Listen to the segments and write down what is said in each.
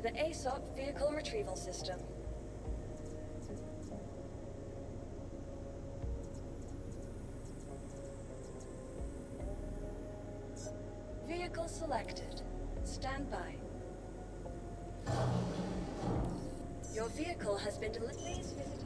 the ASOP vehicle retrieval system. Vehicle selected. Stand by. Your vehicle has been delivered. Please visit.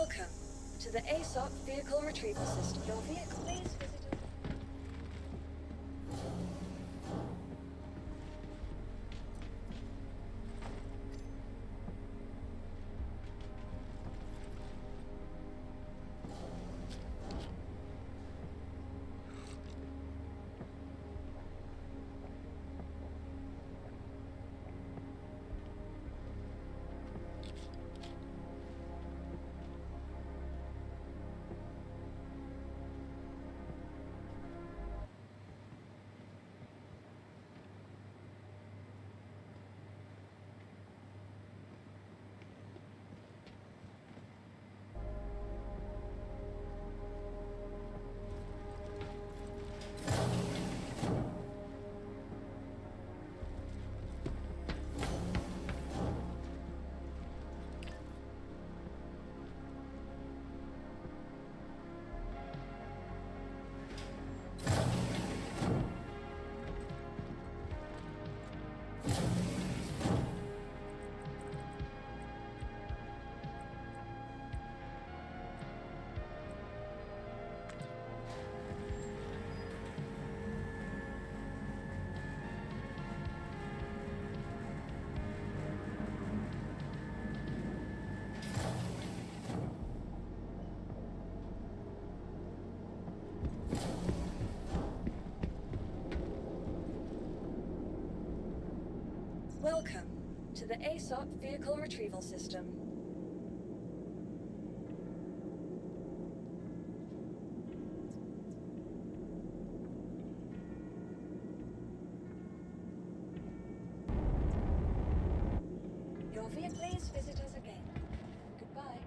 Welcome to the ASOP Vehicle Retrieval System. Your vehicle, please visit us. Welcome to the ASOP Vehicle Retrieval System. Your vehicle, please visit us again. Goodbye.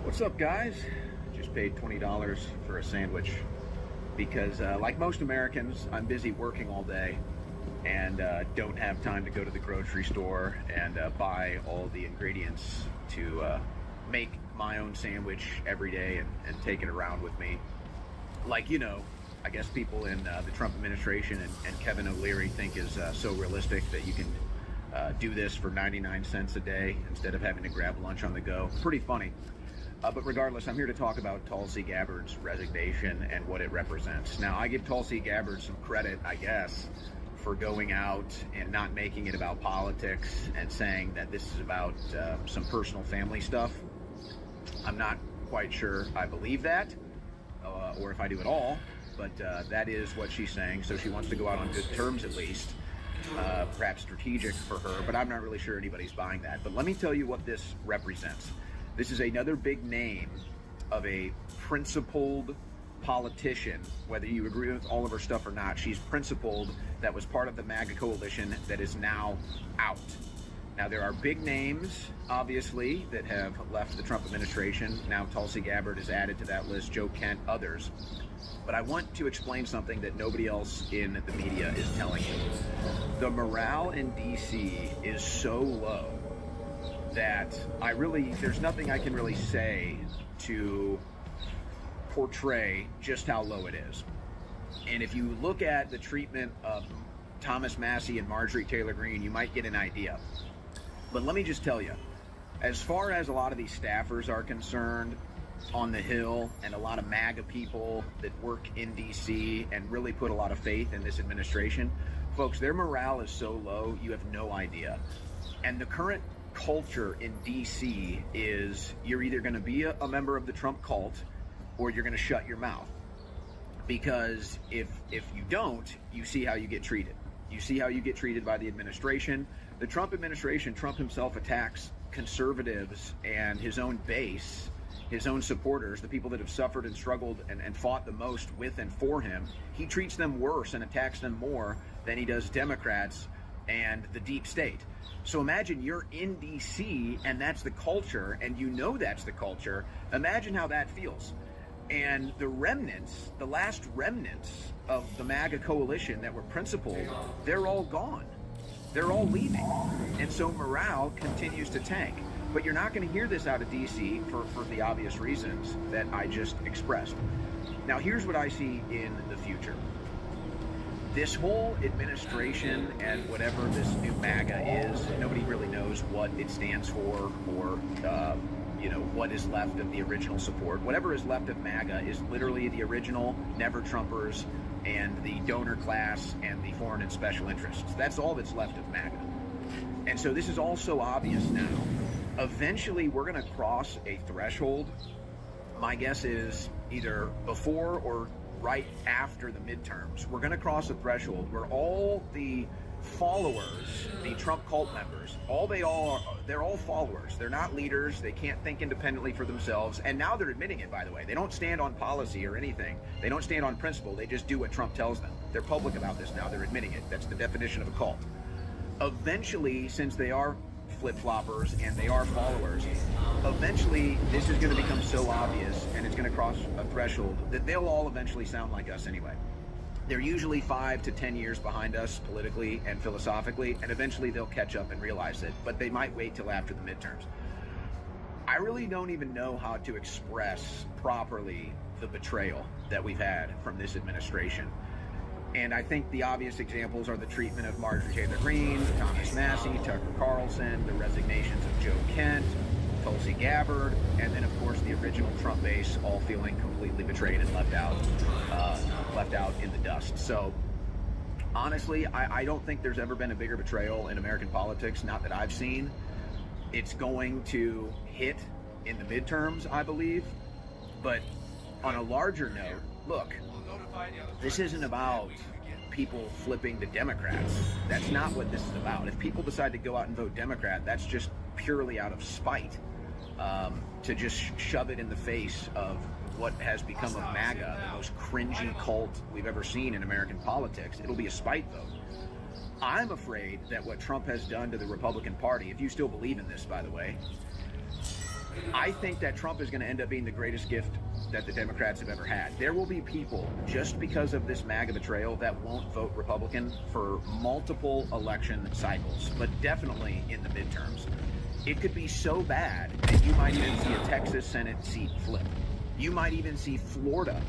What's up, guys? Just paid $20 for a sandwich because like most Americans, I'm busy working all day and don't have time to go to the grocery store and buy all the ingredients to make my own sandwich every day and take it around with me. Like, you know, I guess people in the Trump administration and Kevin O'Leary think is so realistic that you can do this for 99 cents a day instead of having to grab lunch on the go. Pretty funny. But regardless, I'm here to talk about Tulsi Gabbard's resignation and what it represents. Now, I give Tulsi Gabbard some credit, I guess, for going out and not making it about politics and saying that this is about some personal family stuff. I'm not quite sure I believe that, or if I do at all, but that is what she's saying. So she wants to go out on good terms at least, perhaps strategic for her, but I'm not really sure anybody's buying that. But let me tell you what this represents. This is another big name of a principled politician, whether you agree with all of her stuff or not. She's principled, that was part of the MAGA coalition that is now out. Now, there are big names, obviously, that have left the Trump administration. Now, Tulsi Gabbard is added to that list, Joe Kent, others. But I want to explain something that nobody else in the media is telling you. The morale in D.C. is so low that there's nothing I can really say to portray just how low it is. And if you look at the treatment of Thomas Massie and Marjorie Taylor Greene, you might get an idea. But let me just tell you, as far as a lot of these staffers are concerned on the Hill and a lot of MAGA people that work in DC and really put a lot of faith in this administration, folks, their morale is so low, you have no idea. And the current culture in DC is you're either going to be a member of the Trump cult or you're going to shut your mouth. Because if you don't, you see how you get treated. You see how you get treated by the administration. The Trump administration, Trump himself attacks conservatives and his own base, his own supporters, the people that have suffered and struggled and fought the most with and for him. He treats them worse and attacks them more than he does Democrats and the deep state. So imagine you're in DC and that's the culture, and you know that's the culture. Imagine how that feels. And the remnants, the last remnants of the MAGA coalition that were principled, they're all gone. They're all leaving. And so morale continues to tank. But you're not going to hear this out of DC for the obvious reasons that I just expressed. Now, here's what I see in the future. This whole administration and whatever this new MAGA is, nobody really knows what it stands for or what is left of the original support. Whatever is left of MAGA is literally the original Never Trumpers and the donor class and the foreign and special interests. That's all that's left of MAGA. And so this is all so obvious now. Eventually, we're going to cross a threshold. My guess is either before or right after the midterms. We're going to cross a threshold where all the followers, the Trump cult members, they're all followers. They're not leaders. They can't think independently for themselves. And now they're admitting it, by the way. They don't stand on policy or anything. They don't stand on principle. They just do what Trump tells them. They're public about this now. They're admitting it. That's the definition of a cult. Eventually, since they are flip-floppers and they are followers, eventually this is going to become so obvious and it's going to cross a threshold that they'll all eventually sound like us anyway. They're usually 5 to 10 years behind us politically and philosophically, and eventually they'll catch up and realize it, but they might wait till after the midterms. I really don't even know how to express properly the betrayal that we've had from this administration. And I think the obvious examples are the treatment of Marjorie Taylor Greene, Thomas Massie, Tucker Carlson, the resignations of Joe Kent, Tulsi Gabbard, and then of course the original Trump base all feeling completely betrayed and left out in the dust. So honestly, I don't think there's ever been a bigger betrayal in American politics, not that I've seen. It's going to hit in the midterms, I believe. But on a larger note, look, this isn't about people flipping to Democrats. That's not what this is about. If people decide to go out and vote Democrat, that's just purely out of spite, to just shove it in the face of what has become of MAGA, the most cringy cult we've ever seen in American politics. It'll be a spite vote. I'm afraid that what Trump has done to the Republican Party, if you still believe in this, by the way, I think that Trump is going to end up being the greatest gift that the Democrats have ever had. There will be people, just because of this MAGA betrayal, that won't vote Republican for multiple election cycles, but definitely in the midterms. It could be so bad that you might even see a Texas Senate seat flip. You might even see Florida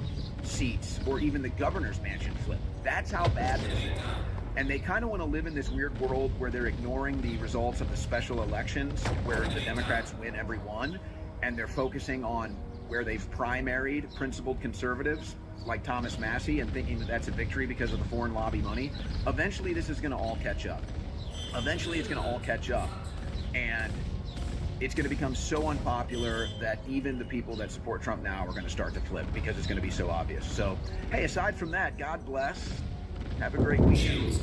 seats or even the governor's mansion flip. That's how bad this is. And they kind of want to live in this weird world where they're ignoring the results of the special elections, where the Democrats win every one, and they're focusing on where they've primaried principled conservatives like Thomas Massie and thinking that that's a victory because of the foreign lobby money. Eventually, this is going to all catch up. Eventually, it's going to all catch up. And it's going to become so unpopular that even the people that support Trump now are going to start to flip because it's going to be so obvious. So, hey, aside from that, God bless. Have a great weekend.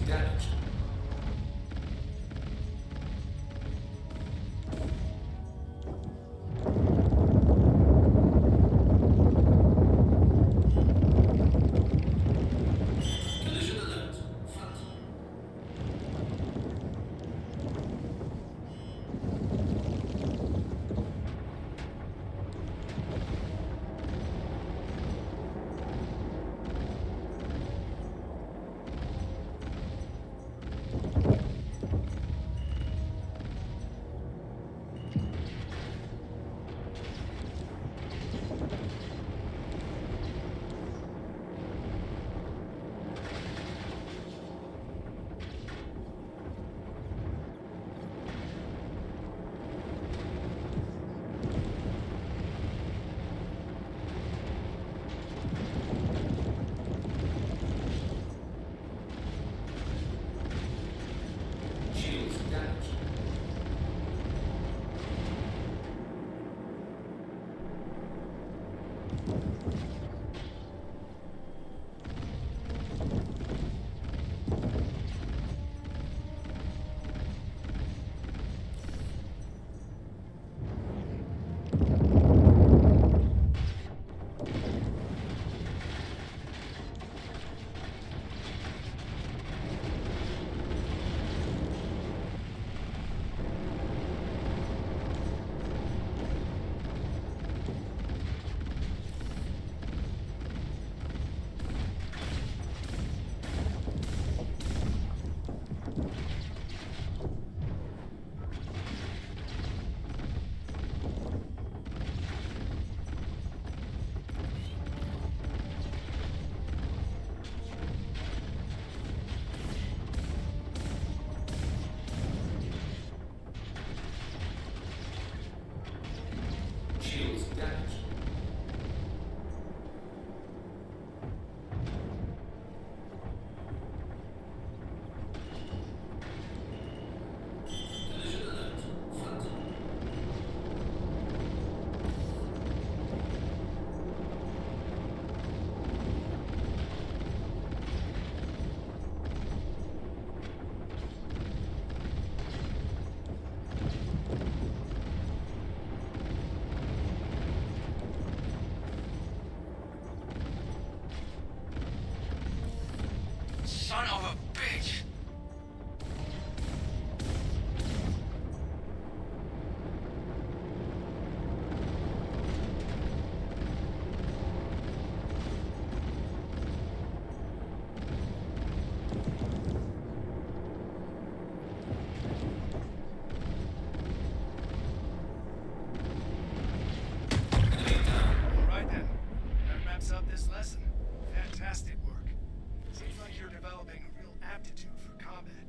developing a real aptitude for combat.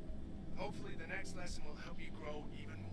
Hopefully the next lesson will help you grow even more.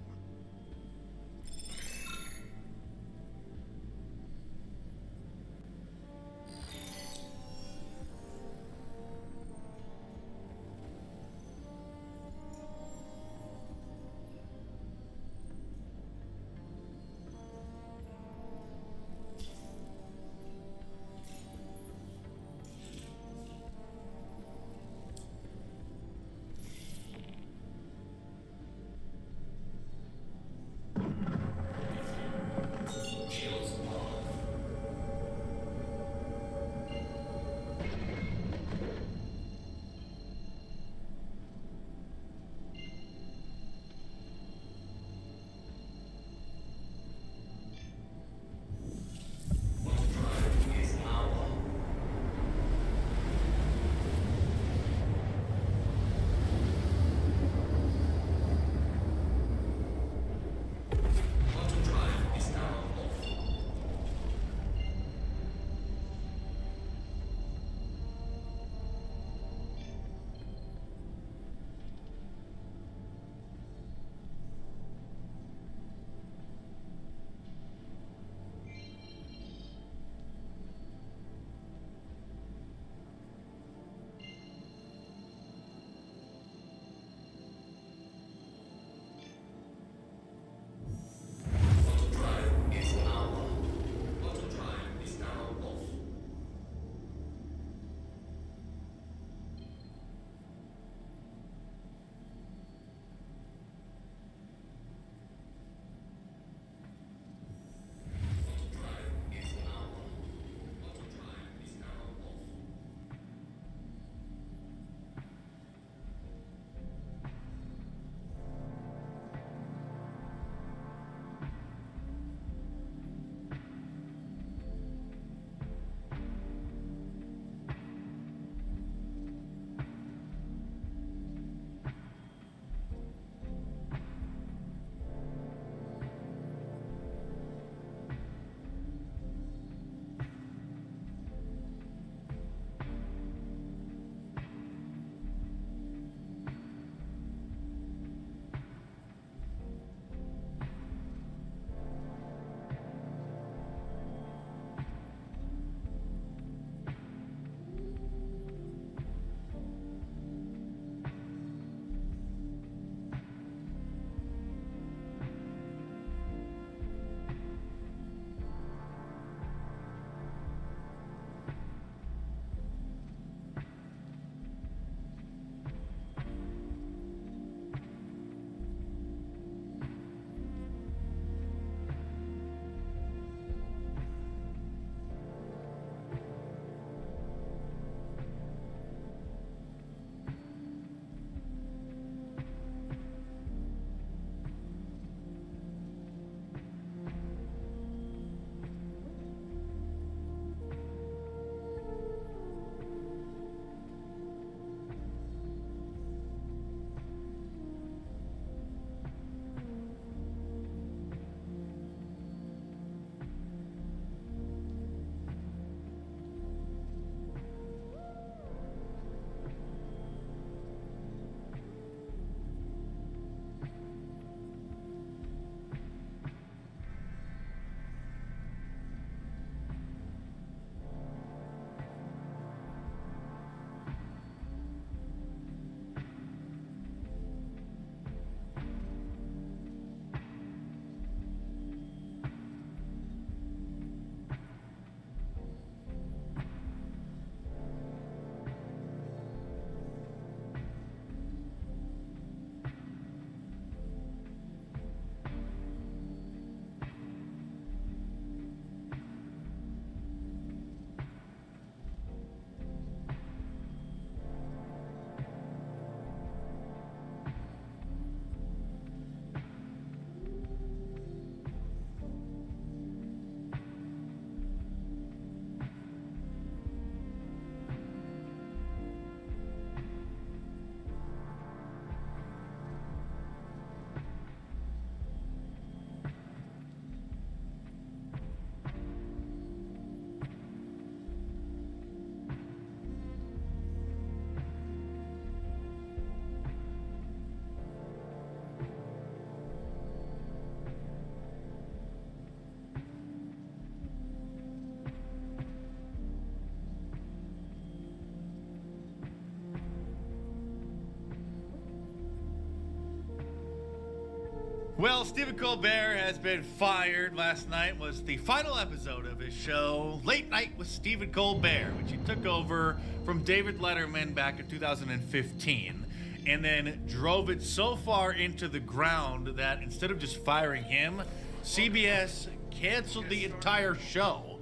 Well, Stephen Colbert has been fired. Last night was the final episode of his show, Late Night with Stephen Colbert, which he took over from David Letterman back in 2015, and then drove it so far into the ground that instead of just firing him, CBS canceled the entire show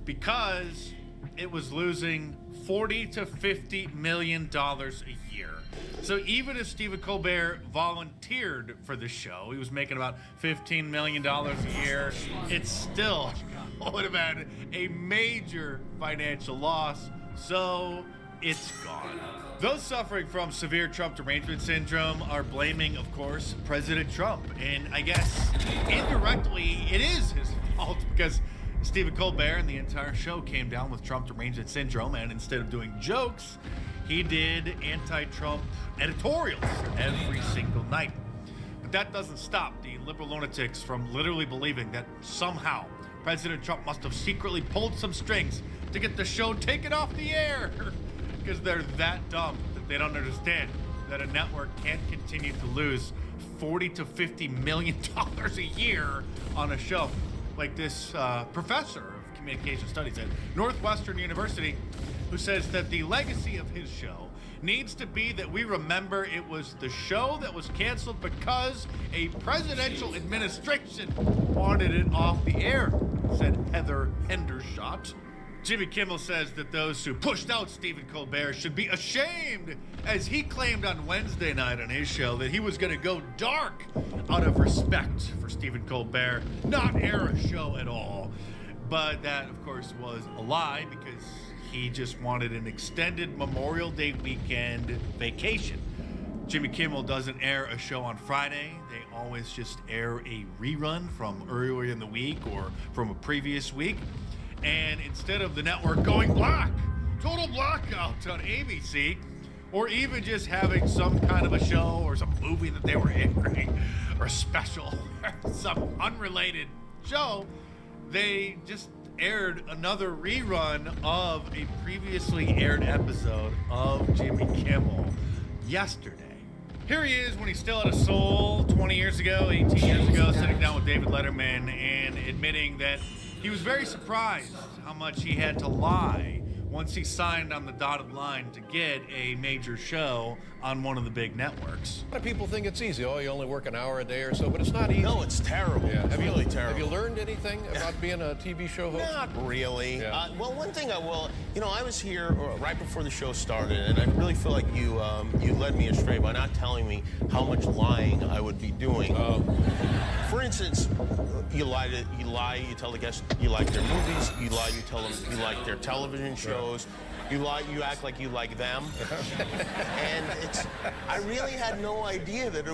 because it was losing $40 to $50 million a year. So even if Stephen Colbert volunteered for the show, he was making about $15 million a year, it still would have been a major financial loss. So it's gone. Those suffering from severe Trump derangement syndrome are blaming, of course, President Trump. And I guess indirectly it is his fault because Stephen Colbert and the entire show came down with Trump derangement syndrome, and instead of doing jokes, he did anti-Trump editorials every single night. But that doesn't stop the liberal lunatics from literally believing that somehow President Trump must have secretly pulled some strings to get the show taken off the air. Because they're that dumb that they don't understand that a network can't continue to lose $40 to $50 million a year on a show. Like this professor of communication studies at Northwestern University, who says that the legacy of his show needs to be that we remember it was the show that was canceled because a presidential administration wanted it off the air, said Heather Hendershot. Jimmy Kimmel says that those who pushed out Stephen Colbert should be ashamed, as he claimed on Wednesday night on his show that he was going to go dark out of respect for Stephen Colbert, not air a show at all. But that, of course, was a lie because he just wanted an extended Memorial Day weekend vacation. Jimmy Kimmel doesn't air a show on Friday. They always just air a rerun from earlier in the week or from a previous week. And instead of the network going black, total blackout on ABC, or even just having some kind of a show or some movie that they were airing, or a special, or some unrelated show, they just aired another rerun of a previously aired episode of Jimmy Kimmel yesterday. Here he is when he still had a soul 20 years ago, 18 years ago, sitting down with David Letterman and admitting that he was very surprised how much he had to lie once he signed on the dotted line to get a major show on one of the big networks. A lot of people think it's easy. Oh, you only work an hour a day or so, but it's not easy. No, it's terrible. Yeah. It's really terrible. Have you learned anything about being a TV show host? Not really. Yeah. Well, one thing I will, I was here right before the show started, and I really feel like you led me astray by not telling me how much lying I would be doing. For instance, you tell the guests you like their movies, you tell them you like their television shows. You act like you like them, and I really had no idea that I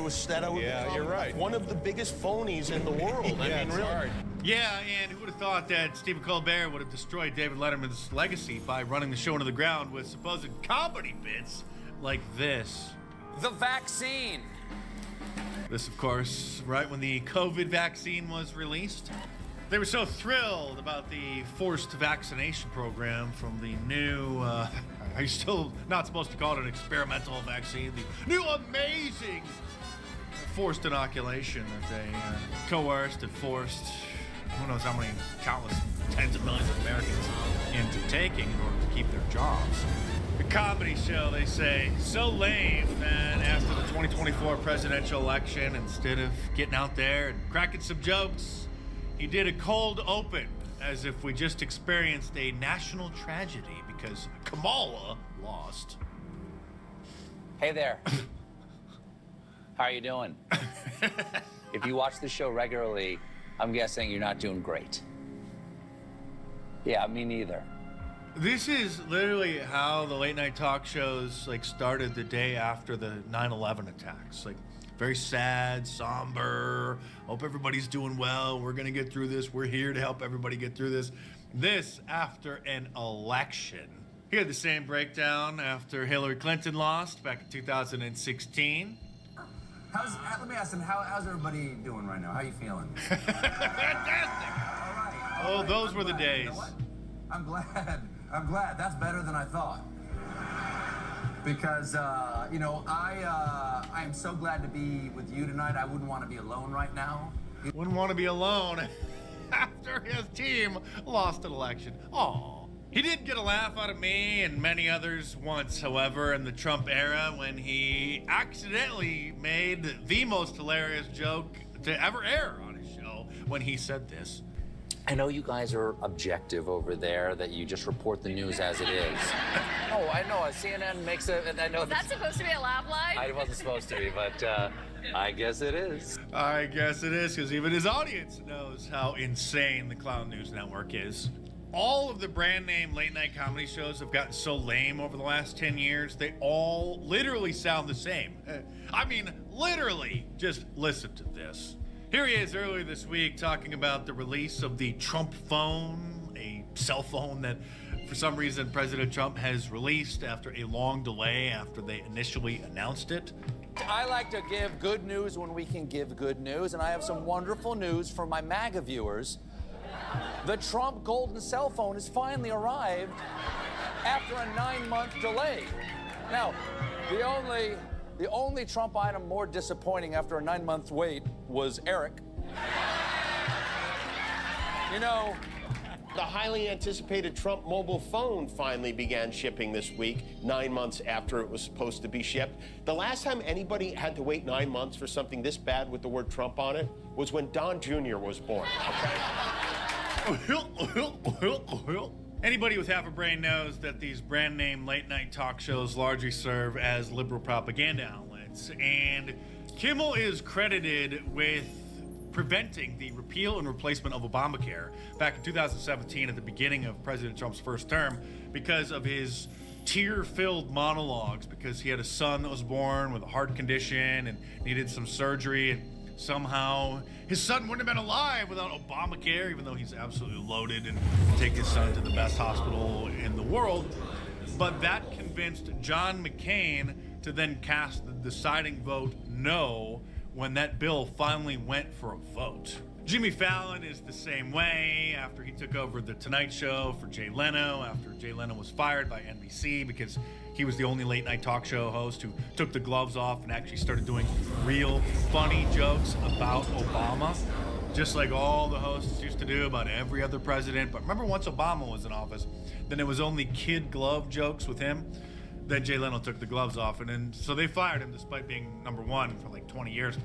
would you're right. one of the biggest phonies in the world. Yeah, I mean, it's really. hard. Yeah, and who would have thought that Stephen Colbert would have destroyed David Letterman's legacy by running the show into the ground with supposed comedy bits like this. The vaccine. This, of course, right when the COVID vaccine was released. They were so thrilled about the forced vaccination program from the new, are you still not supposed to call it an experimental vaccine? The new amazing forced inoculation that they coerced and forced, who knows how many countless tens of millions of Americans into taking in order to keep their jobs. The comedy show, they say, so lame that after the 2024 presidential election, instead of getting out there and cracking some jokes, he did a cold open, as if we just experienced a national tragedy because Kamala lost. Hey there. How are you doing? If you watch the show regularly, I'm guessing you're not doing great. Yeah, me neither. This is literally how the late night talk shows started the day after the 9/11 attacks. Very sad, somber. Hope everybody's doing well. We're gonna get through this. We're here to help everybody get through this. This after an election. He had the same breakdown after Hillary Clinton lost back in 2016. Let me ask him, how's everybody doing right now? How you feeling? Fantastic. All right, those were the glad. days. You know what? I'm glad. That's better than I thought. Because, I I am so glad to be with you tonight. I wouldn't want to be alone right now. Wouldn't want to be alone after his team lost an election. Aww. He did get a laugh out of me and many others once, however, in the Trump era when he accidentally made the most hilarious joke to ever air on his show when he said this. I know you guys are objective over there, that you just report the news as it is. No, I know. CNN makes a. I know. Was that supposed to be a laugh line? I wasn't supposed to be, but I guess it is. I guess it is, because even his audience knows how insane the Clown News Network is. All of the brand name late night comedy shows have gotten so lame over the last 10 years, they all literally sound the same. I mean, literally, just listen to this. Here he is earlier this week talking about the release of the Trump phone, a cell phone that for some reason President Trump has released after a long delay after they initially announced it. I like to give good news when we can give good news, and I have some wonderful news for my MAGA viewers. The Trump golden cell phone has finally arrived after a 9-month delay. Now, the only Trump item more disappointing after a 9-month wait was Eric. You know, The highly anticipated Trump mobile phone finally began shipping this week, 9 months after it was supposed to be shipped. The last time anybody had to wait 9 months for something this bad with the word Trump on it was when Don Jr. was born, Anybody with half a brain knows that these brand name late night talk shows largely serve as liberal propaganda outlets, and Kimmel is credited with preventing the repeal and replacement of Obamacare back in 2017 at the beginning of President Trump's first term because of his tear-filled monologues, because he had a son that was born with a heart condition and needed some surgery, and somehow his son wouldn't have been alive without Obamacare, even though he's absolutely loaded and take his son to the best hospital in the world. But that convinced John McCain to then cast the deciding vote no when that bill finally went for a vote. Jimmy Fallon is the same way after he took over The Tonight Show for Jay Leno, after Jay Leno was fired by NBC because he was the only late night talk show host who took the gloves off and actually started doing real funny jokes about Obama, just like all the hosts used to do about every other president. But remember, once Obama was in office, then it was only kid glove jokes with him. Then Jay Leno took the gloves off, and then so they fired him despite being number one for like 20 years.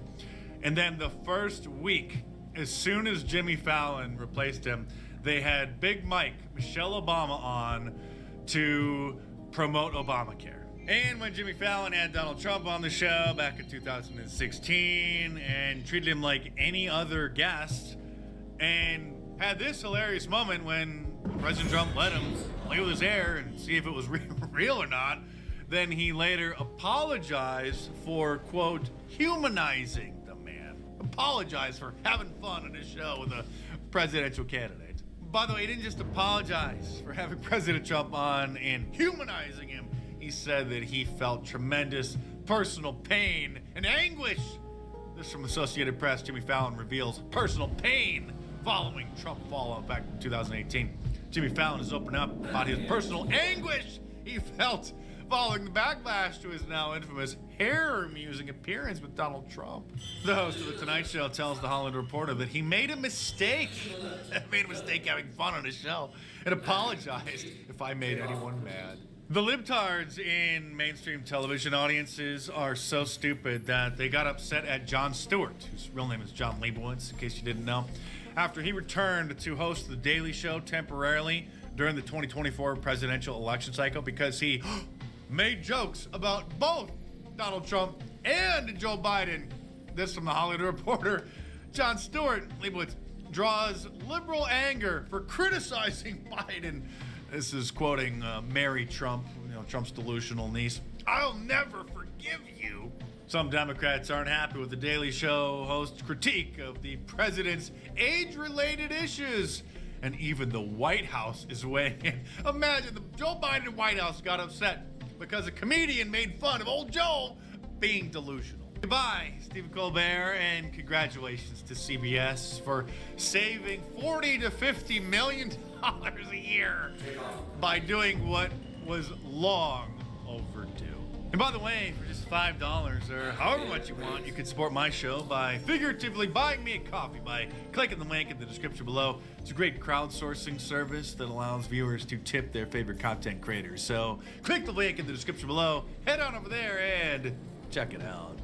And then the first week, as soon as Jimmy Fallon replaced him, they had Big Mike, Michelle Obama on to promote Obamacare. And when Jimmy Fallon had Donald Trump on the show back in 2016 and treated him like any other guest, and had this hilarious moment when President Trump let him play with his hair and see if it was real or not, then he later apologized for, quote, humanizing the man. Apologized for having fun on his show with a presidential candidate. By the way, he didn't just apologize for having President Trump on and humanizing him. He said that he felt tremendous personal pain and anguish. This from Associated Press. Jimmy Fallon reveals personal pain following Trump fallout back in 2018. Jimmy Fallon has opened up about his personal anguish he felt following the backlash to his now infamous hair-amusing appearance with Donald Trump. The host of The Tonight Show tells The Hollywood Reporter that he made a mistake. Made a mistake having fun on his show and apologized if I made anyone mad. The libtards in mainstream television audiences are so stupid that they got upset at Jon Stewart, whose real name is John Leibowitz, in case you didn't know, after he returned to host The Daily Show temporarily during the 2024 presidential election cycle because he made jokes about both Donald Trump and Joe Biden. This from The Hollywood Reporter. Jon Stewart, Leibowitz, draws liberal anger for criticizing Biden. This is quoting Mary Trump, Trump's delusional niece. I'll never forgive you. Some Democrats aren't happy with The Daily Show host's critique of the president's age-related issues. And even the White House is weighing in. Imagine the Joe Biden White House got upset because a comedian made fun of old Joe being delusional. Goodbye, Stephen Colbert, and congratulations to CBS for saving $40 to $50 million a year by doing what was long overdue. And by the way, for just $5 or however much you want, you can support my show by figuratively buying me a coffee by clicking the link in the description below. It's a great crowdsourcing service that allows viewers to tip their favorite content creators. So click the link in the description below, head on over there and check it out.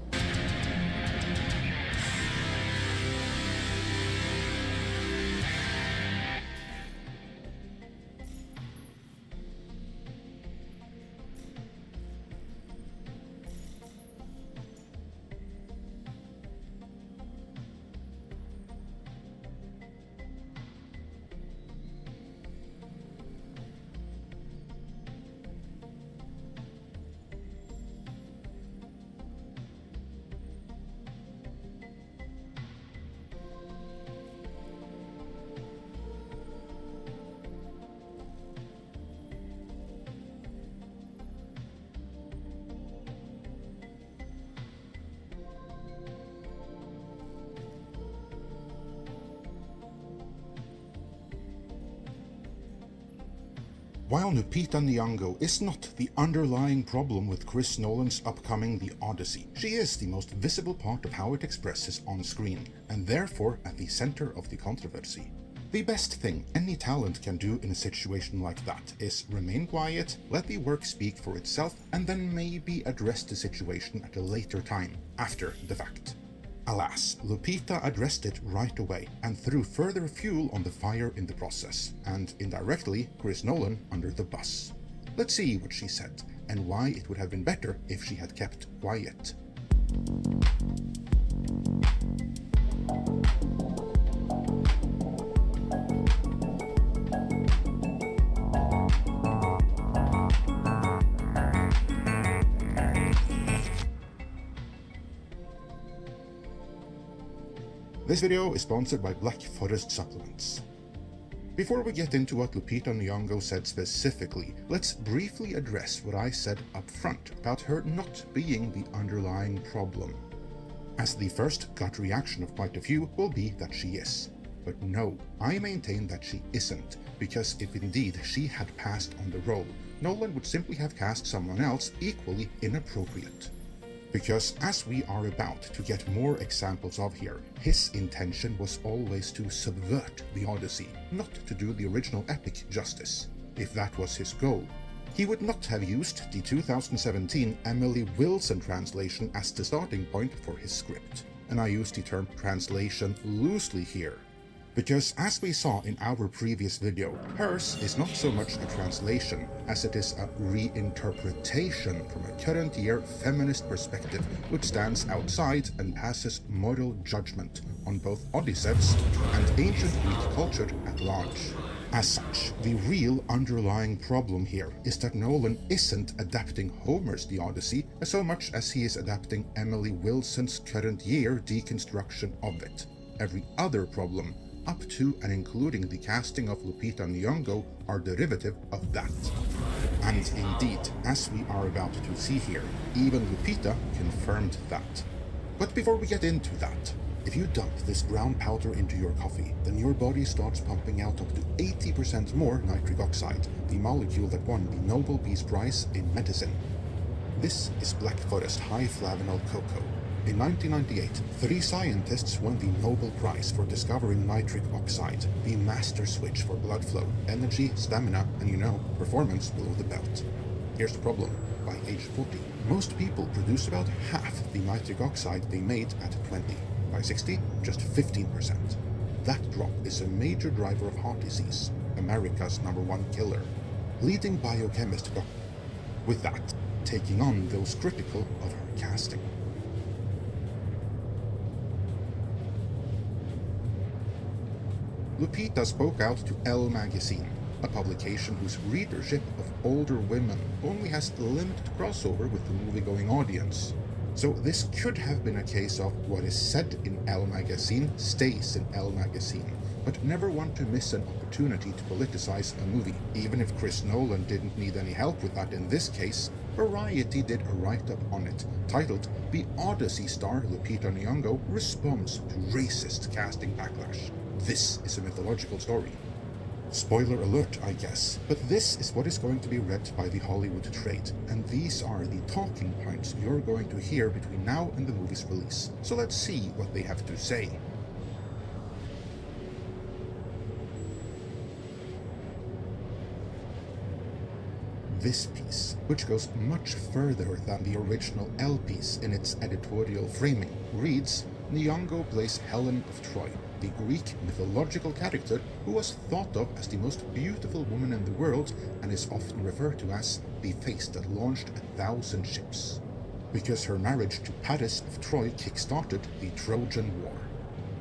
While Lupita Nyong'o is not the underlying problem with Chris Nolan's upcoming The Odyssey, she is the most visible part of how it expresses on screen, and therefore at the center of the controversy. The best thing any talent can do in a situation like that is remain quiet, let the work speak for itself, and then maybe address the situation at a later time, after the fact. Alas, Lupita addressed it right away and threw further fuel on the fire in the process, and indirectly Chris Nolan under the bus. Let's see what she said, and why it would have been better if she had kept quiet. This video is sponsored by Black Forest Supplements. Before we get into what Lupita Nyong'o said specifically, let's briefly address what I said up front about her not being the underlying problem. As the first gut reaction of quite a few will be that she is. But no, I maintain that she isn't, because if indeed she had passed on the role, Nolan would simply have cast someone else equally inappropriate. Because, as we are about to get more examples of here, his intention was always to subvert the Odyssey, not to do the original epic justice. If that was his goal, he would not have used the 2017 Emily Wilson translation as the starting point for his script. And I use the term translation loosely here, because as we saw in our previous video, hers is not so much a translation as it is a reinterpretation from a current year feminist perspective which stands outside and passes moral judgment on both Odysseus and ancient Greek culture at large. As such, the real underlying problem here is that Nolan isn't adapting Homer's The Odyssey so much as he is adapting Emily Wilson's current year deconstruction of it. Every other problem, up to and including the casting of Lupita Nyong'o, are derivative of that. And indeed, as we are about to see here, even Lupita confirmed that. But before we get into that, if you dump this brown powder into your coffee, then your body starts pumping out up to 80% more nitric oxide, the molecule that won the Nobel Peace Prize in medicine. This is Black Forest high flavanol cocoa. In 1998, 3 scientists won the Nobel Prize for discovering nitric oxide, the master switch for blood flow, energy, stamina, and performance below the belt. Here's the problem. By age 40, most people produce about half the nitric oxide they made at 20. By 60, just 15%. That drop is a major driver of heart disease, America's #1 killer. Leading biochemist with that, taking on those critical of her casting. Lupita spoke out to Elle magazine, a publication whose readership of older women only has limited crossover with the movie-going audience. So this could have been a case of what is said in Elle magazine stays in Elle magazine, but never want to miss an opportunity to politicize a movie. Even if Chris Nolan didn't need any help with that in this case, Variety did a write-up on it, titled "The Odyssey star Lupita Nyong'o responds to racist casting backlash. This is a mythological story." Spoiler alert, I guess, but this is what is going to be read by the Hollywood trade, and these are the talking points you're going to hear between now and the movie's release. So let's see what they have to say. This piece, which goes much further than the original L piece in its editorial framing, reads, Nyong'o plays Helen of Troy, the Greek mythological character who was thought of as the most beautiful woman in the world and is often referred to as the face that launched 1,000 ships. Because her marriage to Paris of Troy kick-started the Trojan War.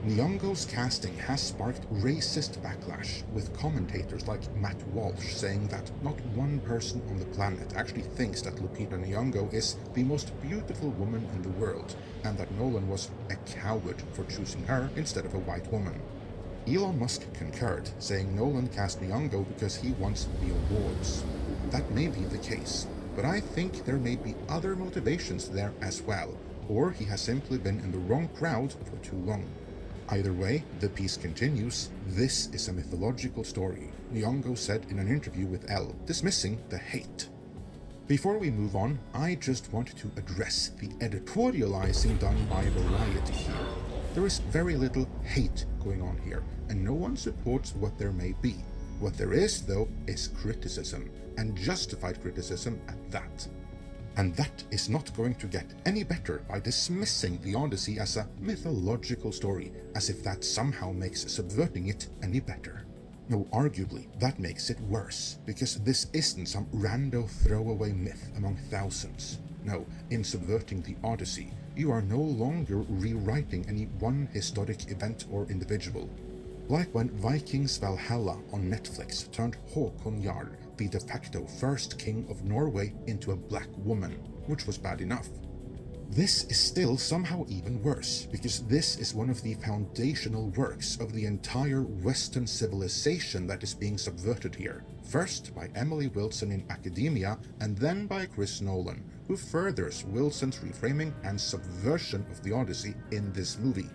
Nyong'o's casting has sparked racist backlash, with commentators like Matt Walsh saying that not one person on the planet actually thinks that Lupita Nyong'o is the most beautiful woman in the world, and that Nolan was a coward for choosing her instead of a white woman. Elon Musk concurred, saying Nolan cast Nyong'o because he wants the awards. That may be the case, but I think there may be other motivations there as well, or he has simply been in the wrong crowd for too long. Either way, the piece continues, this is a mythological story, Nyong'o said in an interview with Elle, dismissing the hate. Before we move on, I just want to address the editorializing done by Variety here. There is very little hate going on here, and no one supports what there may be. What there is, though, is criticism, and justified criticism at that. And that is not going to get any better by dismissing the Odyssey as a mythological story, as if that somehow makes subverting it any better. No, arguably, that makes it worse, because this isn't some rando throwaway myth among thousands. No, in subverting the Odyssey, you are no longer rewriting any one historic event or individual. Like when Vikings Valhalla on Netflix turned Håkon Jarl, the de facto first king of Norway, into a black woman, which was bad enough. This is still somehow even worse, because this is one of the foundational works of the entire Western civilization that is being subverted here, first by Emily Wilson in Academia, and then by Chris Nolan, who furthers Wilson's reframing and subversion of the Odyssey in this movie.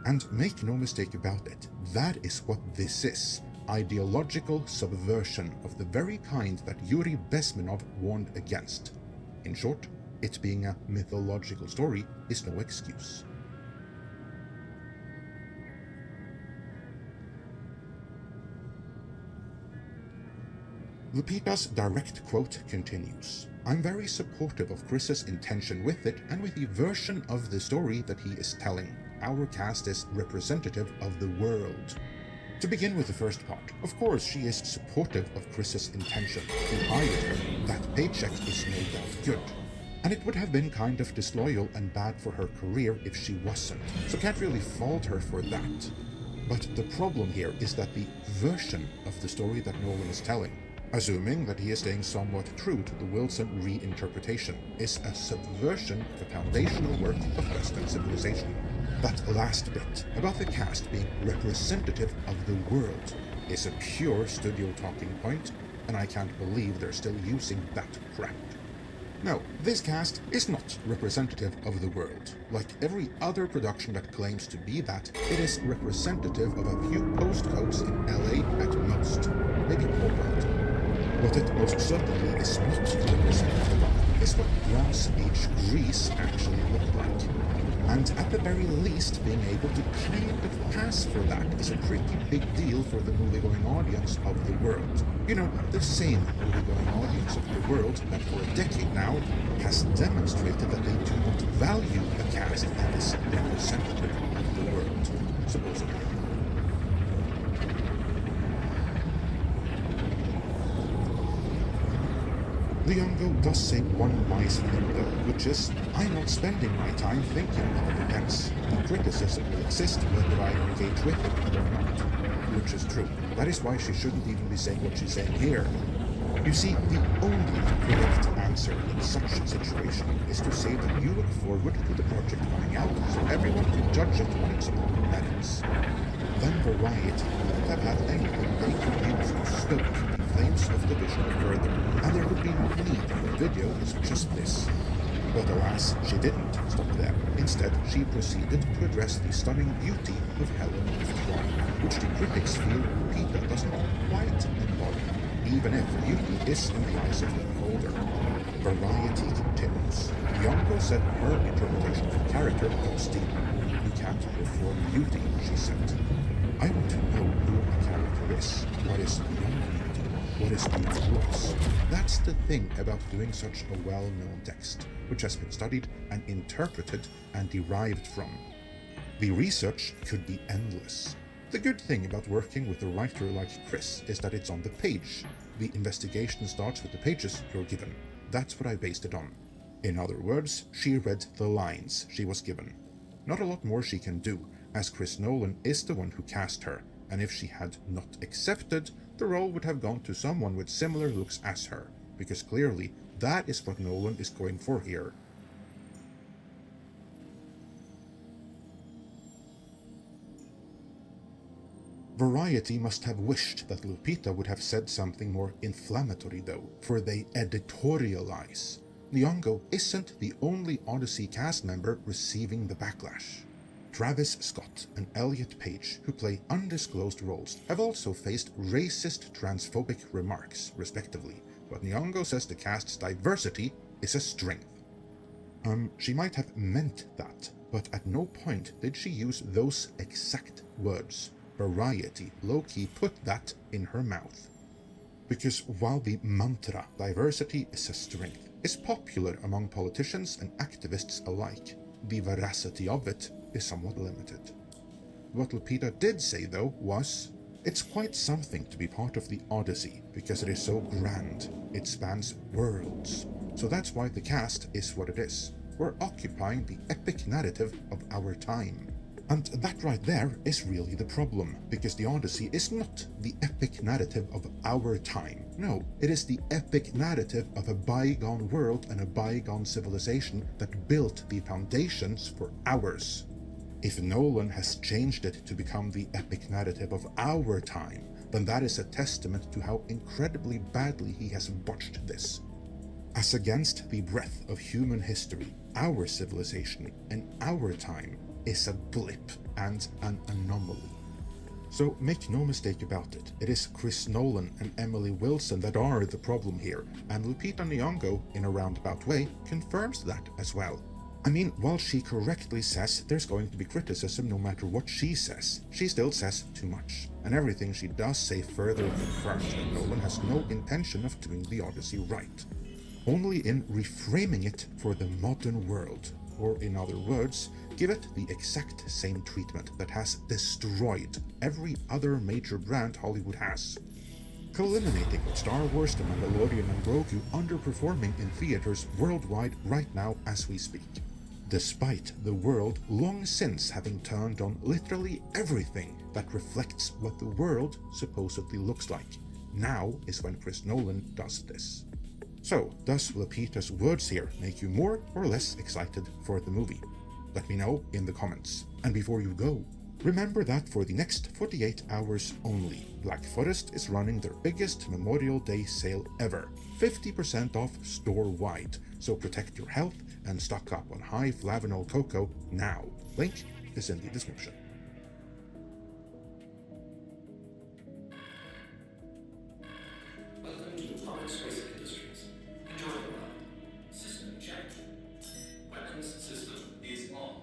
And make no mistake about it, that is what this is. Ideological subversion of the very kind that Yuri Bezmenov warned against. In short, it being a mythological story is no excuse. Lupita's direct quote continues, I'm very supportive of Chris's intention with it and with the version of the story that he is telling. Our cast is representative of the world. To begin with the first part, of course she is supportive of Chris's intention. He hired her, that paycheck is no doubt good. And it would have been kind of disloyal and bad for her career if she wasn't, so can't really fault her for that. But the problem here is that the version of the story that Nolan is telling, assuming that he is staying somewhat true to the Wilson reinterpretation, is a subversion of the foundational work of Western civilization. That last bit, about the cast being representative of the world, is a pure studio talking point, and I can't believe they're still using that crap. No, this cast is not representative of the world. Like every other production that claims to be that, it is representative of a few postcodes in LA at most, maybe Portland. What it most certainly is not representative of is what Bronze Age Greece actually looked like. And at the very least, being able to kind of pass for that is a pretty big deal for the movie-going audience of the world. You know, the same movie-going audience of the world that for a decade now has demonstrated that they do not value a cast that is representative of the world, supposedly. Nyong'o does say one wise thing though, which is, I'm not spending my time thinking of events. The criticism will exist whether I engage with it or not. Which is true. That is why she shouldn't even be saying what she's saying here. You see, the only correct answer in such a situation is to say that you look forward to the project coming out so everyone can judge it on its own merits. Then Variety wouldn't have had anything they could use to stoke the flames of division further, and there would be no need for a video as just this. But alas, she didn't stop there. Instead, Instead, she proceeded to address the stunning beauty of Helen of Troy, which the critics feel Lupita doesn't quite embody, even if beauty is in the eyes of the beholder. Variety continues. Nyong'o said her interpretation of the character goes deep. You can't perform beauty, she said. I want to know who a character is. What is beyond beauty? What is beauty to us? That's the thing about doing such a well-known text, which has been studied and interpreted and derived from. The research could be endless. The good thing about working with a writer like Chris is that it's on the page. The investigation starts with the pages you're given. That's what I based it on. In other words, she read the lines she was given. Not a lot more she can do, as Chris Nolan is the one who cast her, and if she had not accepted, the role would have gone to someone with similar looks as her, because clearly that is what Nolan is going for here. Variety must have wished that Lupita would have said something more inflammatory though, for they editorialize. Nyong'o isn't the only Odyssey cast member receiving the backlash. Travis Scott and Elliot Page, who play undisclosed roles, have also faced racist, transphobic remarks, respectively, but Nyong'o says the cast's diversity is a strength. She might have meant that, but at no point did she use those exact words. Variety low-key put that in her mouth. Because while the mantra, diversity is a strength, is popular among politicians and activists alike, the veracity of it is somewhat limited. What Lupita did say, though, was, it's quite something to be part of the Odyssey, because it is so grand. It spans worlds. So that's why the cast is what it is. We're occupying the epic narrative of our time. And that right there is really the problem, because the Odyssey is not the epic narrative of our time. No, it is the epic narrative of a bygone world and a bygone civilization that built the foundations for ours. If Nolan has changed it to become the epic narrative of our time, then that is a testament to how incredibly badly he has botched this. As against the breadth of human history, our civilization and our time is a blip and an anomaly. So make no mistake about it, it is Chris Nolan and Emily Wilson that are the problem here, and Lupita Nyong'o, in a roundabout way, confirms that as well. I mean, while she correctly says there's going to be criticism no matter what she says, she still says too much, and everything she does say further confirms that Nolan has no intention of doing the Odyssey right. Only in reframing it for the modern world, or in other words, give it the exact same treatment that has destroyed every other major brand Hollywood has. Culminating with Star Wars, The Mandalorian and Grogu underperforming in theaters worldwide right now as we speak. Despite the world long since having turned on literally everything that reflects what the world supposedly looks like. Now is when Chris Nolan does this. So, does Lupita's words here make you more or less excited for the movie? Let me know in the comments. And before you go, remember that for the next 48 hours only, Black Forest is running their biggest Memorial Day sale ever, 50% off store-wide, so protect your health and stock up on high flavanol cocoa now. Link is in the description. Welcome to Thomas Space Industries. Enjoy the ride. System checked. Weapons system is on.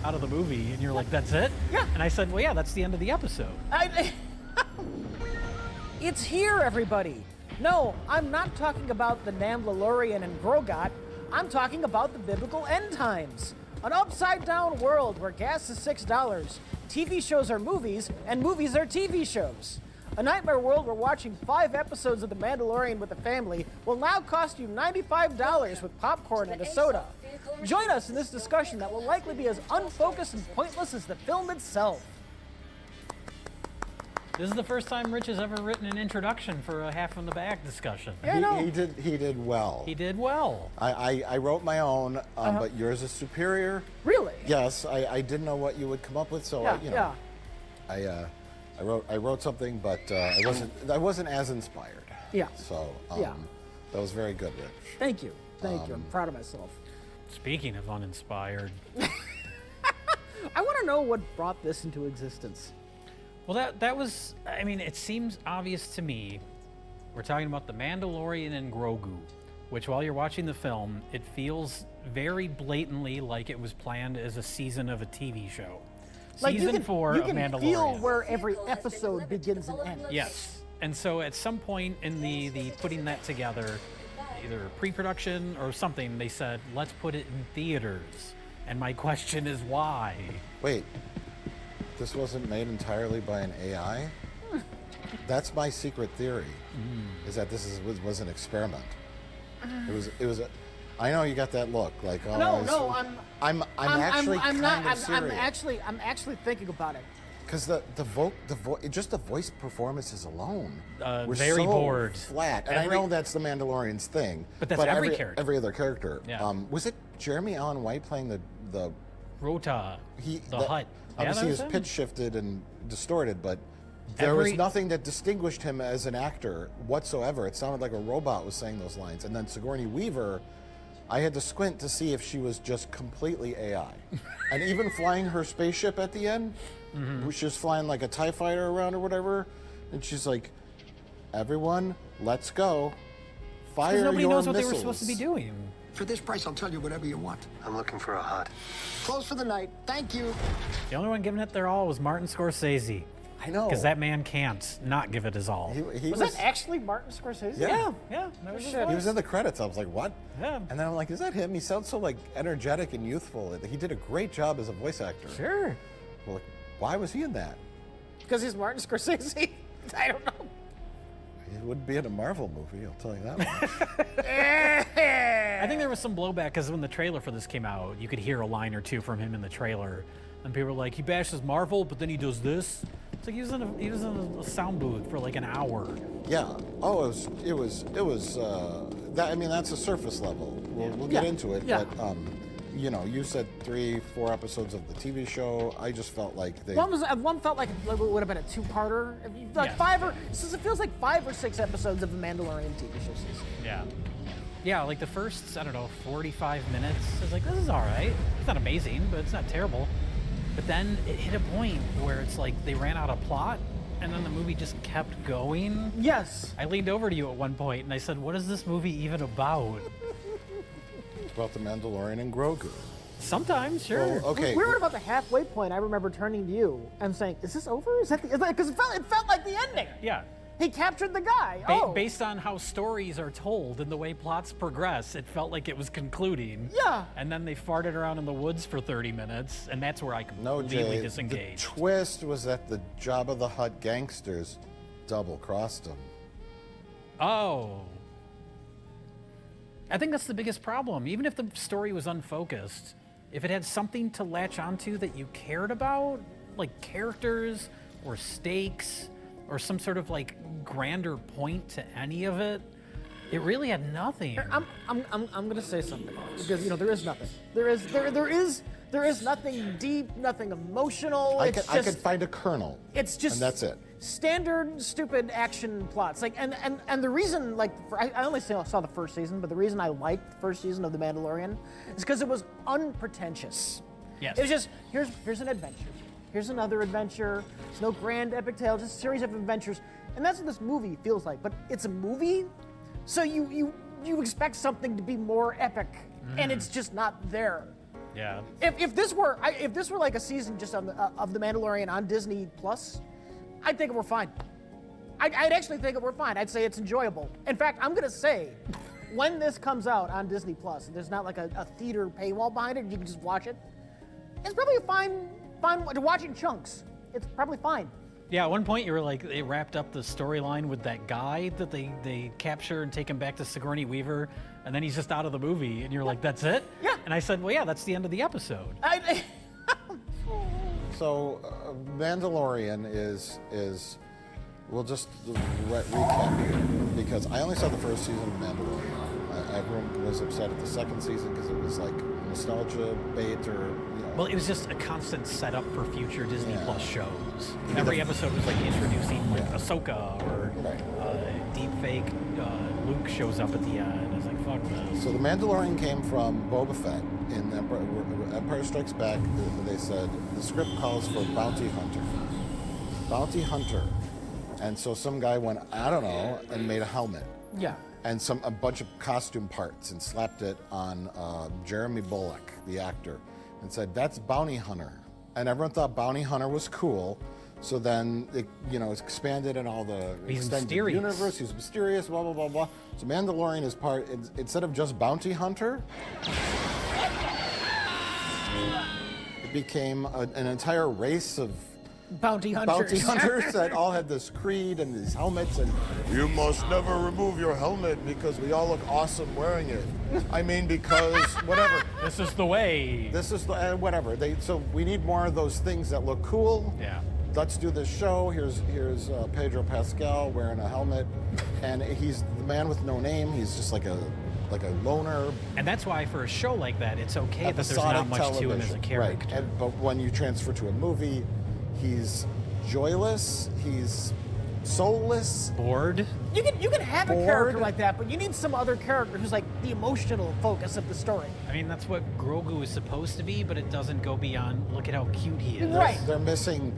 out of the movie, and you're like, that's it? Yeah. And I said, well, yeah, that's the end of the episode. It's here, everybody. No, I'm not talking about the Mandalorian and Grogot. I'm talking about the biblical end times. An upside-down world where gas is $6, TV shows are movies, and movies are TV shows. A nightmare world where watching 5 episodes of The Mandalorian with a family will now cost you $95 with popcorn and a soda. Join us in this discussion that will likely be as unfocused and pointless as the film itself. This is the first time Rich has ever written an introduction for a half in the bag discussion. He did well. He did well. I wrote my own, but yours is superior. Really? Yes, I didn't know what you would come up with, so I wrote something, but I wasn't as inspired. Yeah. So that was very good, Rich. Thank you. I'm proud of myself. Speaking of uninspired, I want to know what brought this into existence. well, that was, I mean, it seems obvious to me. We're talking about the Mandalorian and Grogu, which while you're watching the film, it feels very blatantly like it was planned as a season of a TV show. Like Season 4 of you can Mandalorian. feel where every episode begins and ends. Yes. And so at some point in the putting that together, either pre-production or something, they said, let's put it in theaters. And my question is why? Wait, this wasn't made entirely by an AI? That's my secret theory, is that this was an experiment. It was. I know you got that look, like I'm actually thinking about it. Because just the voice performances alone were very so bored. flat. And I know that's the Mandalorian's thing. But that's every character. Every other character. Yeah. Was it Jeremy Allen White playing the Rota, the Hutt? Obviously, his pitch shifted and distorted, but there was nothing that distinguished him as an actor whatsoever. It sounded like a robot was saying those lines. And then Sigourney Weaver, I had to squint to see if she was just completely AI. And even flying her spaceship at the end, she was flying like a TIE fighter around or whatever, and she's like, everyone, let's go. Fire your nobody knows what missiles. they were supposed to be doing. For this price, I'll tell you whatever you want. I'm looking for a hut. Close for the night. Thank you. The only one giving it their all was Martin Scorsese. I know. Because that man can't not give it his all. Was that actually Martin Scorsese? Yeah. That was He was in the credits. I was like, what? Yeah. And then I'm like, is that him? He sounds so like energetic and youthful. He did a great job as a voice actor. Sure. Well, why was he in that? Because he's Martin Scorsese. I don't know. He wouldn't be in a Marvel movie, I'll tell you that much. I think there was some blowback because when the trailer for this came out, you could hear a line or two from him in the trailer, and people were like, "He bashes Marvel, but then he does this." It's like he was in a sound booth for like an hour. Yeah. Oh, it was. That, I mean, that's a surface level. We'll get into it, but you said 3-4 episodes of the TV show. I just felt like they. One felt like it would have been a two-parter, like it feels like 5 or 6 episodes of the Mandalorian TV show season. Yeah, like the first 45 minutes. I was like, this is all right. It's not amazing, but it's not terrible. But then it hit a point where it's like they ran out of plot, and then the movie just kept going. Yes. I leaned over to you at one point and I said, what is this movie even about? It's about the Mandalorian and Grogu. Sometimes, sure. Well, okay. We were at about the halfway point. I remember turning to you and saying, "Is this over? Is that because it felt like the ending." Yeah. He captured the guy. Based on how stories are told and the way plots progress, it felt like it was concluding. Yeah. And then they farted around in the woods for 30 minutes, and that's where I completely disengaged. The twist was that the Jabba the Hutt gangsters double-crossed him. Oh. I think that's the biggest problem. Even if the story was unfocused, if it had something to latch onto that you cared about, like characters or stakes, or some sort of like grander point to any of it, it really had nothing. I'm gonna say something because there is nothing. There is nothing deep, nothing emotional. I could find a kernel. It's just and that's it. Standard stupid action plots. Like and the reason I only saw the first season, but the reason I liked the first season of The Mandalorian is because it was unpretentious. Yes. It was just here's an adventure. Here's another adventure. It's no grand epic tale, just a series of adventures. And that's what this movie feels like. But it's a movie, so you expect something to be more epic, and it's just not there. Yeah. If this were like a season just on of The Mandalorian on Disney Plus, I'd think we're fine. I'd actually think we're fine. I'd say it's enjoyable. In fact, I'm gonna say, when this comes out on Disney Plus, and there's not like a theater paywall behind it, you can just watch it. It's probably a fine to watch in chunks. It's probably fine. Yeah, at one point you were like, they wrapped up the storyline with that guy that they capture and take him back to Sigourney Weaver, and then he's just out of the movie, and you're like, that's it? Yeah. And I said, well, yeah, that's the end of the episode. So, Mandalorian is. We'll just recap here, because I only saw the first season of Mandalorian. Everyone was upset at the second season because it was like nostalgia bait, or Well, it was just a constant setup for future Disney Plus shows. Every episode was like introducing like Ahsoka or deepfake Luke shows up at the end. I was like, fuck this. So the Mandalorian came from Boba Fett in Empire Strikes Back. They said the script calls for bounty hunter. Bounty hunter. And so some guy went, I don't know, and made a helmet. Yeah. And a bunch of costume parts and slapped it on Jeremy Bullock, the actor, and said, that's bounty hunter. And everyone thought bounty hunter was cool. So then it, it's expanded in all the extended universe. He's mysterious, blah, blah, blah, blah. So Mandalorian is instead of just bounty hunter, it became an entire race of bounty hunters that all had this creed and these helmets, and you must never remove your helmet because we all look awesome wearing it. I mean, because whatever. This is the way. This is the whatever. So we need more of those things that look cool. Yeah. Let's do this show. Here's Pedro Pascal wearing a helmet, and he's the man with no name. He's just like a loner. And that's why for a show like that, it's okay that there's not much to him as a character. Right. But when you transfer to a movie, he's joyless, he's soulless, bored. You can have a character like that, but you need some other character who's like the emotional focus of the story. I mean, that's what Grogu is supposed to be, but it doesn't go beyond, look at how cute he is. Right. They're missing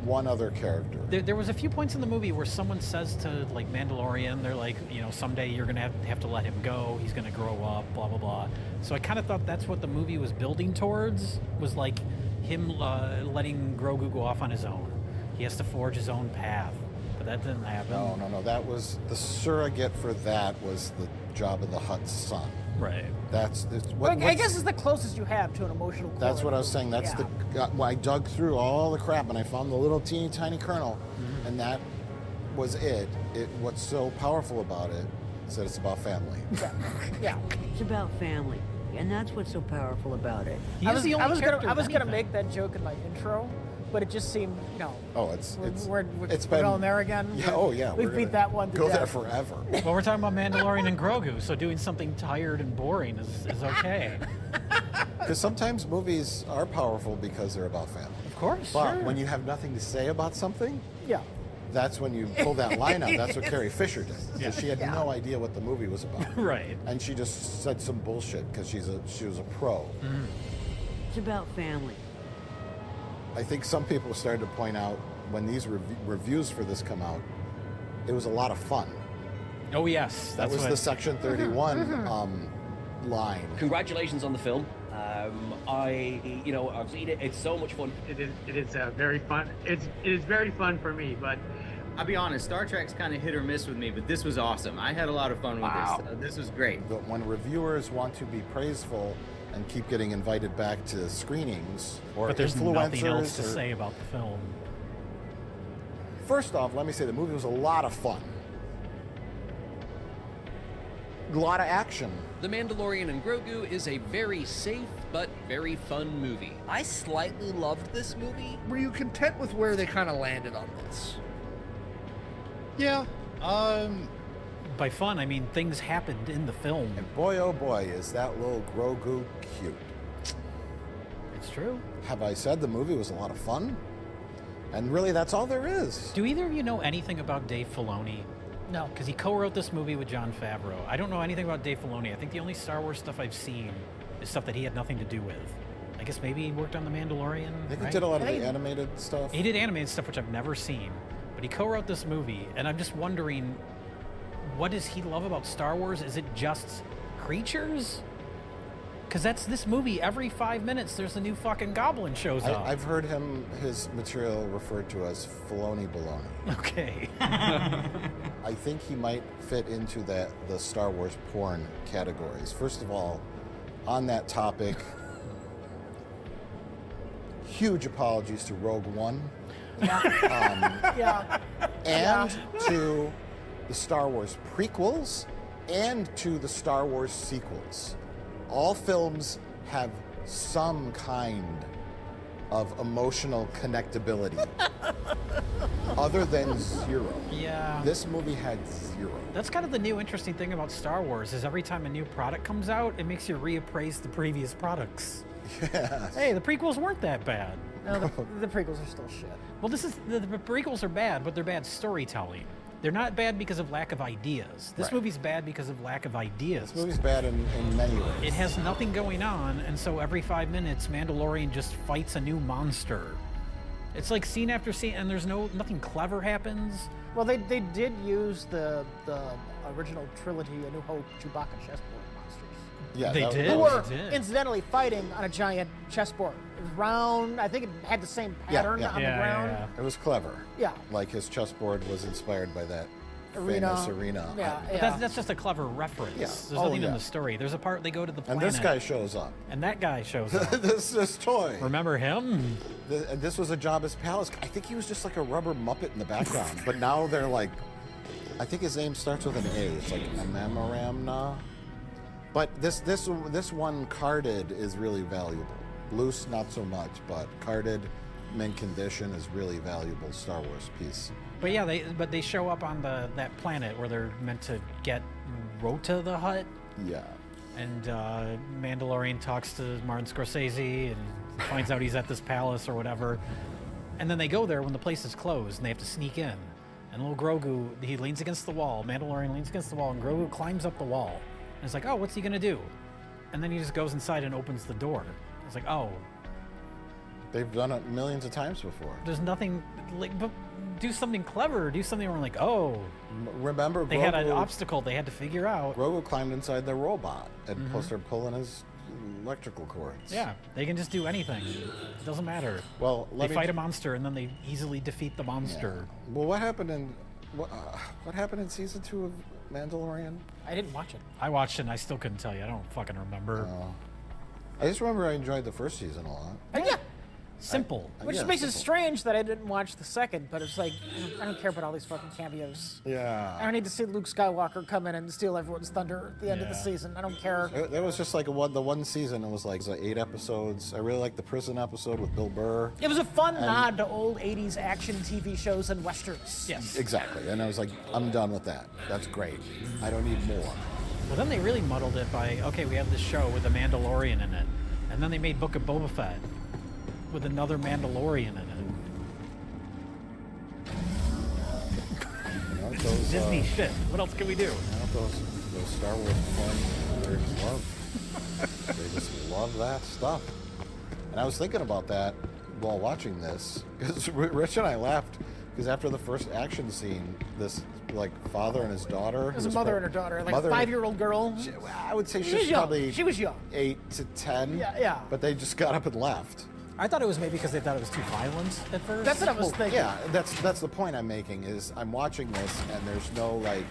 one other character. There was a few points in the movie where someone says to like Mandalorian, they're like, someday you're gonna have to let him go. He's gonna grow up, blah blah blah. So I kind of thought that's what the movie was building towards, was like him letting Grogu go off on his own. He has to forge his own path, but that didn't happen. No. That was the surrogate for that was the Jabba the Hutt's son. Right. I guess it's the closest you have to an emotional core. That's what I was saying. That's I dug through all the crap and I found the little teeny tiny kernel, and that was it. What's so powerful about it is that it's about family. Yeah. It's about family, and that's what's so powerful about it. I was gonna make that joke in my intro, but it just seemed we're going there again. Yeah, We've beat that one to go death. there forever. Well, we're talking about Mandalorian and Grogu, so doing something tired and boring is okay. Because sometimes movies are powerful because they're about family. Of course, but sure. when you have nothing to say about something, that's when you pull that line out. That's what Carrie Fisher did. Yeah. She had no idea what the movie was about. Right. And she just said some bullshit because she was a pro. It's about family. I think some people started to point out when these reviews for this come out, it was a lot of fun. Oh yes, that was the Section 31 line. Congratulations on the film. I've seen it. It's so much fun. It is very fun. It is very fun for me, but I'll be honest, Star Trek's kind of hit or miss with me, but this was awesome. I had a lot of fun with this. This was great. But when reviewers want to be praiseful and keep getting invited back to screenings or but there's influencers nothing else to say about the film. First off, let me say the movie was a lot of fun. A lot of action. The Mandalorian and Grogu is a very safe but very fun movie. I slightly loved this movie. Were you content with where they kind of landed on this? Yeah. By fun, I mean things happened in the film. And boy, oh boy, is that little Grogu cute. It's true. Have I said the movie was a lot of fun? And really, that's all there is. Do either of you know anything about Dave Filoni? No. Because he co-wrote this movie with Jon Favreau. I don't know anything about Dave Filoni. I think the only Star Wars stuff I've seen is stuff that he had nothing to do with. I guess maybe he worked on The Mandalorian. I think he did a lot of the animated stuff. He did animated stuff, which I've never seen. But he co-wrote this movie, and I'm just wondering, what does he love about Star Wars? Is it just creatures? Because that's this movie. Every 5 minutes, there's a new fucking goblin shows up. I've heard his material referred to as Filoni baloney. Okay. I think he might fit into the Star Wars porn categories. First of all, on that topic, huge apologies to Rogue One. And to the Star Wars prequels and to the Star Wars sequels. All films have some kind of emotional connectability other than zero. Yeah. This movie had zero. That's kind of the new interesting thing about Star Wars is every time a new product comes out, it makes you reappraise the previous products. Yes. Hey, the prequels weren't that bad. No, the prequels are still shit. Well, the prequels are bad, but they're bad storytelling. They're not bad because of lack of ideas. This movie's bad because of lack of ideas. This movie's bad in many ways. It has nothing going on, and so every 5 minutes, Mandalorian just fights a new monster. It's like scene after scene, and there's nothing clever happens. Well, they did use the original trilogy, A New Hope, Chewbacca chessboard monsters. Yeah, they did. Who were They did. incidentally fighting on a giant chessboard. It was round. I think it had the same pattern on the ground. Yeah. It was clever. Yeah. Like his chessboard was inspired by that Arena. famous arena. Yeah, But that's just a clever reference. Yeah. There's Oh, nothing in yeah. the story. There's a part they go to the And planet. this guy shows up. And that guy shows up. this toy. Remember him? This was a Jabba's palace. I think he was just like a rubber Muppet in the background. But now they're like, I think his name starts with an A. It's like Amaramna. But this one carded is really valuable. Loose, not so much, but carded, mint condition is really valuable Star Wars piece. But yeah, they show up on that planet where they're meant to get Rota the Hutt. Yeah. And Mandalorian talks to Martin Scorsese and finds out he's at this palace or whatever. And then they go there when the place is closed and they have to sneak in. And little Grogu, he leans against the wall. Mandalorian leans against the wall and Grogu climbs up the wall. And it's like, oh, what's he gonna do? And then he just goes inside and opens the door. It's like, oh. They've done it millions of times before. There's nothing, like, but do something clever. Do something where we're like, oh. Remember, they had an obstacle they had to figure out. Grogu climbed inside the robot and started pulling his electrical cords. Yeah, they can just do anything. It doesn't matter. Well, they fight a monster and then they easily defeat the monster. Yeah. Well, what happened in season 2 of Mandalorian? I didn't watch it. I watched it and I still couldn't tell you. I don't fucking remember. I just remember I enjoyed the first season a lot. Yeah. Simple. Which makes it strange that I didn't watch the second, but it's like, I don't care about all these fucking cameos. Yeah. I don't need to see Luke Skywalker come in and steal everyone's thunder at the end of the season. I don't care. It was just like the one season. It was like 8 episodes. I really liked the prison episode with Bill Burr. It was a fun nod to old 80s action TV shows and westerns. Yes. Exactly. And I was like, I'm done with that. That's great. I don't need more. Well, then they really muddled it by, okay, we have this show with a Mandalorian in it. And then they made Book of Boba Fett with another Mandalorian in it. Disney shit. What else can we do? Those Star Wars nerds love. They just love that stuff. And I was thinking about that while watching this, because Rich and I laughed, because after the first action scene, this like father and his daughter. It was a mother and her daughter, like a 5-year-old girl. I would say She she was was young. probably She was young. 8 to 10. Yeah. But they just got up and left. I thought it was maybe because they thought it was too violent at first. That's what I was thinking. Yeah, that's the point I'm making, is I'm watching this and there's no like,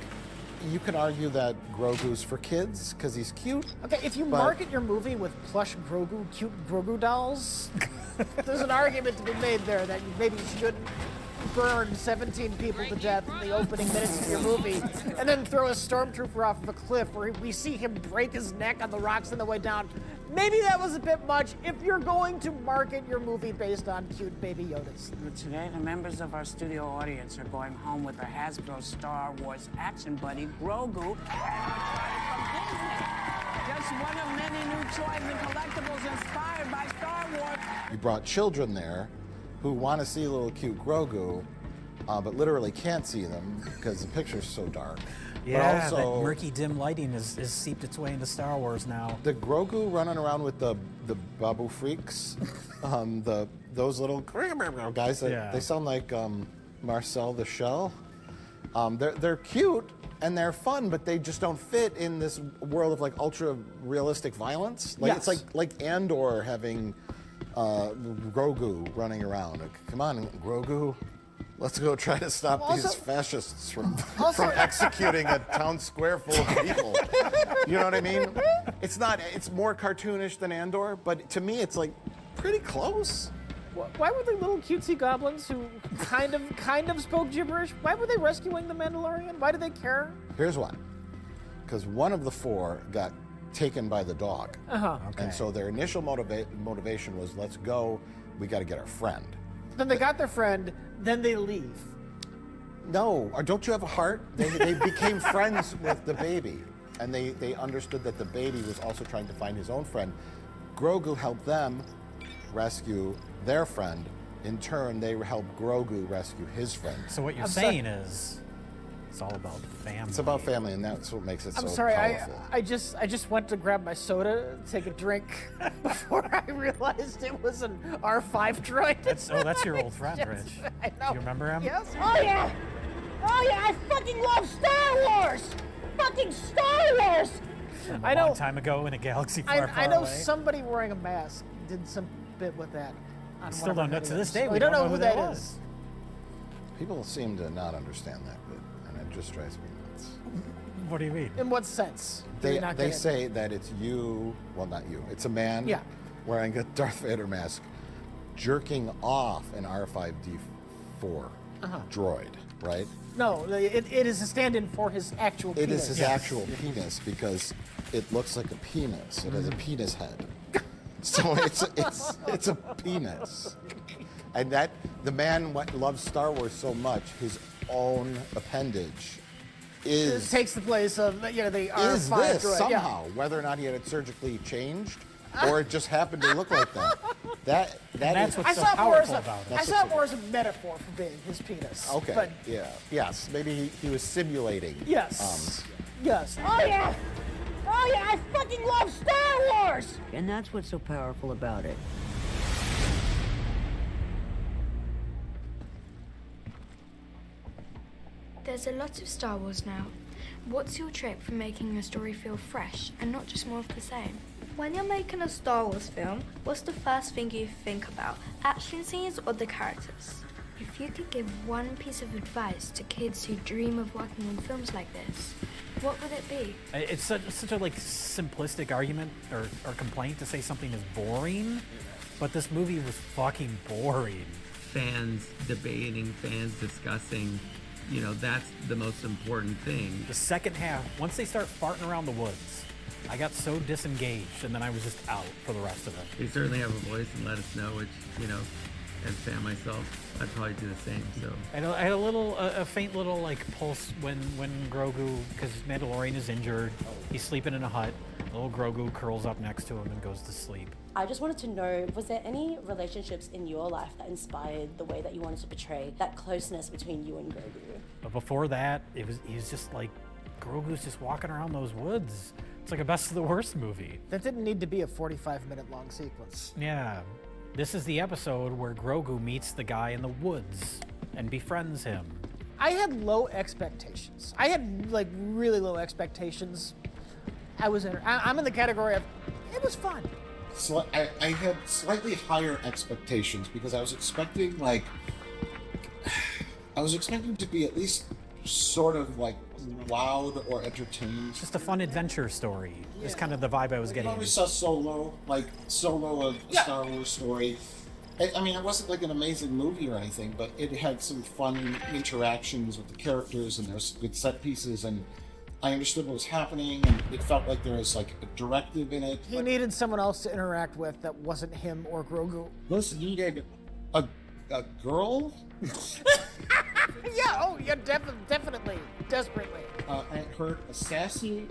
you can argue that Grogu's for kids because he's cute. Okay, if you market your movie with plush Grogu, cute Grogu dolls, there's an argument to be made there that you maybe shouldn't burn 17 people to death in the opening minutes of your movie and then throw a stormtrooper off of a cliff where we see him break his neck on the rocks on the way down. Maybe that was a bit much if you're going to market your movie based on cute baby Yodas. Today, the members of our studio audience are going home with a Hasbro Star Wars action buddy, Grogu. Just one of many new toys and collectibles inspired by Star Wars. You brought children there who want to see little cute Grogu, but literally can't see them because the picture's so dark. Yeah, but also, that murky, dim lighting has seeped its way into Star Wars now. The Grogu running around with the Babu Freaks, those little guys that they sound like Marcel the Shell. They're cute, and they're fun, but they just don't fit in this world of like ultra realistic violence. Like Yes. it's like Andor having Grogu running around. Like, come on, Grogu, let's go try to stop Also- these fascists from Also- executing a town square full of people. You know what I mean? It's not. It's more cartoonish than Andor, but to me, it's like pretty close. Why were they little cutesy goblins who kind of spoke gibberish? Why were they rescuing the Mandalorian? Why do they care? Here's why. Because one of the four got taken by the dog. Uh-huh. And so their initial motivation was, let's go, we got to get our friend. Then they got their friend, then they leave. No, or don't you have a heart? They became friends with the baby. And they understood that the baby was also trying to find his own friend. Grogu helped them rescue their friend. In turn, they helped Grogu rescue his friend. So what you're saying is, it's all about family. It's about family, and that's what makes it I'm so sorry, powerful. I just went to grab my soda, take a drink, before I realized it was an R5 droid. That's your old friend, Yes, Rich. I know. Do you remember him? Yes. Oh yeah! Oh yeah! I fucking love Star Wars! Fucking Star Wars! From I a know- long time ago in a galaxy far, far I know away. somebody wearing a mask did some bit with that. on Still one of don't our know- to this videos. day, we we don't don't know know who who that that is. People seem to not understand that bit, and it just drives me nuts. What do you mean? In what sense? Do we not They get it? say that it's you, well, not you, it's a man Yeah. wearing a Darth Vader mask jerking off an R5D4 Uh-huh. droid, right? No, it is a stand-in for his actual It penis. is his actual penis because it looks like a penis. It has a penis head. So it's a penis. And that the man loves Star Wars so much, his own appendage It is takes the place of the R5 is this droid. somehow, whether or not he had it surgically changed or it just happened to look like that. That's I saw it more as I saw it more as a metaphor for being his penis. Okay. But Yeah. Yes. Maybe he was simulating. yes. Yes. Oh yeah! Oh yeah! I fucking love Star Wars! And that's what's so powerful about it. There's a lot of Star Wars now. What's your trick for making a story feel fresh and not just more of the same? When you're making a Star Wars film, what's the first thing you think about? Action scenes or the characters? If you could give one piece of advice to kids who dream of working on films like this, what would it be? It's such a like simplistic argument or complaint to say something is boring, but this movie was fucking boring. Fans debating, fans discussing, you know, that's the most important thing. The second half, once they start farting around the woods, I got so disengaged, and then I was just out for the rest of it. They certainly have a voice and let us know, which, you know, as a fan myself, I'd probably do the same, so. I had a little, a faint little like pulse when Grogu, because Mandalorian is injured, he's sleeping in a hut. Little Grogu curls up next to him and goes to sleep. I just wanted to know, was there any relationships in your life that inspired the way that you wanted to portray that closeness between you and Grogu? But before that, he was just like, Grogu's just walking around those woods. It's like a best of the worst movie. That didn't need to be a 45-minute long sequence. Yeah. This is the episode where Grogu meets the guy in the woods and befriends him. I had low expectations. I had like really low expectations. I'm in the category of it was fun. So I had slightly higher expectations because I was expecting to be at least sort of like wowed or entertained. Just a fun adventure story. Is kind of the vibe I was getting. I always saw Solo, a Star Wars story. I mean, it wasn't like an amazing movie or anything, but it had some fun interactions with the characters, and there was good set pieces, and I understood what was happening, and it felt like there was like a directive in it. He needed someone else to interact with that wasn't him or Grogu. Those needed a girl. Definitely, desperately. I heard a sassy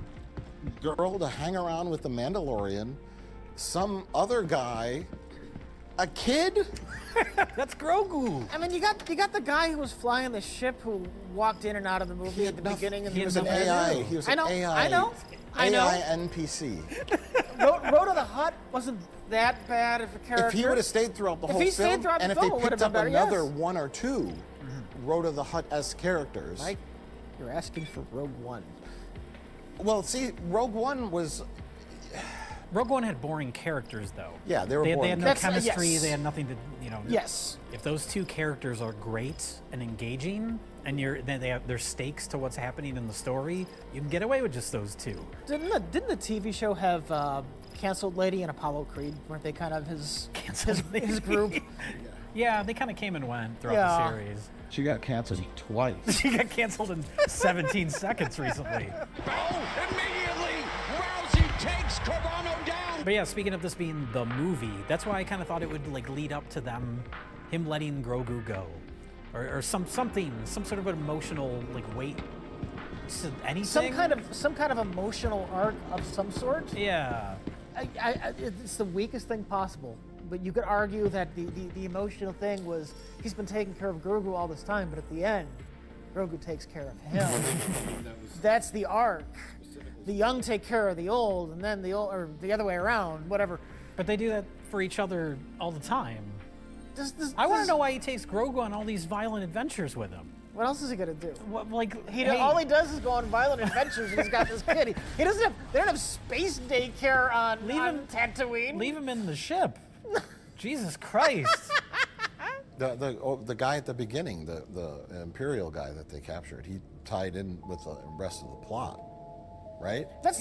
Girl to hang around with the Mandalorian, some other guy, a kid. That's Grogu. I mean, you got the guy who was flying the ship who walked in and out of the movie at the beginning and He was an AI. He was an AI. I know. AI NPC. Road of the Hutt wasn't that bad of a character. If he would have stayed throughout the whole he film, stayed throughout the and if film, they it would picked have up been better, another yes. one or two Road of the Hutt-esque characters, You're asking for Rogue One. Well, see, Rogue One had boring characters, though. Yeah, they were boring. They had no chemistry. yes. They had nothing to, Yes. If those two characters are great and engaging, and there's stakes to what's happening in the story, you can get away with just those two. Didn't the TV show have Canceled Lady and Apollo Creed? Weren't they kind of his group? Yeah, they kind of came and went throughout the series. She got canceled twice. She got canceled in 17 seconds recently. Immediately, Rousey takes Carano down. But yeah, speaking of this being the movie, that's why I kind of thought it would lead up to him letting Grogu go, or some sort of an emotional weight to anything. Some kind of emotional arc of some sort. Yeah. It's the weakest thing possible. But you could argue that the emotional thing was he's been taking care of Grogu all this time, but at the end, Grogu takes care of him. That's the arc. The young take care of the old, and then the old, or the other way around, whatever. But they do that for each other all the time. I want to know why he takes Grogu on all these violent adventures with him. What else is he gonna do? What, all he does is go on violent adventures, and he's got this kid. He doesn't have. They don't have space daycare on Tatooine. Leave him in the ship. Jesus Christ. The guy at the beginning, the Imperial guy that they captured, he tied in with the rest of the plot, right? That's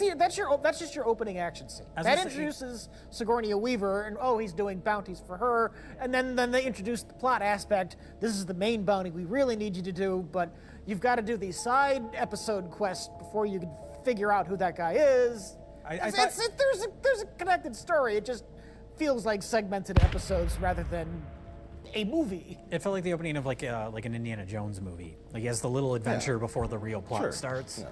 just your opening action scene. That introduces Sigourney Weaver, and he's doing bounties for her, and then they introduce the plot aspect. This is the main bounty we really need you to do, but you've got to do these side episode quests before you can figure out who that guy is. There's a connected story. It just feels like segmented episodes rather than a movie. It felt like the opening of like an Indiana Jones movie. Like he has the little adventure before the real plot starts. Yeah.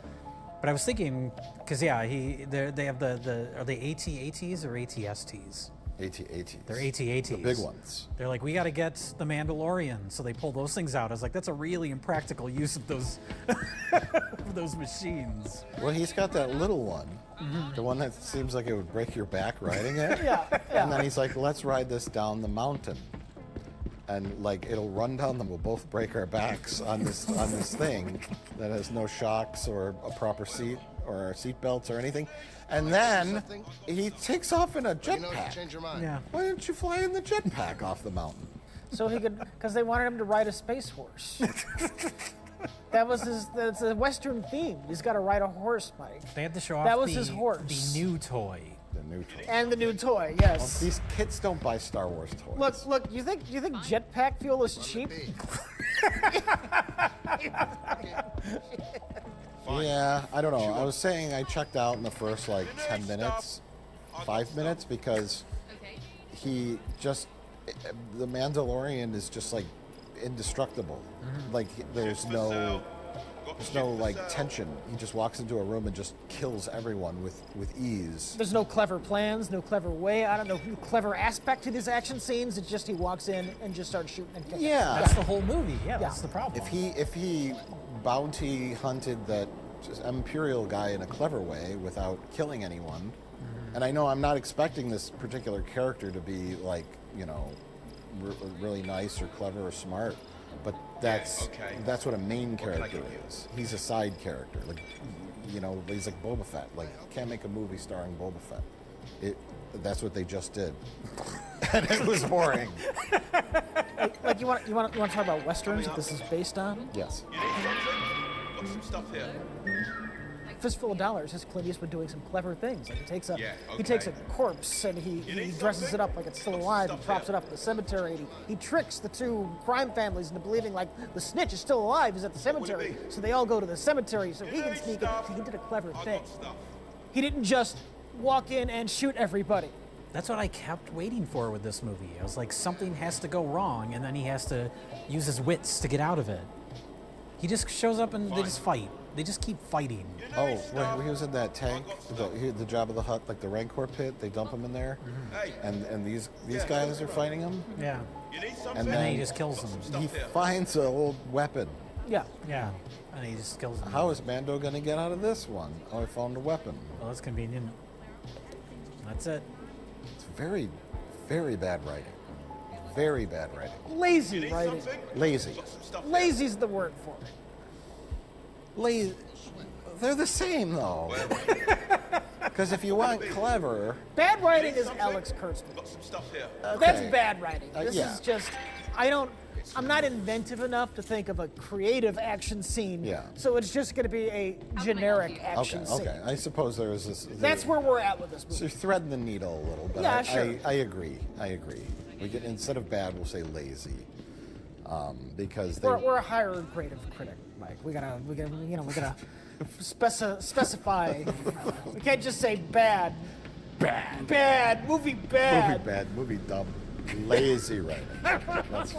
But I was thinking, because they have are they AT-ATs or AT-STs? AT-ATs. They're AT-ATs. The big ones. They're like, we got to get the Mandalorian, so they pull those things out. I was like, that's a really impractical use of those of those machines. Well, he's got that little one. Mm-hmm. The one that seems like it would break your back riding it. Yeah. And then he's like, let's ride this down the mountain. And it'll run down them. We'll both break our backs on this thing that has no shocks or a proper seat or seat belts or anything. And then he takes off in a jetpack. Yeah. Why didn't you fly in the jetpack off the mountain? So he could, because they wanted him to ride a space horse. That's a Western theme. He's got to ride a horse, Mike. They had to show off that was his horse. The new toy. The new toy. And the new toy, yes. Well, these kids don't buy Star Wars toys. Look, you think jetpack fuel is cheap? Yeah, I don't know. I was saying I checked out in the first 10 minutes, 5 minutes, because the Mandalorian is just indestructible. Mm-hmm. There's no tension. He just walks into a room and just kills everyone with ease. There's no clever plans, no clever way. I don't know, clever aspect to these action scenes. It's just he walks in and just starts shooting and killing. Yeah, that's the whole movie. Yeah, that's the problem. If he bounty hunted that Imperial guy in a clever way without killing anyone, mm-hmm. and I know I'm not expecting this particular character to be really nice or clever or smart. But that's what a main character is. He's a side character. He's like Boba Fett. You can't make a movie starring Boba Fett. That's what they just did. And it was boring. You want to talk about westerns that this is based on? Yes. Got some stuff here. Fistful of Dollars has Clint Eastwood doing some clever things. He takes a corpse and he dresses it up like it's still alive and props it up in the cemetery. And he tricks the two crime families into believing the snitch is still alive. He's at the cemetery, so they all go to the cemetery so he can sneak in. So he did a clever thing. He didn't just walk in and shoot everybody. That's what I kept waiting for with this movie. I was like, something has to go wrong, and then he has to use his wits to get out of it. He just shows up and they just fight. They just keep fighting. Oh, when he was in that tank, the Jabba the Hutt, the Rancor pit, they dump him in there, mm-hmm. and these guys are fighting him. Yeah. And then he just kills them. He finds an old weapon. Yeah. Yeah. And he just kills them. How is Mando going to get out of this one? Oh, I found a weapon. Well, that's convenient. That's it. It's very, very bad writing. Very bad writing. Lazy writing. Lazy. Lazy's the word for it. They're the same though. Because if you want clever, Bad writing is Alex Kurtzman. Got some stuff here. That's bad writing. This yeah. is just, I'm not inventive enough to think of a creative action scene. Yeah. So it's just going to be a generic action scene. Okay. I suppose there is this. That's where we're at with this movie. So you're threading the needle a little, but Yeah, sure. I agree. We get, instead of bad, we'll say lazy, because they. We're a higher grade of critic, Mike. We gotta specify. We can't just say bad. Bad. Movie bad. Movie bad. Movie dumb. Lazy writing. That's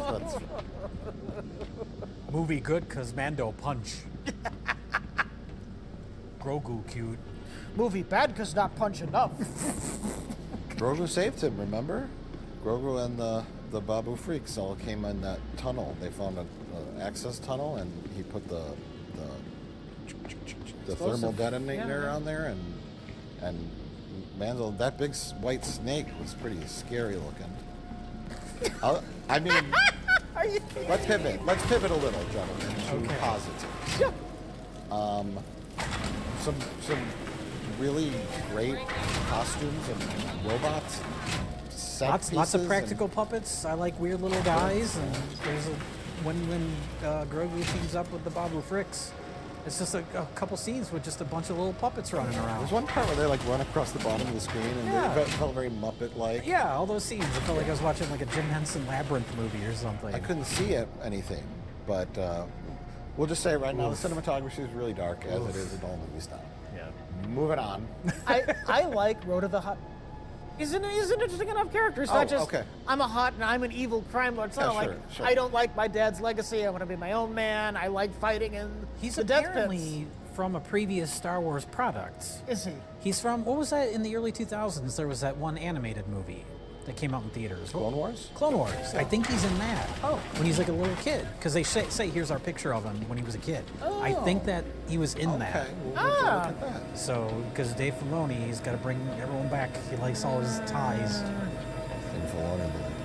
Movie good because Mando punch. Grogu cute. Movie bad because not punch enough. Grogu saved him, remember? Grogu and the Babu freaks all came in that tunnel. They found an access tunnel, and he put the thermal detonator on there, and Mando, that big white snake was pretty scary looking. Let's pivot. Let's pivot a little, gentlemen, to positives. Some really great costumes and robots. Lots of practical puppets. I like weird little guys, and there's when Grogu teams up with the Babu Fricks. It's just a couple scenes with just a bunch of little puppets running around. There's one part where they like run across the bottom of the screen, and it felt very Muppet-like. Yeah, all those scenes. I felt like I was watching like a Jim Henson Labyrinth movie or something. I couldn't see anything, but we'll just say right now the cinematography is really dark, as it is in all movies now. Yeah. Moving on. I like Road to the Hut. He's an interesting enough character. It's not just I'm a hut and I'm an evil crime lord. It's not like I don't like my dad's legacy. I want to be my own man. I like fighting in the death apparently from a previous Star Wars product. Is he? He's from, what was that in the early 2000s? There was that one animated movie that came out in theaters. Clone Wars? Clone Wars. I think he's in that. Oh. When he's like a little kid. Because they say, here's our picture of him when he was a kid. Oh. I think that he was in that. We'll look at that. So, because Dave Filoni, he's got to bring everyone back. He likes all his ties.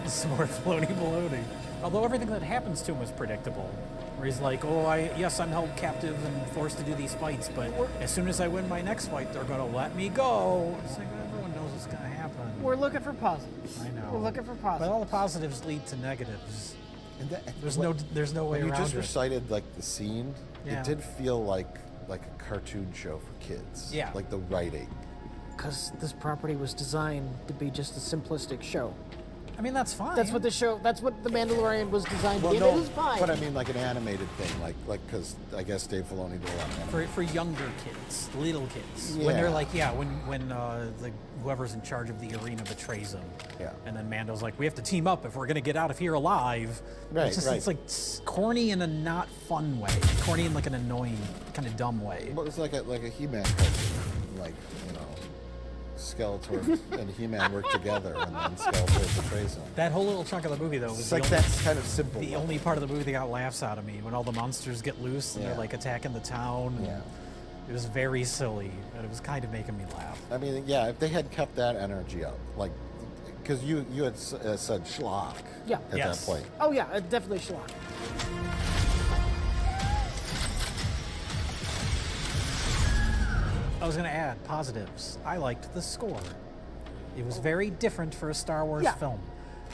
Some more Filoni baloney. Although everything that happens to him is predictable. Where he's like, I'm held captive and forced to do these fights, but as soon as I win my next fight, they're going to let me go. It's like, everyone knows what's going to happen. We're looking for positives. I know. We're looking for positives. But all the positives lead to negatives. And there's no way around it. You just recited like the scene. Yeah. It did feel like a cartoon show for kids. Yeah. Like the writing. Because this property was designed to be just a simplistic show. I mean, that's fine. That's what The Mandalorian was designed to be. No, It was fine. but I mean like an animated thing, like because I guess Dave Filoni did a lot of animated. For younger kids, little kids. Yeah. When they're like, when whoever's in charge of the arena betrays them. Yeah. And then Mando's like, we have to team up if we're going to get out of here alive. Right, It's like corny in a not fun way. Corny in like an annoying, kind of dumb way. Well, it's like a He-Man cartoon, like Skeletor and He-Man work together, and then Skeletor betrays him. That whole little chunk of the movie, though, was that's kind of simple. The only part of the movie that got laughs out of me, when all the monsters get loose and they're like attacking the town. Yeah. It was very silly, and it was kind of making me laugh. I mean, yeah, if they had kept that energy up, like, because you had said schlock at that point. Oh yeah, definitely schlock. I was going to add positives. I liked the score. It was very different for a Star Wars film.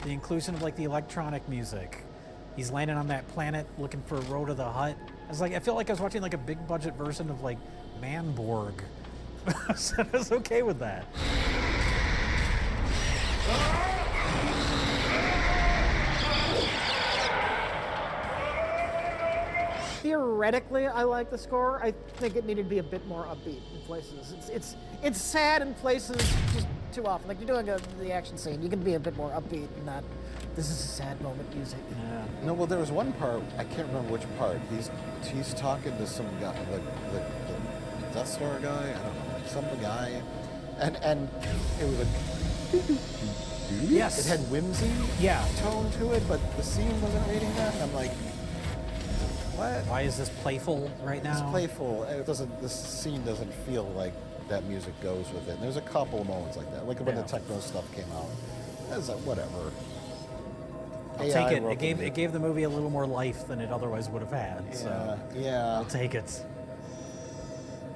The inclusion of like the electronic music. He's landing on that planet looking for Road to the Hut. I feel like I was watching like a big budget version of like Manborg. So I was okay with that. Theoretically, I like the score. I think it needed to be a bit more upbeat in places. It's sad in places just too often. Like you're doing the action scene, you can be a bit more upbeat and not. This is a sad moment music. Yeah. No, well, there was one part, I can't remember which part. He's talking to some guy, the Death Star guy, I don't know, some guy, and it was Yes. It had whimsy tone to it, but the scene wasn't reading that. And I'm like, what? Why is this playful right now? It's playful. It doesn't. This scene doesn't feel like that music goes with it. And there's a couple of moments like that, like when the techno stuff came out. It was like, whatever. I'll take it. It gave the movie a little more life than it otherwise would have had. So yeah. I'll take it.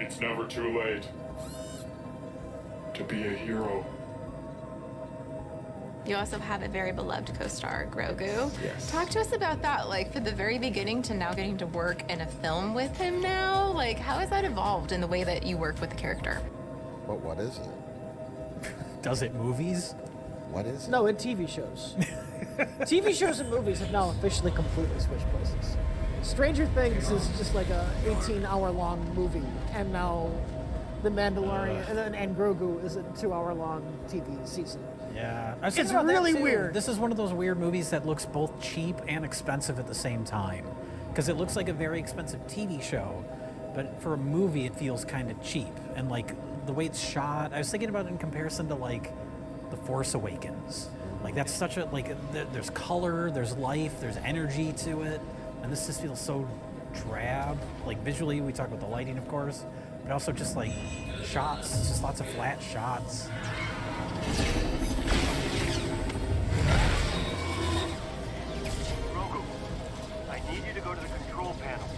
It's never too late to be a hero. You also have a very beloved co-star, Grogu. Yes. Talk to us about that, like, from the very beginning to now getting to work in a film with him now. Like, how has that evolved in the way that you work with the character? But what is it? Does it movies? What is it? No, in TV shows. TV shows and movies have now officially completely switched places. Stranger Things is just like a 18-hour-long movie, and now The Mandalorian and Grogu is a 2-hour-long TV season. Yeah, I was It's thinking about that really too. weird. This is one of those weird movies that looks both cheap and expensive at the same time, because it looks like a very expensive TV show, but for a movie it feels kind of cheap. And like the way it's shot, I was thinking about it in comparison to like The Force Awakens. Like that's such a there's color, there's life, there's energy to it, and this just feels so drab. Like visually, we talk about the lighting, of course, but also just like shots, just lots of flat shots. Grogu, I need you to go to the control panel.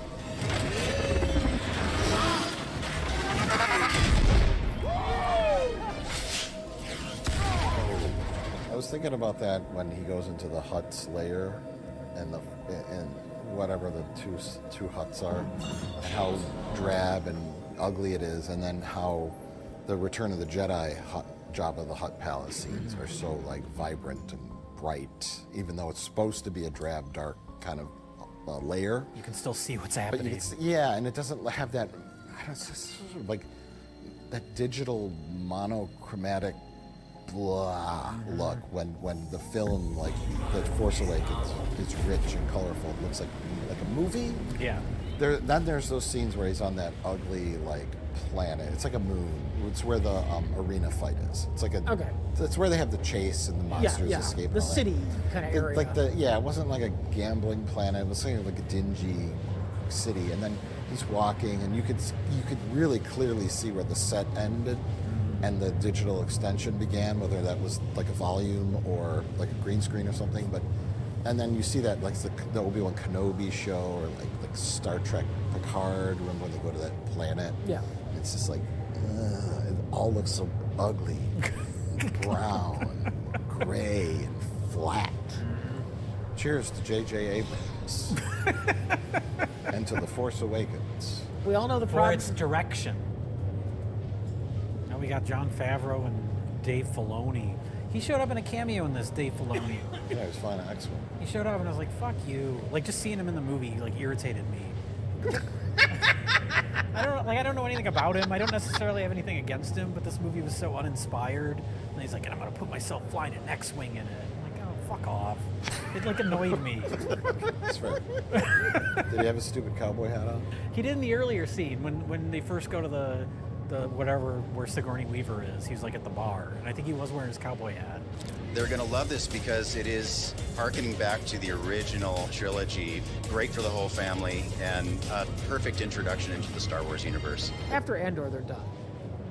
I was thinking about that when he goes into the Hutt's lair, and whatever the two Hutts are, and how drab and ugly it is, and then how the Return of the Jedi Jabba the Hutt palace scenes are so like vibrant and bright, even though it's supposed to be a drab, dark kind of layer. You can still see what's But happening. yeah, and it doesn't have that, I don't know, it's just sort of like that digital monochromatic blah look when the film, like The Force Awakens, is rich and colorful. It looks like a movie. Yeah. Then there's those scenes where he's on that ugly like planet. It's like a moon. It's where the arena fight is. It's like a. Okay. It's where they have the chase and the monsters escape. and The all that. city kind of area. Like it wasn't like a gambling planet. It was kind of like a dingy city. And then he's walking, and you could really clearly see where the set ended and the digital extension began, whether that was like a volume or like a green screen or something. And then you see that like the Obi-Wan Kenobi show, or like Star Trek Picard, when they go to that planet. Yeah. It's just like, it all looks so ugly, brown, gray, and flat. Cheers to J.J. Abrams. And to The Force Awakens. We all know the For problem. its direction. Now we got Jon Favreau and Dave Filoni. He showed up in a cameo in this, Dave Filoni. Yeah, he was fine at X-Men. He showed up and I was like, fuck you. Like, just seeing him in the movie, like, irritated me. I don't know anything about him. I don't necessarily have anything against him, but this movie was so uninspired. And he's like, and I'm gonna put myself flying an X-Wing in it. I'm like, oh, fuck off. It like annoyed me. That's fair. Did he have a stupid cowboy hat on? He did in the earlier scene when they first go to the whatever where Sigourney Weaver is. He was like at the bar, and I think he was wearing his cowboy hat. They're going to love this because it is harkening back to the original trilogy, great for the whole family, and a perfect introduction into the Star Wars universe. After Andor, they're done.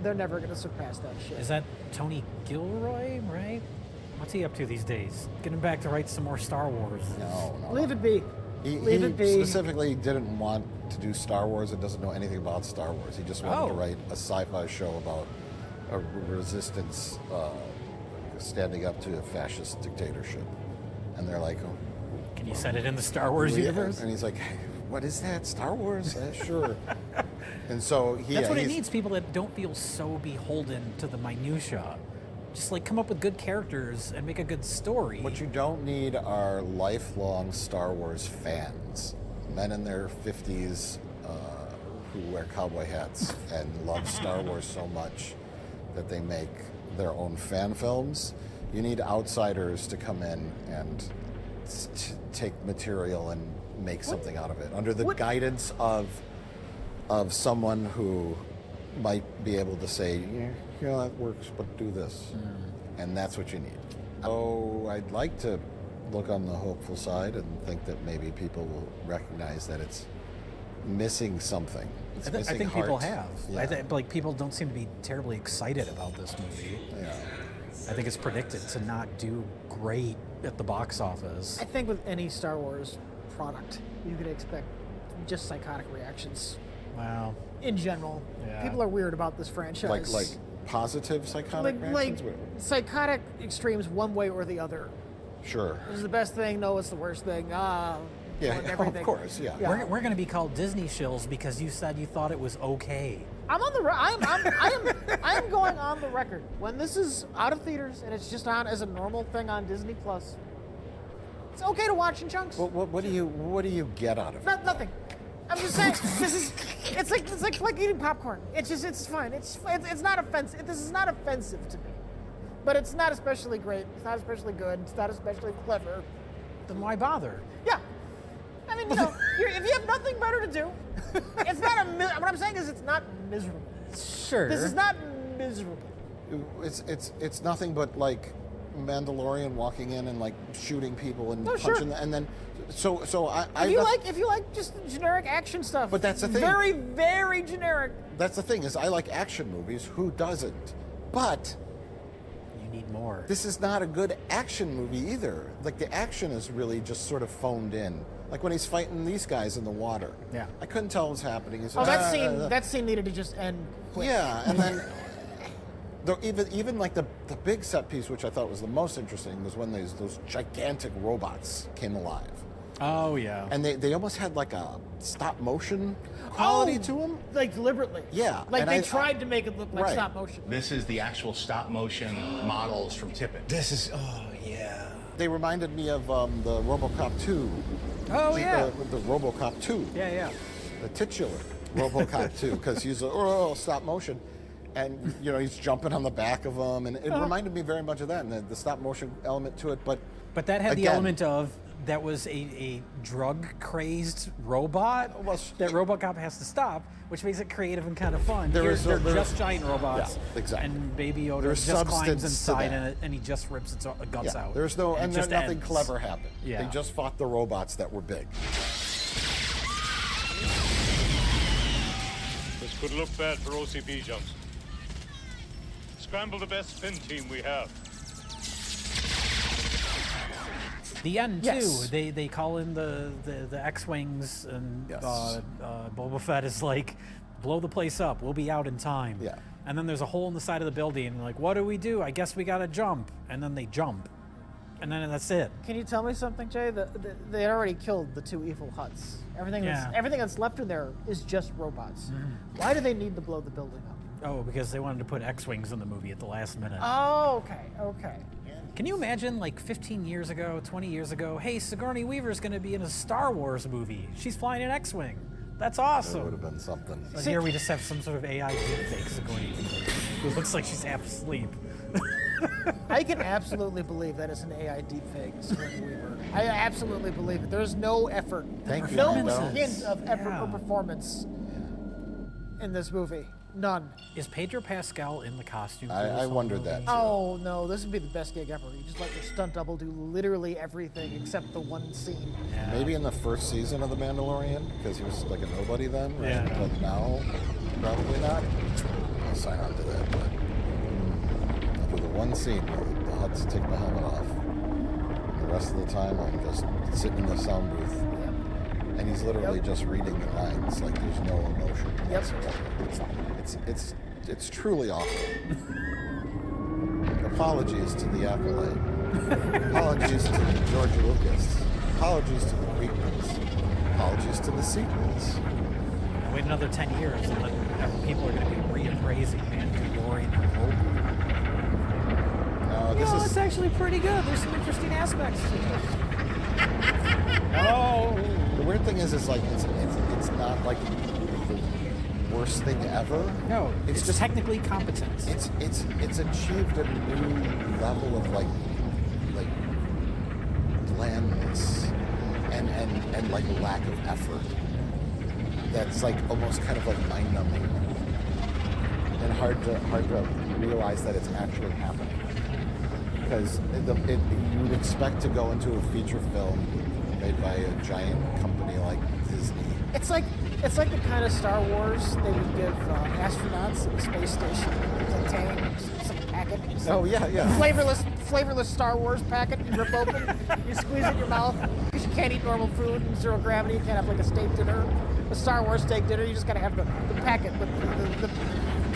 They're never going to surpass that shit. Is that Tony Gilroy, right? What's he up to these days? Getting back to write some more Star Wars. No. Leave it be. He Leave it be. specifically didn't want to do Star Wars and doesn't know anything about Star Wars. He just wanted to write a sci-fi show about a resistance standing up to a fascist dictatorship. And they're like, oh, Can you set it in the Star Wars universe? And he's like, hey, what is that? Star Wars? Sure. And so That's what it needs, people that don't feel so beholden to the minutia. Just like come up with good characters and make a good story. What you don't need are lifelong Star Wars fans. Men in their 50s who wear cowboy hats and love Star Wars so much that they make their own fan films. You need outsiders to come in and take material and make something out of it under the guidance of someone who might be able to say, yeah, that works, but do this. And that's what you need. So I'd like to look on the hopeful side and think that maybe people will recognize that it's missing something. It's missing I think heart. people have. Yeah. Like people don't seem to be terribly excited about this movie. Yeah. I think it's predicted to not do great at the box office. I think with any Star Wars product, you could expect just psychotic reactions. Wow. In general, Yeah. people are weird about this franchise. Like positive psychotic like reactions? psychotic extremes one way or the other. Sure. This is the best thing. No, it's the worst thing. Yeah, everything. of course, yeah. We're going to be called Disney shills because you said you thought it was okay. I'm on the. I am going on the record. When this is out of theaters and it's just on as a normal thing on Disney Plus, it's okay to watch in chunks. What do you get out of it? Nothing. I'm just saying. It's like eating popcorn. It's fine. It's not offensive. This is not offensive to me, but it's not especially great. It's not especially good. It's not especially clever. Then why bother? Yeah. I mean, if you have nothing better to do, it's not what I'm saying is it's not miserable. Sure. This is not miserable. It's nothing but like Mandalorian walking in and like shooting people and sure. punching and then so if you like just generic action stuff. But that's the thing. Very, very generic. That's the thing is I like action movies. Who doesn't? But you need more. This is not a good action movie either. Like the action is really just sort of phoned in. Like when he's fighting these guys in the water. Yeah. I couldn't tell what was happening. He's that scene needed to just end quick. Yeah, and then even like the big set piece, which I thought was the most interesting, was when those gigantic robots came alive. Oh yeah. And they almost had like a stop motion quality to them. Like deliberately. Yeah. Like and they tried to make it look like right. stop motion. This is the actual stop motion models from Tippett. This is yeah. They reminded me of the RoboCop 2. Oh yeah. The RoboCop 2. Yeah. The titular RoboCop 2 because he's stop motion. And he's jumping on the back of them, and it reminded me very much of that, and the stop motion element to it. But that had again, the element of that was a drug crazed robot that RoboCop has to stop, which makes it creative and kind of fun. They're just giant robots, yeah, exactly. And Baby Yoda There's just climbs inside and he just rips its guts out. There's nothing ends. clever happened. Yeah. They just fought the robots that were big. This could look bad for OCP, Johnson. Scramble the best spin team we have. The end Yes. too. They call in the X-wings, and Yes. Boba Fett is like, blow the place up. We'll be out in time. Yeah. And then there's a hole in the side of the building. And like, what do? I guess we gotta jump. And then they jump, and then that's it. Can you tell me something, Jay? They had already killed the two evil Hutts. Everything that's left in there is just robots. Mm-hmm. Why do they need to blow the building up? Oh, because they wanted to put X-wings in the movie at the last minute. Oh, okay. Can you imagine, like 15 years ago, 20 years ago, hey, Sigourney Weaver's going to be in a Star Wars movie. She's flying an X-wing. That's awesome. That would have been something. But here we just have some sort of AI deepfake Sigourney Weaver who looks like she's half asleep. I can absolutely believe that it's an AI deepfake, Sigourney Weaver. I absolutely believe it. There's no effort. Thank you. No No. hint of effort or performance in this movie. None. Is Pedro Pascal in the costume? I wondered that. Oh no, this would be the best gig ever. You just let your stunt double do literally everything except the one scene. Yeah. Maybe in the first season of The Mandalorian, because he was like a nobody then, right? Yeah. But now, probably not. I'll sign on to that, but after the one scene where the Hutts take the helmet off, and the rest of the time I'm just sitting in the sound booth, and he's literally just reading the lines, like there's no emotion whatsoever. It's truly awful. Apologies to the accolade. Apologies to George Lucas. Apologies to the prequels. Apologies to the sequels. Wait another 10 years and then people are going to be reappraising Mandalorian and Rogue. No, this is... it's actually pretty good. There's some interesting aspects to it. Oh! The weird thing is like it's not like the worst thing ever. No, it's just technically competent. It's achieved a new level of like blandness and like lack of effort. That's like almost kind of like mind numbing and hard to realize that it's actually happening. Because you would expect to go into a feature film made by a giant company like Disney. It's like the kind of Star Wars they would give astronauts at the space station. It's a tank, some packet. Yeah. Flavorless Star Wars packet. You rip open, you squeeze it in your mouth because you can't eat normal food in zero gravity. You can't have like a steak dinner, a Star Wars steak dinner. You just gotta have the packet with the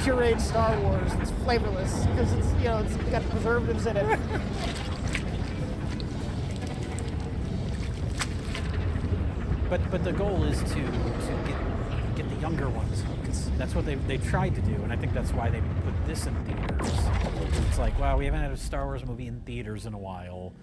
pureed Star Wars. It's flavorless because it's it's got preservatives in it. But the goal is to get the younger ones hooked. That's what they tried to do, and I think that's why they put this in theaters. It's like, wow, we haven't had a Star Wars movie in theaters in a while.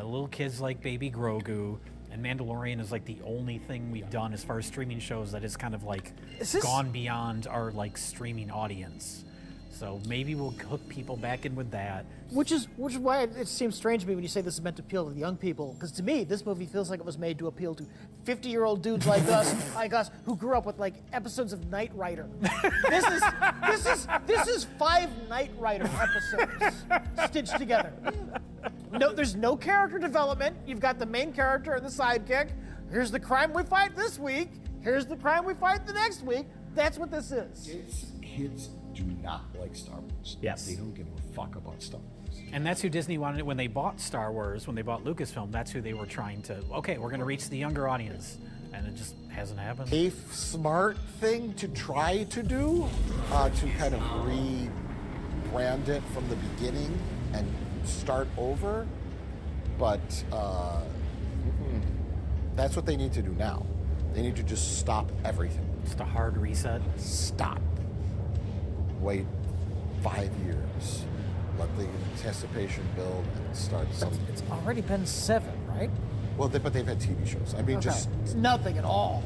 Little kids like Baby Grogu, and Mandalorian is like the only thing we've done as far as streaming shows that is kind of like gone beyond our like streaming audience. So maybe we'll hook people back in with that. Which is why it seems strange to me when you say this is meant to appeal to the young people. Because to me, this movie feels like it was made to appeal to 50-year-old dudes like us, who grew up with like episodes of Knight Rider. This is 5 Knight Rider episodes stitched together. No, there's no character development. You've got the main character and the sidekick. Here's the crime we fight this week. Here's the crime we fight the next week. That's what this is. Kids do not like Star Wars. Yes. They don't give a fuck about Star Wars. And that's who Disney wanted when they bought Star Wars, when they bought Lucasfilm. That's who they were trying to, okay, we're going to reach the younger audience. And it just hasn't happened. A smart thing to try to do, to kind of rebrand it from the beginning and start over. But that's what they need to do now. They need to just stop everything. Just a hard reset. Stop. Wait 5 years. Let the anticipation build and start something. It's already been 7, right? Well, but they've had TV shows. I mean, Okay. just It's nothing at all.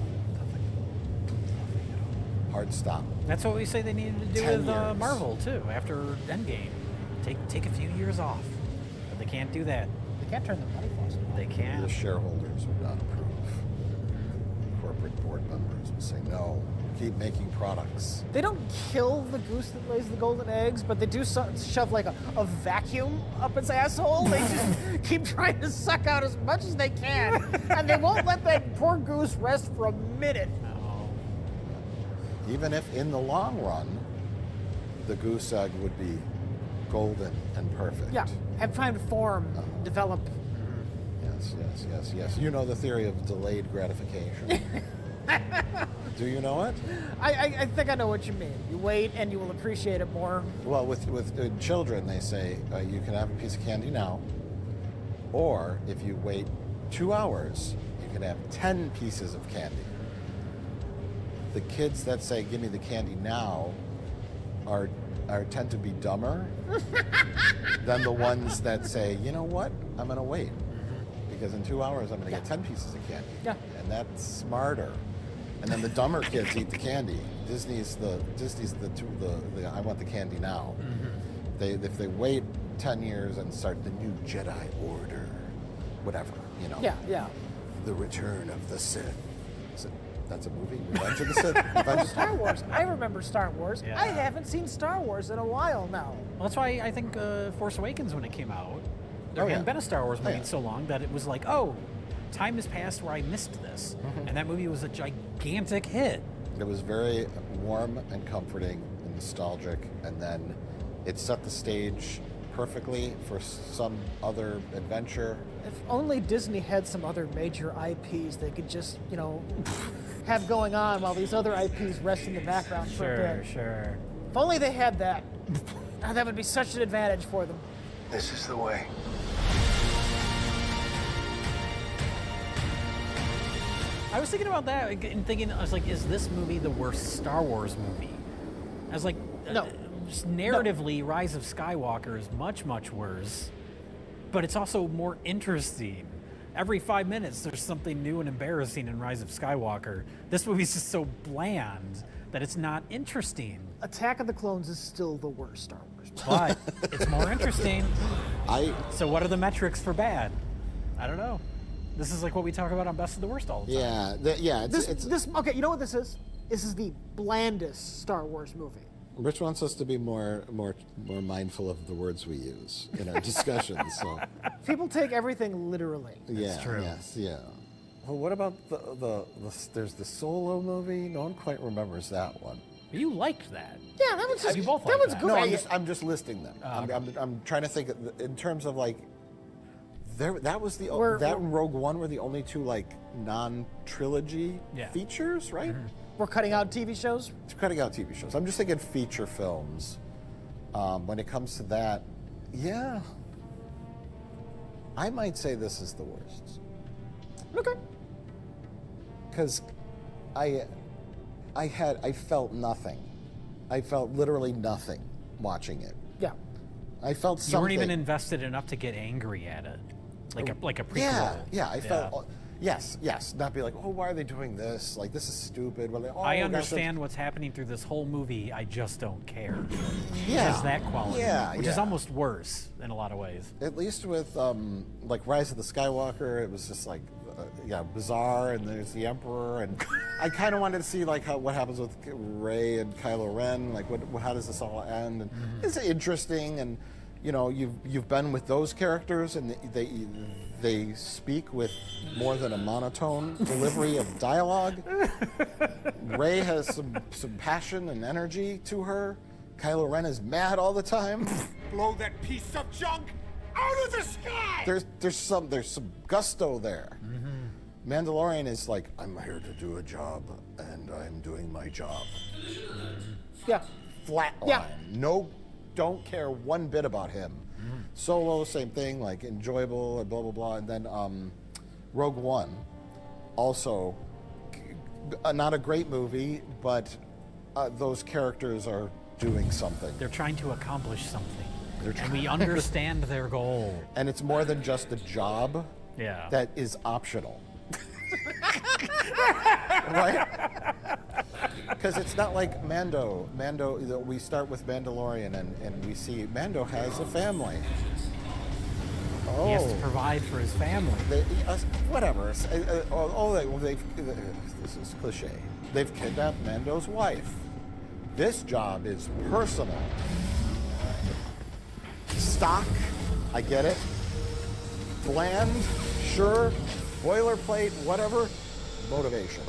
hard stop. That's what we say they needed to do 10 with years. Marvel, too, after Endgame. Take a few years off. But they can't do that. They can't turn the money faucet on. They can't. The shareholders would not approve. Corporate board members would say, no, keep making products. They don't kill the goose that lays the golden eggs, but they do shove like a vacuum up its asshole. They just keep trying to suck out as much as they can, and they won't let that poor goose rest for a minute. Even if in the long run, the goose egg would be golden and perfect. Yeah, have time to form, develop. Yes. You know the theory of delayed gratification. Do you know it? I think I know what you mean. You wait and you will appreciate it more. Well, with children, they say you can have a piece of candy now, or if you wait 2 hours, you can have 10 pieces of candy. The kids that say, give me the candy now, tend to be dumber than the ones that say, you know what, I'm going to wait. Because in 2 hours, I'm going to get 10 pieces of candy. Yeah. And that's smarter. And then the dumber kids eat the candy. Disney's the I want the candy now. If they wait 10 years and start the new Jedi Order, whatever, you know. Yeah. The Return of the Sith. That's a movie? Revenge of the Sith? Star Wars. I remember Star Wars. Yeah. I haven't seen Star Wars in a while now. Well, that's why I think Force Awakens, when it came out, there hadn't been a Star Wars movie in so long that it was like, oh, time has passed where I missed this. And that movie was a gigantic hit. It was very warm and comforting and nostalgic, and then it set the stage perfectly for some other adventure. If only Disney had some other major IPs they could just, have going on while these other IPs rest in the background for a bit. Sure. If only they had that. That would be such an advantage for them. This is the way. I was thinking about that and thinking, I was like, is this movie the worst Star Wars movie? I was like, no. Just narratively, Rise of Skywalker is much, much worse, but it's also more interesting. Every 5 minutes, there's something new and embarrassing in Rise of Skywalker. This movie's just so bland that it's not interesting. Attack of the Clones is still the worst Star Wars. But it's more interesting. So what are the metrics for bad? I don't know. This is like what we talk about on Best of the Worst all the time. This okay, you know what this is? This is the blandest Star Wars movie. Rich wants us to be more mindful of the words we use in our discussions. So people take everything literally. That's true. Yes, yeah. Well, what about there's the Solo movie? No one quite remembers that one. You liked that. Yeah, that one's You both that liked one's good. No, I'm just listing them. I'm trying to think in terms of like That was the that and Rogue One were the only two like non-trilogy features, right? We're cutting out TV shows. It's cutting out TV shows. I'm just thinking feature films. When it comes to that, yeah, I might say this is the worst. Okay. Because I felt nothing. I felt literally nothing watching it. Yeah. I felt something. You weren't even invested enough to get angry at it, like a prequel. Yeah. I felt. Yes. Not be like, oh, why are they doing this? Like, this is stupid. Well, I understand what's happening through this whole movie. I just don't care. Yeah. It has that quality. Which is yeah. almost worse in a lot of ways. At least with like Rise of the Skywalker, it was just like, bizarre, and there's the Emperor, and I kind of wanted to see like what happens with Rey and Kylo Ren. Like, how does this all end? And it's interesting, and you've been with those characters, and they speak with more than a monotone delivery of dialogue. Rey has some passion and energy to her. Kylo Ren is mad all the time. Blow that piece of junk out of the sky! There's some gusto there. Mandalorian is like, I'm here to do a job, and I'm doing my job. Yeah. Flat line. Yeah. No, don't care one bit about him. Solo, same thing, like enjoyable and blah blah blah. And then Rogue One, also not a great movie, but those characters are doing something. They're trying to accomplish something. And we understand their goal. And it's more than just a job. Yeah. That is optional. Right? Because it's not like Mando. We start with Mandalorian, and we see Mando has a family. He has to provide for his family. Whatever. This is cliche. They've kidnapped Mando's wife. This job is personal. Stock, I get it. Bland, sure. Boilerplate, whatever. Motivation.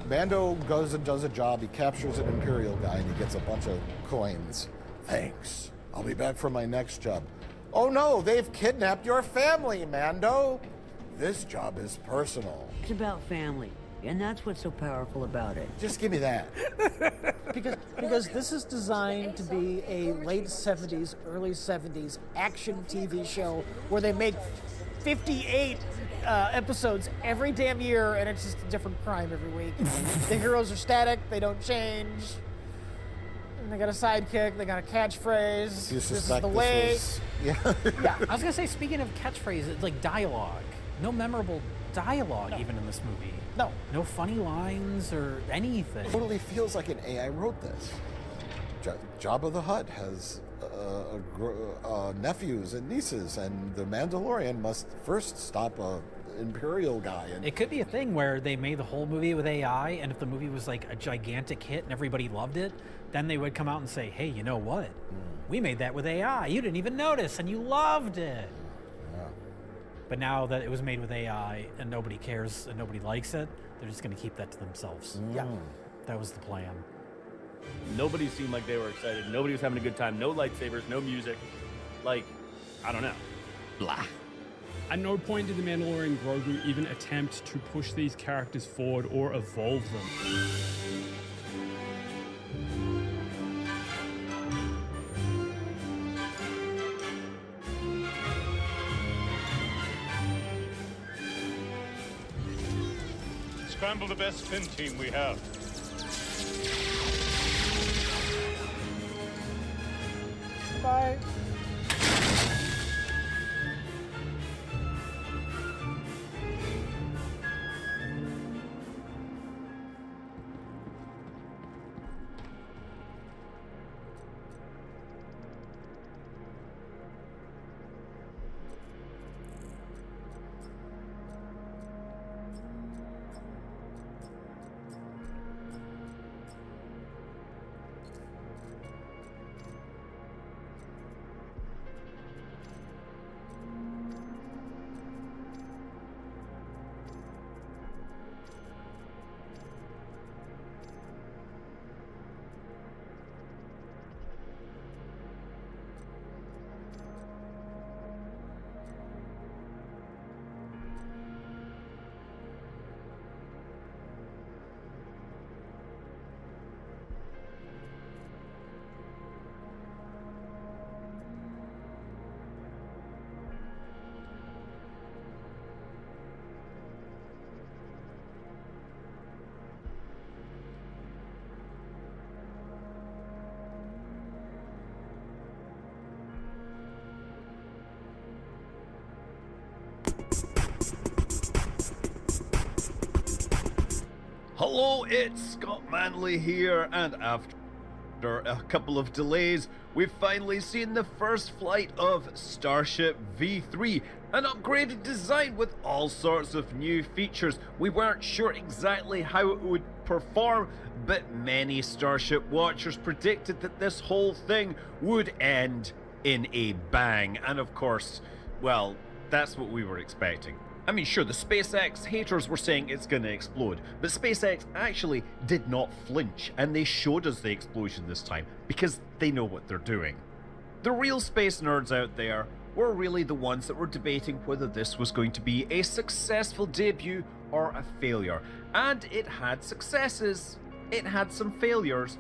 Mando goes and does a job. He captures an Imperial guy, and he gets a bunch of coins. Thanks. I'll be back for my next job. Oh no, they've kidnapped your family, Mando. This job is personal. It's about family, and that's what's so powerful about it. Just give me that. Because this is designed to be a late 70s, early 70s action TV show where they make 58 episodes every damn year, and it's just a different crime every week. The heroes are static, they don't change. And they got a sidekick, they got a catchphrase. This is the way. Yeah. I was gonna say, speaking of catchphrases, it's like dialogue. No memorable dialogue even in this movie. No. No funny lines or anything. It totally feels like an AI wrote this. Jabba the Hutt has nephews and nieces, and the Mandalorian must first stop a Imperial guy. And it could be a thing where they made the whole movie with AI, and if the movie was like a gigantic hit and everybody loved it, then they would come out and say, hey, you know what? We made that with AI. You didn't even notice, and you loved it. Yeah. But now that it was made with AI and nobody cares and nobody likes it, they're just going to keep that to themselves. Yeah. That was the plan. Nobody seemed like they were excited. Nobody was having a good time. No lightsabers, no music. Like, I don't know. Blah. At no point did the Mandalorian Grogu even attempt to push these characters forward or evolve them. Scramble the best spin team we have. Bye. Hello, it's Scott Manley here, and after a couple of delays, we've finally seen the first flight of Starship V3, an upgraded design with all sorts of new features. We weren't sure exactly how it would perform, but many Starship watchers predicted that this whole thing would end in a bang, and of course, well, that's what we were expecting. I mean, sure, the SpaceX haters were saying it's going to explode, but SpaceX actually did not flinch, and they showed us the explosion this time, because they know what they're doing. The real space nerds out there were really the ones that were debating whether this was going to be a successful debut or a failure. And it had successes, it had some failures.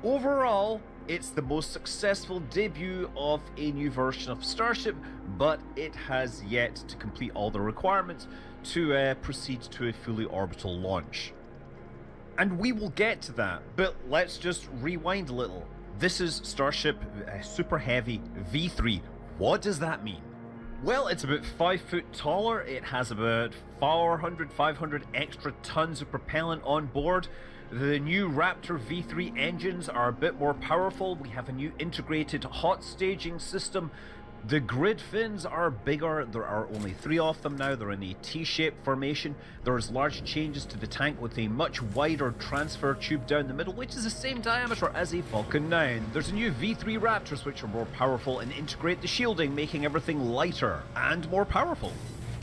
Overall, it's the most successful debut of a new version of Starship, but it has yet to complete all the requirements to proceed to a fully orbital launch. And we will get to that, but let's just rewind a little. This is Starship Super Heavy V3. What does that mean? Well, it's about 5 foot taller, it has about 500 extra tons of propellant on board. The new Raptor V3 engines are a bit more powerful. We have a new integrated hot staging system. The grid fins are bigger. There are only 3 of them now. They're in a T-shaped formation. There's large changes to the tank with a much wider transfer tube down the middle, which is the same diameter as a Falcon 9. There's a new V3 Raptors, which are more powerful and integrate the shielding, making everything lighter and more powerful.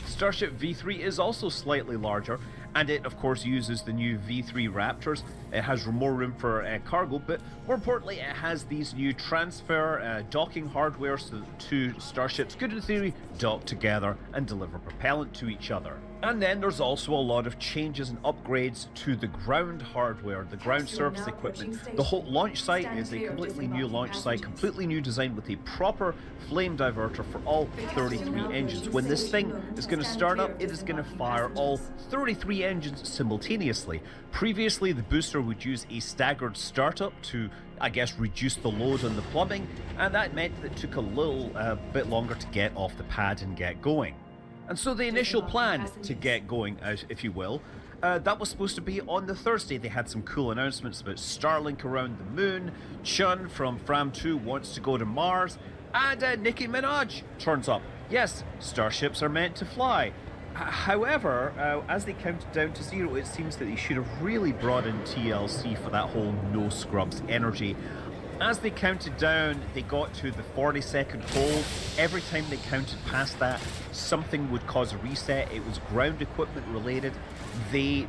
Starship V3 is also slightly larger, and it of course uses the new V3 Raptors. It has more room for cargo, but more importantly it has these new transfer docking hardware so that 2 starships could in theory dock together and deliver propellant to each other. And then there's also a lot of changes and upgrades to the ground hardware, the ground surface equipment. The whole launch site is a completely new launch site, completely new design with a proper flame diverter for all 33 engines. When this thing is going to start up, it is going to fire all 33 engines simultaneously. Previously, the booster would use a staggered startup to, I guess, reduce the load on the plumbing, and that meant that it took a little bit longer to get off the pad and get going. And so the initial plan to get going, if you will, that was supposed to be on the Thursday. They had some cool announcements about Starlink around the moon, Chun from Fram 2 wants to go to Mars, and Nicki Minaj turns up. Yes, starships are meant to fly. However, as they counted down to 0, it seems that they should have really brought in TLC for that whole no scrubs energy. As they counted down, they got to the 40-second hold. Every time they counted past that, something would cause a reset. It was ground equipment related.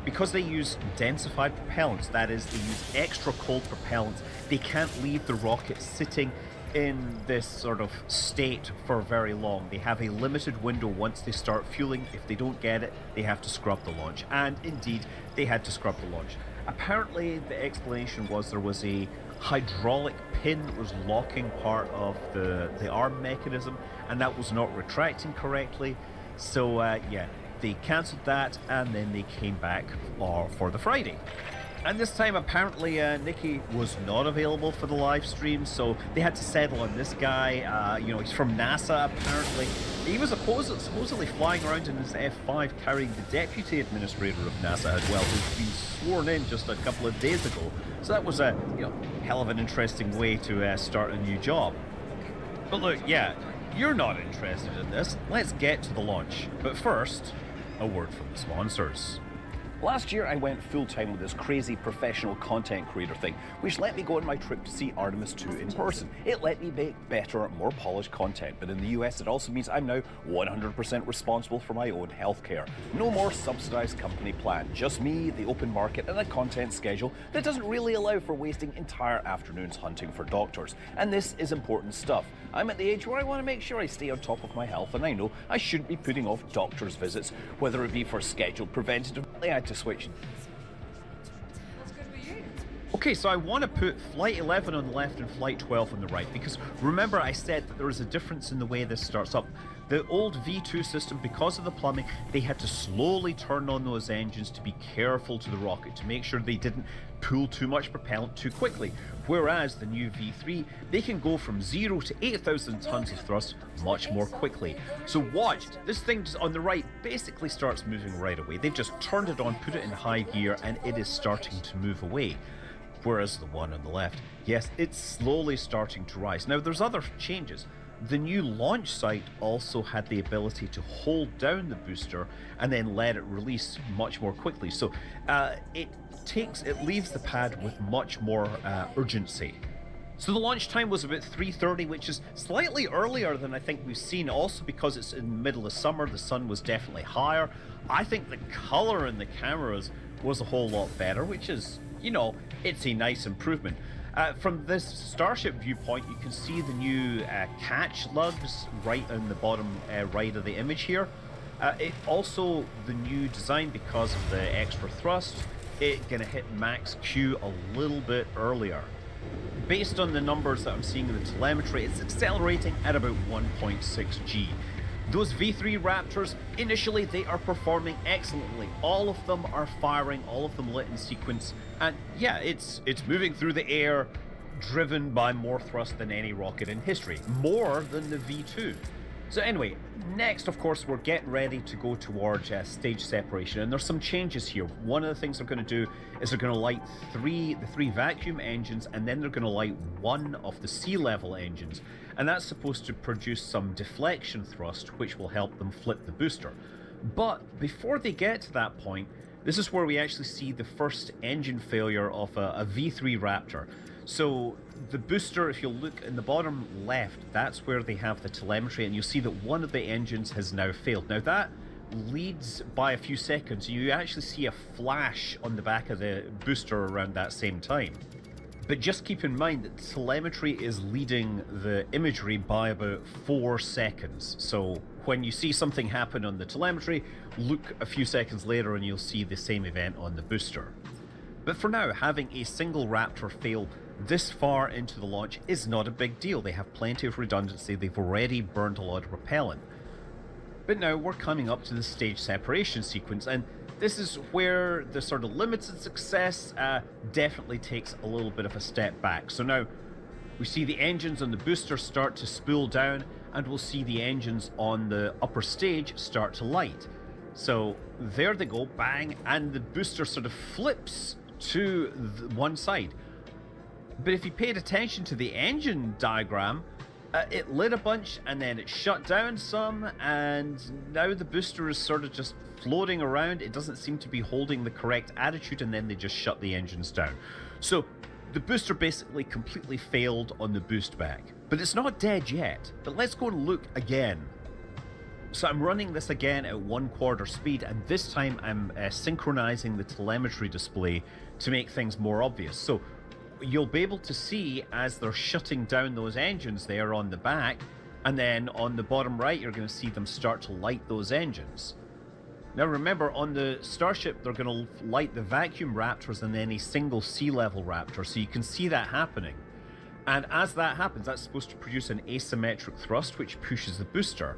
Because they use densified propellants, that is, they use extra cold propellants, they can't leave the rocket sitting in this sort of state for very long. They have a limited window once they start fueling. If they don't get it, they have to scrub the launch. And indeed, they had to scrub the launch. Apparently, the explanation was there was a hydraulic pin that was locking part of the arm mechanism, and that was not retracting correctly. So yeah, they cancelled that, and then they came back for the Friday. And this time, apparently, Nicki was not available for the live stream, so they had to settle on this guy. You know, he's from NASA, apparently. He was supposedly flying around in his F5 carrying the Deputy Administrator of NASA as well, who's been sworn in just a couple of days ago. So that was a hell of an interesting way to start a new job. But look, yeah, you're not interested in this. Let's get to the launch. But first, a word from the sponsors. Last year I went full-time with this crazy professional content creator thing, which let me go on my trip to see Artemis 2 in person. It let me make better, more polished content, but in the US it also means I'm now 100% responsible for my own healthcare. No more subsidized company plan, just me, the open market, and a content schedule that doesn't really allow for wasting entire afternoons hunting for doctors. And this is important stuff. I'm at the age where I want to make sure I stay on top of my health, and I know I shouldn't be putting off doctor's visits, whether it be for scheduled preventative. I had to switch. Okay, so I want to put Flight 11 on the left and Flight 12 on the right, because remember I said that there is a difference in the way this starts up. The old V2 system, because of the plumbing, they had to slowly turn on those engines to be careful to the rocket, to make sure they didn't pull too much propellant too quickly. Whereas the new V3, they can go from 0 to 8,000 tons of thrust much more quickly. So watch, this thing on the right basically starts moving right away. They've just turned it on, put it in high gear, and it is starting to move away. Whereas the one on the left, yes, it's slowly starting to rise. Now there's other changes. The new launch site also had the ability to hold down the booster and then let it release much more quickly. So it leaves the pad with much more urgency. So the launch time was about 3:30, which is slightly earlier than I think we've seen, also because it's in the middle of summer, the sun was definitely higher. I think the color in the cameras was a whole lot better, which is, you know, it's a nice improvement. From this Starship viewpoint, you can see the new catch lugs right in the bottom right of the image here. It also, the new design, because of the extra thrust, it's gonna hit max Q a little bit earlier. Based on the numbers that I'm seeing in the telemetry, it's accelerating at about 1.6 G. Those V3 Raptors, initially they are performing excellently. All of them are firing, all of them lit in sequence, and yeah, it's moving through the air, driven by more thrust than any rocket in history, more than the V2. So anyway, next of course we're getting ready to go towards stage separation, and there's some changes here. One of the things they're going to do is they're going to light the three vacuum engines, and then they're going to light one of the sea level engines, and that's supposed to produce some deflection thrust which will help them flip the booster. But before they get to that point, this is where we actually see the first engine failure of a V3 Raptor. So the booster, if you look in the bottom left, that's where they have the telemetry, and you'll see that one of the engines has now failed. Now that leads by a few seconds. You actually see a flash on the back of the booster around that same time. But just keep in mind that telemetry is leading the imagery by about 4 seconds. So when you see something happen on the telemetry, look a few seconds later and you'll see the same event on the booster. But for now, having a single Raptor fail this far into the launch is not a big deal. They have plenty of redundancy. They've already burned a lot of propellant. But now we're coming up to the stage separation sequence, and this is where the sort of limited success definitely takes a little bit of a step back. So now we see the engines on the booster start to spool down, and we'll see the engines on the upper stage start to light. So there they go, bang, and the booster sort of flips to one side. But if you paid attention to the engine diagram, it lit a bunch and then it shut down some, and now the booster is sort of just floating around. It doesn't seem to be holding the correct attitude, and then they just shut the engines down. So the booster basically completely failed on the boost back. But it's not dead yet. But let's go and look again. So I'm running this again at 1/4 speed, and this time I'm synchronizing the telemetry display to make things more obvious. So you'll be able to see as they're shutting down those engines there on the back, and then on the bottom right you're going to see them start to light those engines. Now remember, on the Starship they're going to light the vacuum Raptors and then a single sea level Raptor, so you can see that happening. And as that happens, that's supposed to produce an asymmetric thrust which pushes the booster.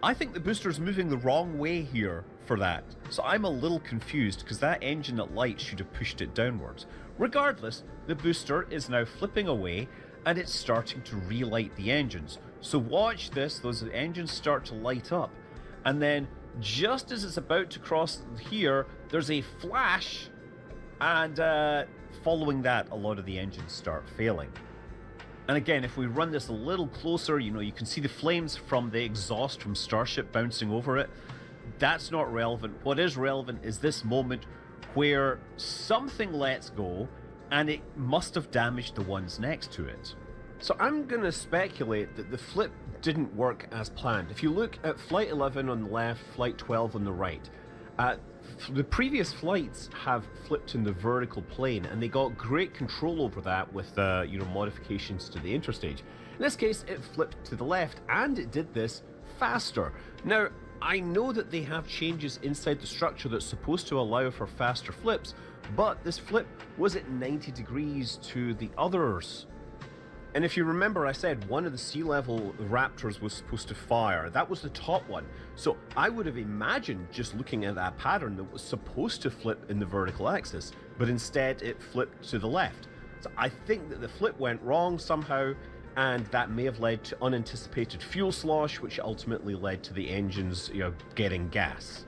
I think the booster is moving the wrong way here for that, so I'm a little confused because that engine at light should have pushed it downwards. Regardless, the booster is now flipping away and it's starting to relight the engines. So watch this, those engines start to light up, and then just as it's about to cross here, there's a flash, and following that, a lot of the engines start failing. And again, if we run this a little closer, you know, you can see the flames from the exhaust from Starship bouncing over it. That's not relevant. What is relevant is this moment where something lets go, and it must have damaged the ones next to it. So I'm going to speculate that the flip didn't work as planned. If you look at Flight 11 on the left, Flight 12 on the right, the previous flights have flipped in the vertical plane, and they got great control over that with modifications to the interstage. In this case, it flipped to the left, and it did this faster. Now, I know that they have changes inside the structure that's supposed to allow for faster flips, but this flip was at 90 degrees to the others. And if you remember, I said one of the sea level Raptors was supposed to fire. That was the top one. So I would have imagined, just looking at that pattern, that it was supposed to flip in the vertical axis, but instead it flipped to the left. So I think that the flip went wrong somehow, and that may have led to unanticipated fuel slosh, which ultimately led to the engines, getting gas.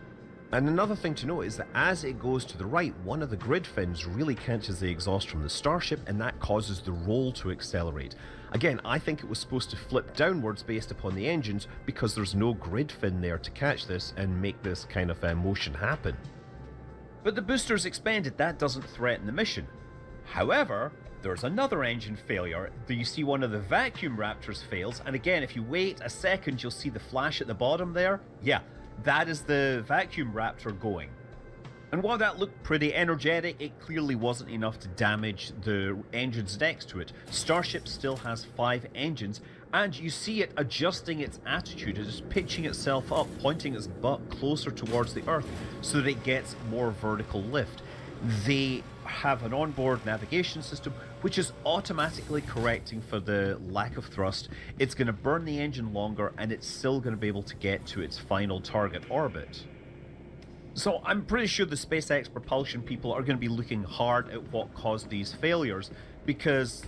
And another thing to note is that as it goes to the right, one of the grid fins really catches the exhaust from the Starship, and that causes the roll to accelerate. Again, I think it was supposed to flip downwards based upon the engines because there's no grid fin there to catch this and make this kind of motion happen. But the booster's expanded, that doesn't threaten the mission. However, there's another engine failure. You see one of the vacuum Raptors fails, and again, if you wait a second, you'll see the flash at the bottom there. Yeah, that is the vacuum Raptor going. And while that looked pretty energetic, it clearly wasn't enough to damage the engines next to it. Starship still has 5 engines, and you see it adjusting its attitude. It is pitching itself up, pointing its butt closer towards the Earth so that it gets more vertical lift. They have an onboard navigation system which is automatically correcting for the lack of thrust. It's going to burn the engine longer, and it's still going to be able to get to its final target orbit. So I'm pretty sure the SpaceX propulsion people are going to be looking hard at what caused these failures, because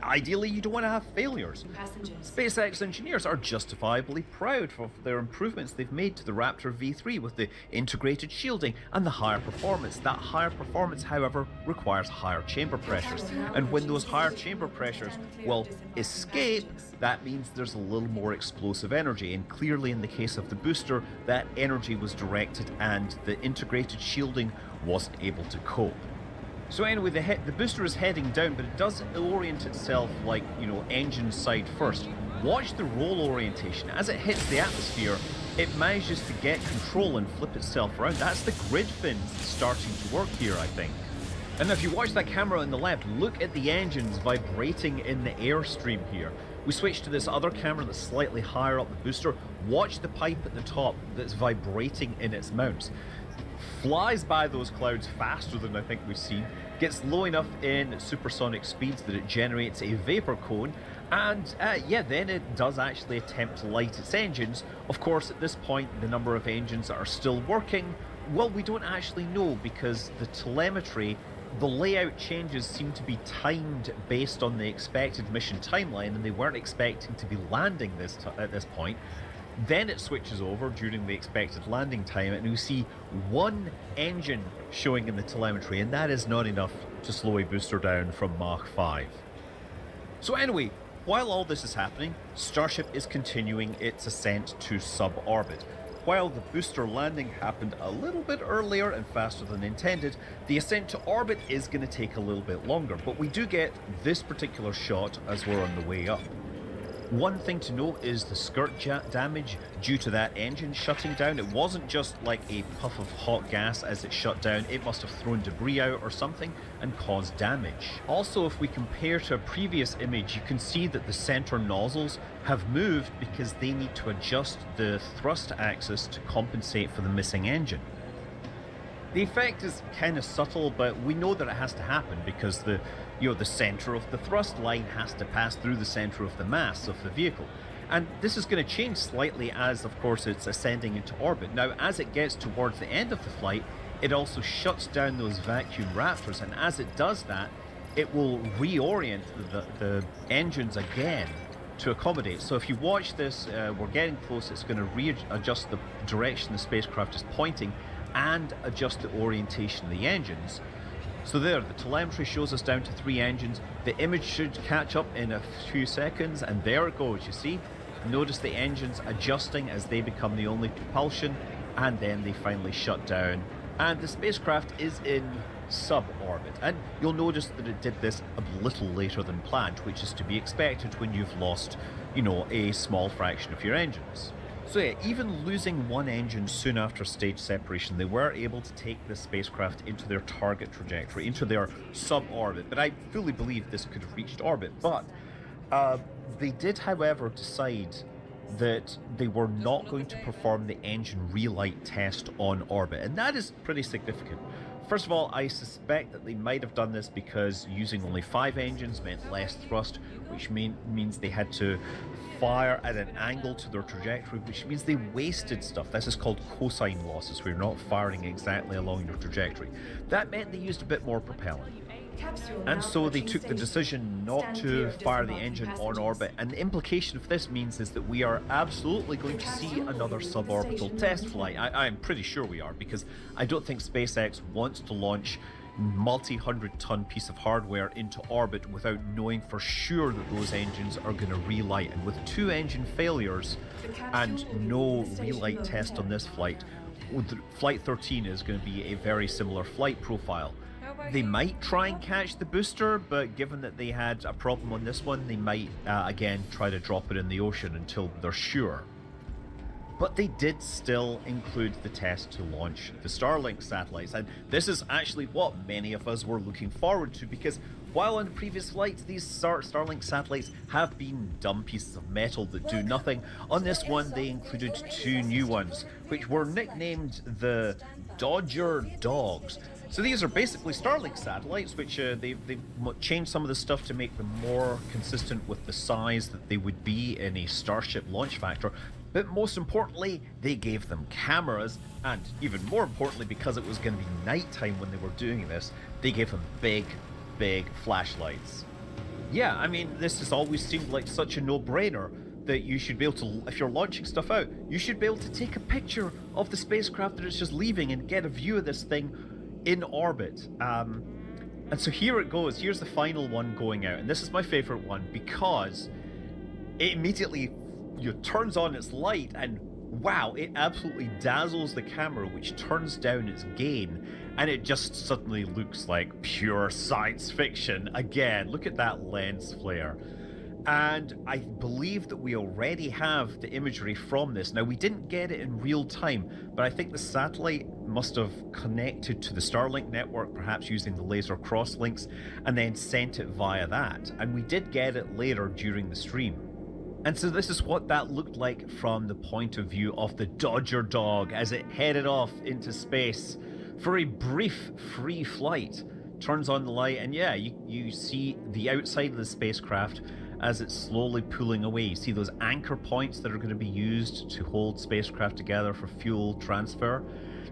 ideally you don't want to have failures. Passengers. SpaceX engineers are justifiably proud of their improvements they've made to the Raptor V3 with the integrated shielding and the higher performance. That higher performance, however, requires higher chamber pressures. And when those higher chamber pressures will escape, that means there's a little more explosive energy. And clearly in the case of the booster, that energy was directed and the integrated shielding wasn't able to cope. So anyway, the booster is heading down, but it does orient itself like, engine side first. Watch the roll orientation. As it hits the atmosphere, it manages to get control and flip itself around. That's the grid fins starting to work here, I think. And if you watch that camera on the left, look at the engines vibrating in the airstream here. We switch to this other camera that's slightly higher up the booster. Watch the pipe at the top that's vibrating in its mounts. Flies by those clouds faster than I think we've seen, gets low enough in supersonic speeds that it generates a vapor cone, and then it does actually attempt to light its engines. Of course, at this point, the number of engines that are still working, well, we don't actually know, because the telemetry, the layout changes seem to be timed based on the expected mission timeline, and they weren't expecting to be landing at this point. Then it switches over during the expected landing time, and we see 1 engine showing in the telemetry, and that is not enough to slow a booster down from Mach 5. So anyway, while all this is happening, Starship is continuing its ascent to sub-orbit. While the booster landing happened a little bit earlier and faster than intended, the ascent to orbit is going to take a little bit longer, but we do get this particular shot as we're on the way up. One thing to note is the skirt damage due to that engine shutting down. It wasn't just like a puff of hot gas as it shut down. It must have thrown debris out or something and caused damage. Also, if we compare to a previous image, you can see that the center nozzles have moved because they need to adjust the thrust axis to compensate for the missing engine. The effect is kind of subtle, but we know that it has to happen because the center of the thrust line has to pass through the center of the mass of the vehicle. And this is going to change slightly as, of course, it's ascending into orbit. Now, as it gets towards the end of the flight, it also shuts down those vacuum Raptors, and as it does that, it will reorient the engines again to accommodate. So if you watch this, we're getting close, it's going to readjust the direction the spacecraft is pointing and adjust the orientation of the engines. So there, the telemetry shows us down to 3 engines. The image should catch up in a few seconds, and there it goes, you see? Notice the engines adjusting as they become the only propulsion, and then they finally shut down. And the spacecraft is in sub-orbit. And you'll notice that it did this a little later than planned, which is to be expected when you've lost, a small fraction of your engines. So yeah, even losing 1 engine soon after stage separation, they were able to take the spacecraft into their target trajectory, into their sub-orbit. But I fully believe this could have reached orbit. But they did, however, decide that they were not going to perform the engine relight test on orbit, and that is pretty significant. First of all, I suspect that they might have done this because using only 5 engines meant less thrust, which means they had to fire at an angle to their trajectory, which means they wasted stuff. This is called cosine losses, where you're not firing exactly along your trajectory. That meant they used a bit more propellant. And so they took the decision not to fire the engine on orbit, and the implication of this means is that we are absolutely going to see another suborbital test flight. I'm pretty sure we are, because I don't think SpaceX wants to launch multi-hundred-ton piece of hardware into orbit without knowing for sure that those engines are going to relight. And with 2 engine failures and no relight test on this flight, Flight 13 is going to be a very similar flight profile. They might try and catch the booster, but given that they had a problem on this one, they might again try to drop it in the ocean until they're sure. But they did still include the test to launch the Starlink satellites, and this is actually what many of us were looking forward to, because while on previous flights these Starlink satellites have been dumb pieces of metal that do nothing, on this one they included 2 new ones, which were nicknamed the Dodger Dogs. So these are basically Starlink satellites, which they've changed some of the stuff to make them more consistent with the size that they would be in a Starship launch factor. But most importantly, they gave them cameras, and even more importantly, because it was going to be nighttime when they were doing this, they gave them big flashlights. Yeah, I mean, this has always seemed like such a no-brainer that you should be able to, if you're launching stuff out, you should be able to take a picture of the spacecraft that it's just leaving and get a view of this thing in orbit. And so here it goes. Here's the final one going out, and this is my favorite one because it immediately turns on its light, and wow, it absolutely dazzles the camera, which turns down its gain, and it just suddenly looks like pure science fiction again. Look at that lens flare. And I believe that we already have the imagery from this. Now, we didn't get it in real time, but I think the satellite must have connected to the Starlink network, perhaps using the laser crosslinks, and then sent it via that. And we did get it later during the stream. And so this is what that looked like from the point of view of the Dodger Dog as it headed off into space for a brief free flight. Turns on the light, and yeah, you see the outside of the spacecraft as it's slowly pulling away. You see those anchor points that are going to be used to hold spacecraft together for fuel transfer.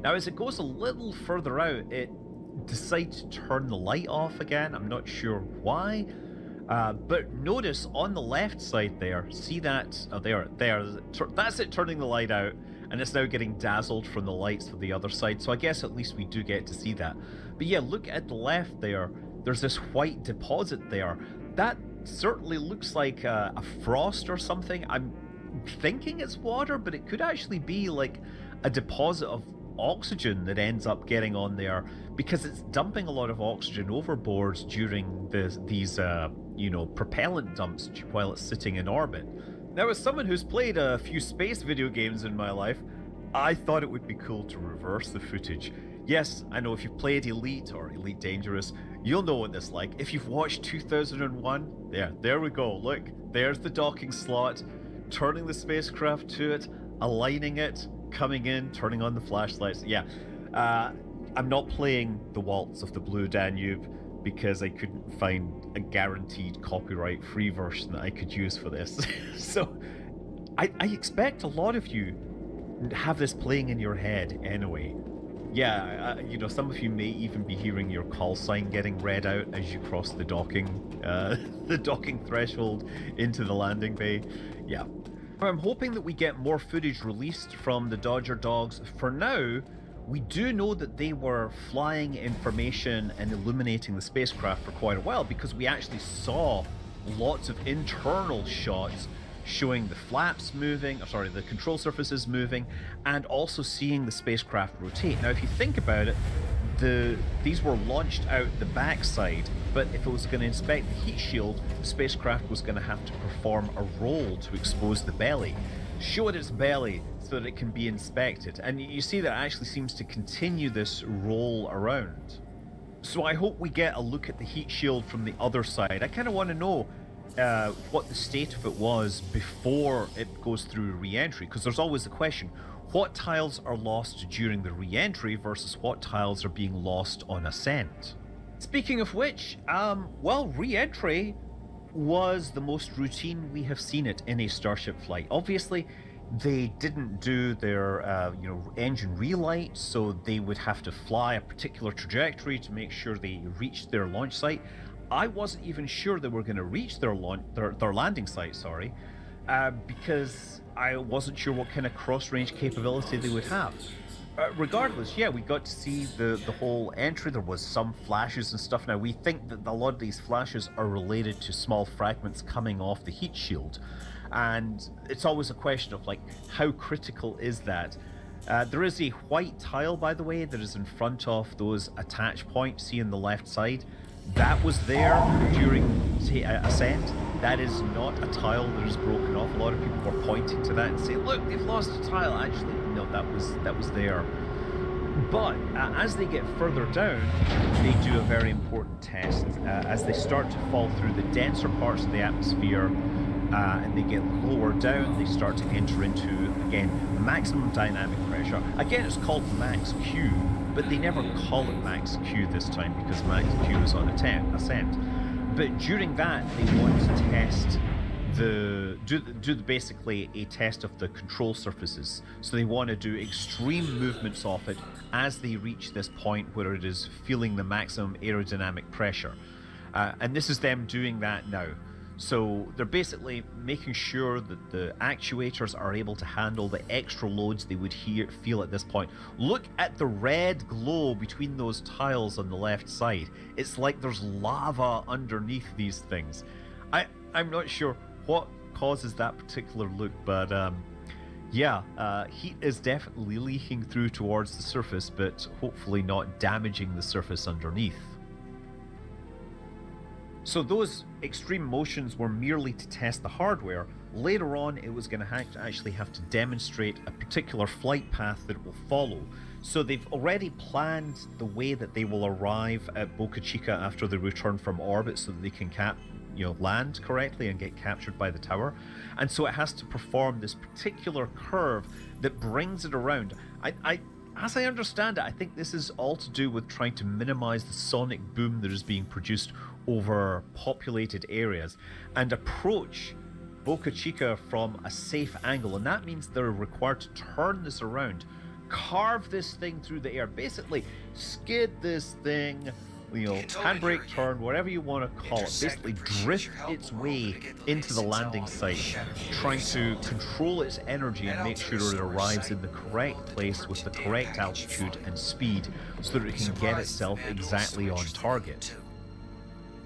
Now, as it goes a little further out, it decides to turn the light off again. I'm not sure why. But notice on the left side there, see that? Oh, there. That's it turning the light out, and it's now getting dazzled from the lights of the other side. So I guess at least we do get to see that. But yeah, look at the left there. There's this white deposit there. That certainly looks like a frost or something. I'm thinking it's water, but it could actually be like a deposit of oxygen that ends up getting on there, because it's dumping a lot of oxygen overboard during these propellant dumps while it's sitting in orbit. Now, as someone who's played a few space video games in my life, I thought it would be cool to reverse the footage. Yes, I know if you've played Elite or Elite Dangerous, you'll know what this is like. If you've watched 2001, there we go. Look, there's the docking slot, turning the spacecraft to it, aligning it, coming in, turning on the flashlights. Yeah, I'm not playing the Waltz of the Blue Danube because I couldn't find a guaranteed copyright-free version that I could use for this. So I expect a lot of you have this playing in your head anyway. Yeah, some of you may even be hearing your call sign getting read out as you cross the docking threshold into the landing bay. Yeah. I'm hoping that we get more footage released from the Dodger Dogs. For now, we do know that they were flying information and illuminating the spacecraft for quite a while, because we actually saw lots of internal shots showing the flaps moving, the control surfaces moving, and also seeing the spacecraft rotate. Now, if you think about it, these were launched out the backside, but if it was going to inspect the heat shield, the spacecraft was going to have to perform a roll to expose the belly, show it its belly so that it can be inspected. And you see that it actually seems to continue this roll around. So I hope we get a look at the heat shield from the other side. I kind of want to know, what the state of it was before it goes through re-entry, because there's always the question, what tiles are lost during the re-entry versus what tiles are being lost on ascent? Speaking of which, well, re-entry was the most routine we have seen it in a Starship flight. Obviously, they didn't do their engine relight, so they would have to fly a particular trajectory to make sure they reached their launch site. I wasn't even sure they were going to reach their landing site, sorry, because I wasn't sure what kind of cross-range capability they would have. Regardless, yeah, we got to see the whole entry. There was some flashes and stuff. Now, we think that a lot of these flashes are related to small fragments coming off the heat shield. And it's always a question of, like, how critical is that? There is a white tile, by the way, that is in front of those attach points, see on the left side. That was there during, say, ascent. That is not a tile that is broken off. A lot of people were pointing to that and saying, look, they've lost a tile. Actually, no, that was there. But as they get further down, they do a very important test. As they start to fall through the denser parts of the atmosphere, and they get lower down, they start to enter into, again, maximum dynamic pressure. Again, it's called max Q, but they never call it max Q this time because max Q is on ascent. But during that, they want to test do basically a test of the control surfaces. So they want to do extreme movements off it as they reach this point where it is feeling the maximum aerodynamic pressure. And this is them doing that now. So they're basically making sure that the actuators are able to handle the extra loads they would feel at this point. Look at the red glow between those tiles on the left side. It's like there's lava underneath these things. I'm not sure what causes that particular look, but heat is definitely leaking through towards the surface, but hopefully not damaging the surface underneath. So those extreme motions were merely to test the hardware. Later on, it was going to actually have to demonstrate a particular flight path that it will follow. So they've already planned the way that they will arrive at Boca Chica after they return from orbit so that they can land correctly and get captured by the tower. And so it has to perform this particular curve that brings it around. As I understand it, I think this is all to do with trying to minimize the sonic boom that is being produced over populated areas and approach Boca Chica from a safe angle. And that means they're required to turn this around, carve this thing through the air, basically skid this thing, handbrake turn, whatever you want to call it, basically drift its way into the landing site, trying to control its energy and make sure it arrives in the correct place with the correct altitude and speed so that it can get itself exactly on target.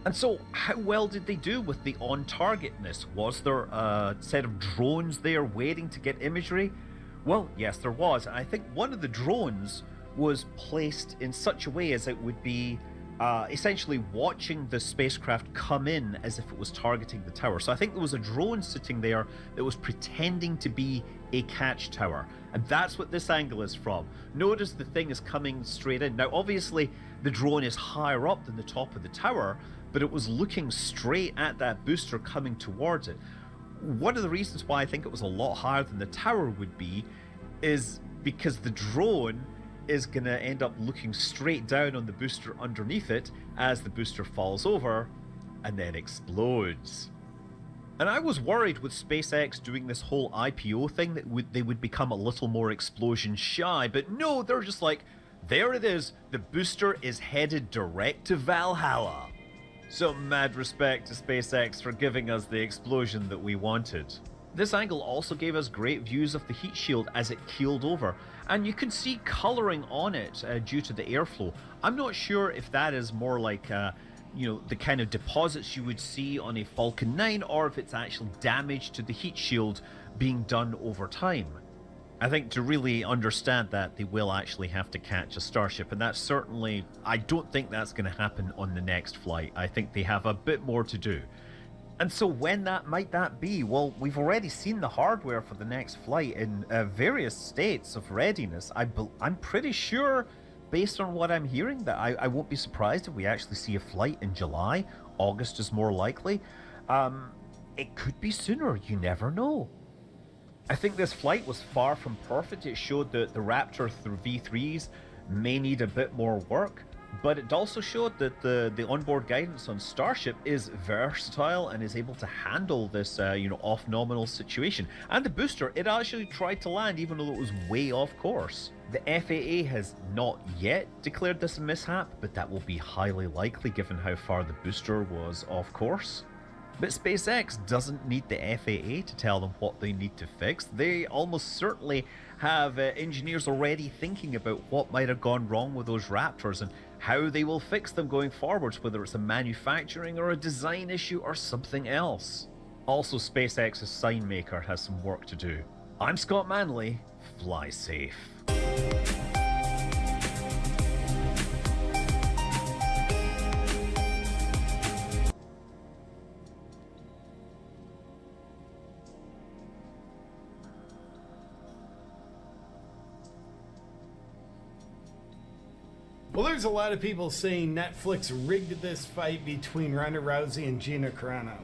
And so, how well did they do with the on-targetness? Was there a set of drones there waiting to get imagery? Well, yes, there was. And I think one of the drones was placed in such a way as it would be essentially watching the spacecraft come in as if it was targeting the tower. So I think there was a drone sitting there that was pretending to be a catch tower. And that's what this angle is from. Notice the thing is coming straight in. Now, obviously, the drone is higher up than the top of the tower, but it was looking straight at that booster coming towards it. One of the reasons why I think it was a lot higher than the tower would be is because the drone is going to end up looking straight down on the booster underneath it as the booster falls over and then explodes. And I was worried with SpaceX doing this whole IPO thing that they would become a little more explosion shy, but no, they're just like, there it is, the booster is headed direct to Valhalla. So mad respect to SpaceX for giving us the explosion that we wanted. This angle also gave us great views of the heat shield as it keeled over, and you can see coloring on it due to the airflow. I'm not sure if that is more like the kind of deposits you would see on a Falcon 9 or if it's actual damage to the heat shield being done over time. I think to really understand that, they will actually have to catch a Starship, and that's certainly, I don't think that's going to happen on the next flight. I think they have a bit more to do. And so when might that be? Well, we've already seen the hardware for the next flight in various states of readiness. I'm pretty sure, based on what I'm hearing, that I won't be surprised if we actually see a flight in July. August is more likely. It could be sooner, you never know. I think this flight was far from perfect. It showed that the Raptor through V3s may need a bit more work, but it also showed that the onboard guidance on Starship is versatile and is able to handle this, off-nominal situation. And the booster, it actually tried to land even though it was way off course. The FAA has not yet declared this a mishap, but that will be highly likely given how far the booster was off course. But SpaceX doesn't need the FAA to tell them what they need to fix. They almost certainly have engineers already thinking about what might have gone wrong with those Raptors and how they will fix them going forwards, whether it's a manufacturing or a design issue or something else. Also, SpaceX's sign maker has some work to do. I'm Scott Manley. Fly safe. Well, there's a lot of people saying Netflix rigged this fight between Ronda Rousey and Gina Carano.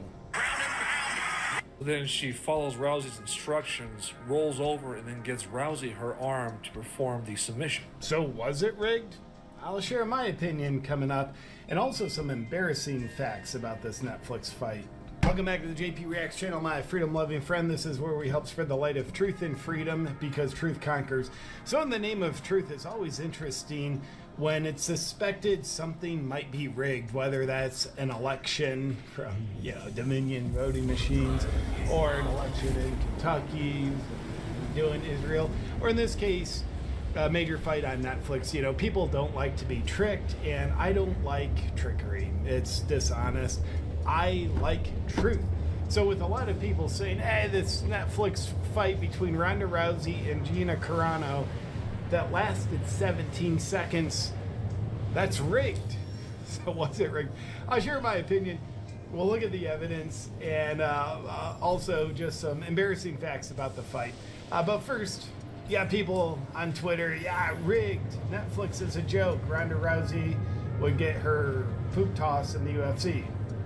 Then she follows Rousey's instructions, rolls over, and then gives Rousey her arm to perform the submission. So was it rigged? I'll share my opinion coming up, and also some embarrassing facts about this Netflix fight. Welcome back to the JP Reacts channel, my freedom-loving friend. This is where we help spread the light of truth and freedom, because truth conquers. So in the name of truth, it's always interesting when it's suspected something might be rigged, whether that's an election from, Dominion voting machines, or an election in Kentucky, doing Israel, or in this case, a major fight on Netflix. People don't like to be tricked, and I don't like trickery. It's dishonest. I like truth. So with a lot of people saying, hey, this Netflix fight between Ronda Rousey and Gina Carano that lasted 17 seconds, that's rigged. So was it rigged? I'll share my opinion. We'll look at the evidence and also just some embarrassing facts about the fight. But first, people on Twitter, rigged. Netflix is a joke. Ronda Rousey would get her poop toss in the UFC.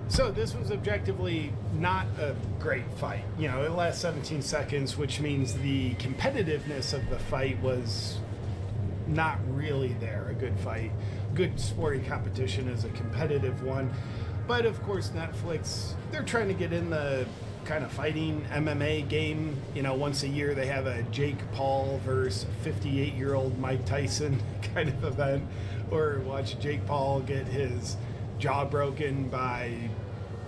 So this was objectively not a great fight. It lasts 17 seconds, which means the competitiveness of the fight was not really there. A good fight, good sporting competition is a competitive one. But of course, Netflix, they're trying to get in the kind of fighting MMA game. Once a year they have a Jake Paul versus 58-year-old Mike Tyson kind of event, or watch Jake Paul get his jaw broken by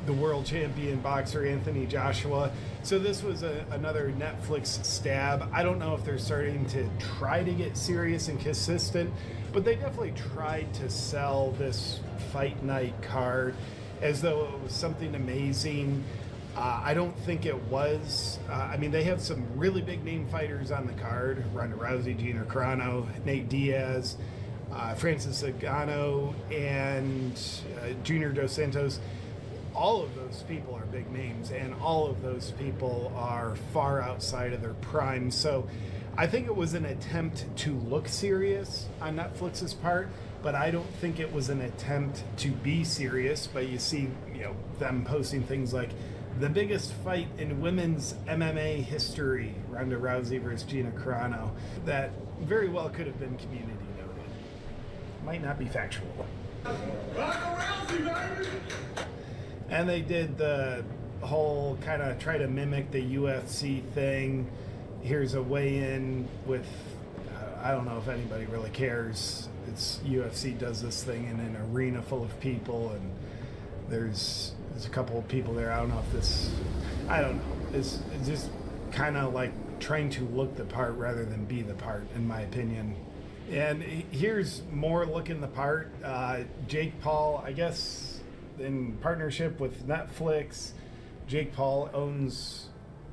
the world champion boxer Anthony Joshua. So this was another Netflix stab. I don't know if they're starting to try to get serious and consistent, but they definitely tried to sell this fight night card as though it was something amazing. I don't think it was. They have some really big name fighters on the card: Ronda Rousey, Gina Carano, Nate Diaz, Francis Ngannou, and Junior Dos Santos. All of those people are big names, and all of those people are far outside of their prime. So I think it was an attempt to look serious on Netflix's part, but I don't think it was an attempt to be serious. But you see, them posting things like the biggest fight in women's MMA history, Ronda Rousey versus Gina Carano, that very well could have been community noted. Might not be factual. And they did the whole kind of try to mimic the UFC thing. Here's a weigh-in with, I don't know if anybody really cares. UFC does this thing in an arena full of people, and there's a couple of people there. I don't know if I don't know. It's just kind of like trying to look the part rather than be the part, in my opinion. And here's more looking the part. Jake Paul, I guess, in partnership with Netflix, Jake Paul owns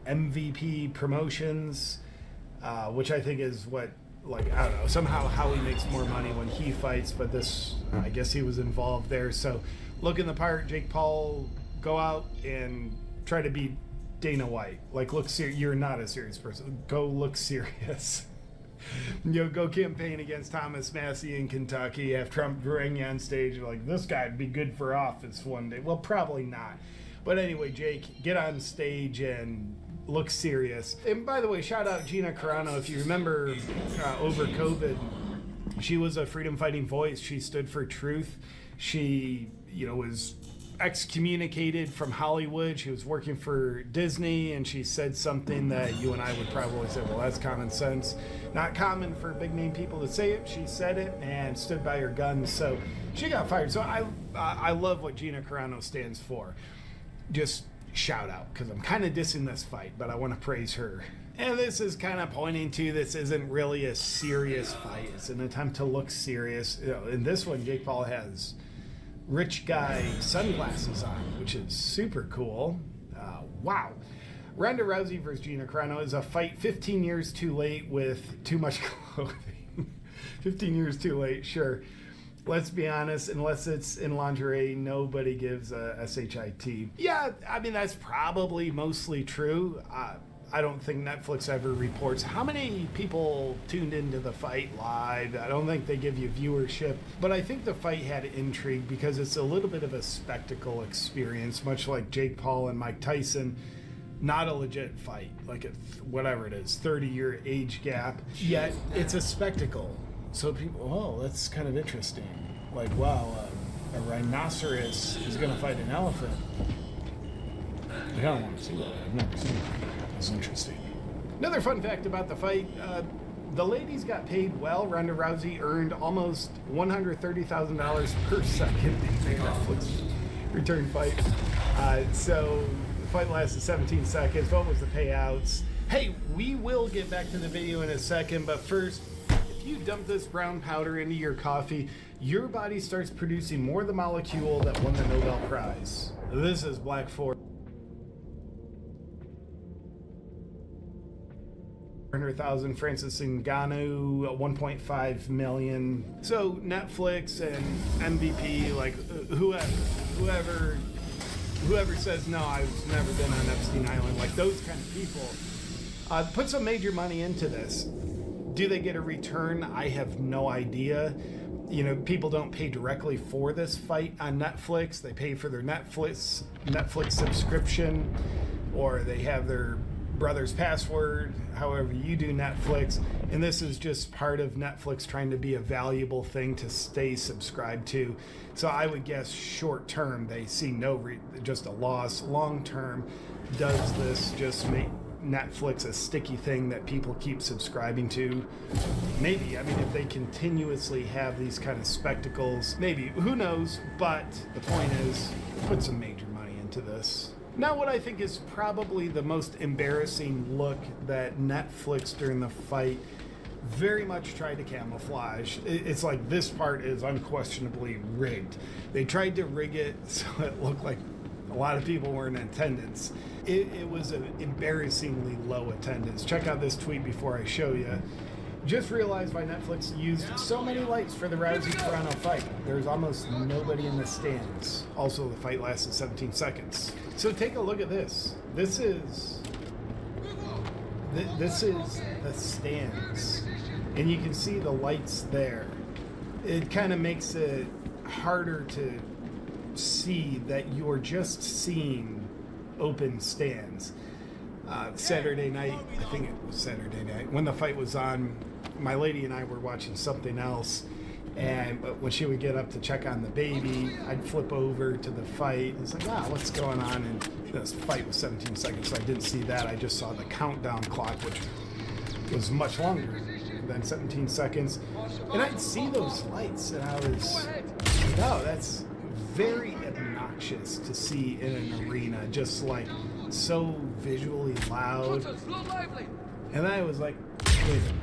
MVP Promotions, which I think is what, I don't know, somehow how he makes more money when he fights, but this, I guess he was involved there. So looking the part, Jake Paul, go out and try to be Dana White. Look serious. You're not a serious person. Go look serious. Go campaign against Thomas Massey in Kentucky, have Trump bring you on stage, this guy would be good for office one day. Well, probably not. But anyway, Jake, get on stage and look serious. And by the way, shout out Gina Carano. If you remember over COVID, she was a freedom fighting voice. She stood for truth. She, was excommunicated from Hollywood. She was working for Disney, and she said something that you and I would probably say, well, that's common sense. Not common for big name people to say it. She said it and stood by her guns. So she got fired. So I love what Gina Carano stands for. Just shout out, because I'm kind of dissing this fight, but I want to praise her. And this is kind of pointing to this isn't really a serious fight. It's an attempt to look serious. In this one, Jake Paul has rich guy sunglasses on, which is super cool. Wow. Ronda Rousey versus Gina Carano is a fight 15 years too late with too much clothing. 15 years too late, sure. Let's be honest, unless it's in lingerie, nobody gives a SHIT. Yeah, I mean, that's probably mostly true. I don't think Netflix ever reports how many people tuned into the fight live. I don't think they give you viewership. But I think the fight had intrigue because it's a little bit of a spectacle experience, much like Jake Paul and Mike Tyson. Not a legit fight, like whatever it is, 30-year age gap. Yet it's a spectacle. So people, oh, that's kind of interesting. Like, wow, a rhinoceros is going to fight an elephant. I don't want to see that. I've never seen that. That's interesting. Another fun fact about the fight, the ladies got paid well. Ronda Rousey earned almost $130,000 per second in the Netflix return fight. So the fight lasted 17 seconds. What was the payouts? Hey, we will get back to the video in a second, but first, if you dump this brown powder into your coffee, your body starts producing more of the molecule that won the Nobel Prize. This is Black Forest. 400,000, Francis Ngannou, 1.5 million. So Netflix and MVP, like whoever says no, I've never been on Epstein Island, like those kind of people, put some major money into this. Do they get a return? I have no idea. People don't pay directly for this fight on Netflix. They pay for their Netflix subscription, or they have their brother's password, however you do Netflix. And this is just part of Netflix trying to be a valuable thing to stay subscribed to. So I would guess short term, they see just a loss. Long term, does this just make Netflix a sticky thing that people keep subscribing to? Maybe. I mean, if they continuously have these kind of spectacles, maybe. Who knows? But the point is, put some major money into this. Now, what I think is probably the most embarrassing look that Netflix during the fight very much tried to camouflage. It's like this part is unquestionably rigged. They tried to rig it so it looked like a lot of people were in attendance. It was an embarrassingly low attendance. Check out this tweet before I show you. Just realized why Netflix used so many lights for the Rousey-Carano fight. There's almost nobody in the stands. Also, the fight lasted 17 seconds. So take a look at this. This is the stands. And you can see the lights there. It kind of makes it harder to see that you're just seeing open stands. Saturday night, I think it was Saturday night, when the fight was on, my lady and I were watching something else, and when she would get up to check on the baby, I'd flip over to the fight. It's like, wow, what's going on? And this fight was 17 seconds, so I didn't see that. I just saw the countdown clock, which was much longer than 17 seconds. And I'd see those lights, and I was like, oh, that's very obnoxious to see in an arena, just like so visually loud. And I was like, wait a minute,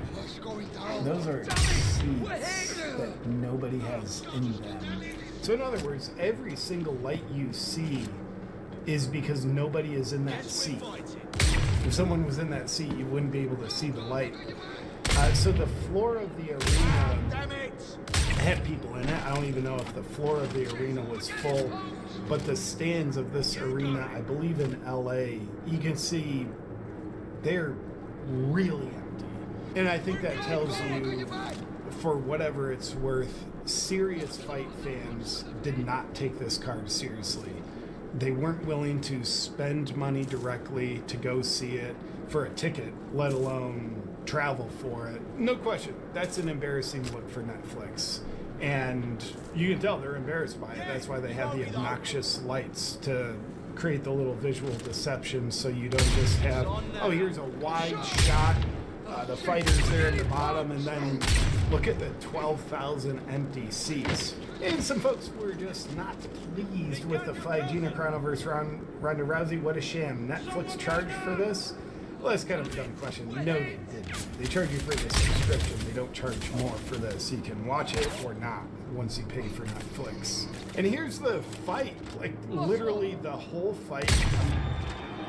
those are seats that nobody has in them. So in other words, every single light you see is because nobody is in that seat. If someone was in that seat, you wouldn't be able to see the light. So the floor of the arena had people in it. I don't even know if the floor of the arena was full, but the stands of this arena, I believe in LA, you can see they're really empty. And I think that tells you, for whatever it's worth, serious fight fans did not take this card seriously. They weren't willing to spend money directly to go see it for a ticket, let alone travel for it. No question, that's an embarrassing look for Netflix. And you can tell they're embarrassed by it. That's why they have the obnoxious lights to create the little visual deception so you don't just have, oh, here's a wide shot, the fighter's there at the bottom, and then look at the 12,000 empty seats. And some folks were just not pleased with the fight. Gina Carano versus Ronda Rousey. What a sham. Netflix charged for this? Well, that's kind of a dumb question. No, they didn't. They charge you for the subscription. They don't charge more for this. You can watch it or not once you pay for Netflix. And here's the fight. Like, literally the whole fight.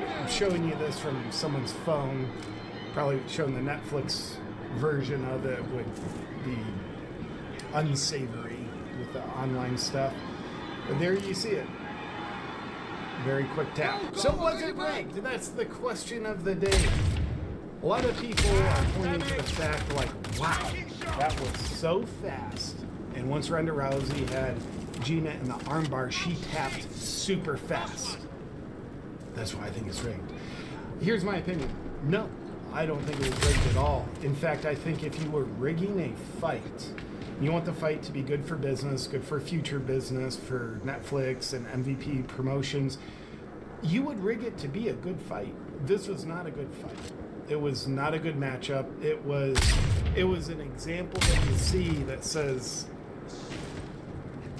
I'm showing you this from someone's phone. Probably showing the Netflix version of it would be unsavory with the online stuff. But there you see it. Very quick tap. So was it rigged? That's the question of the day. A lot of people are pointing to the fact like, wow, that was so fast. And once Ronda Rousey had Gina in the armbar, she tapped super fast. That's why I think it's rigged. Here's my opinion. No, I don't think it was rigged at all. In fact, I think if you were rigging a fight, you want the fight to be good for business, good for future business, for Netflix and MVP promotions, you would rig it to be a good fight. This was not a good fight. It was not a good matchup. It was an example that you see that says,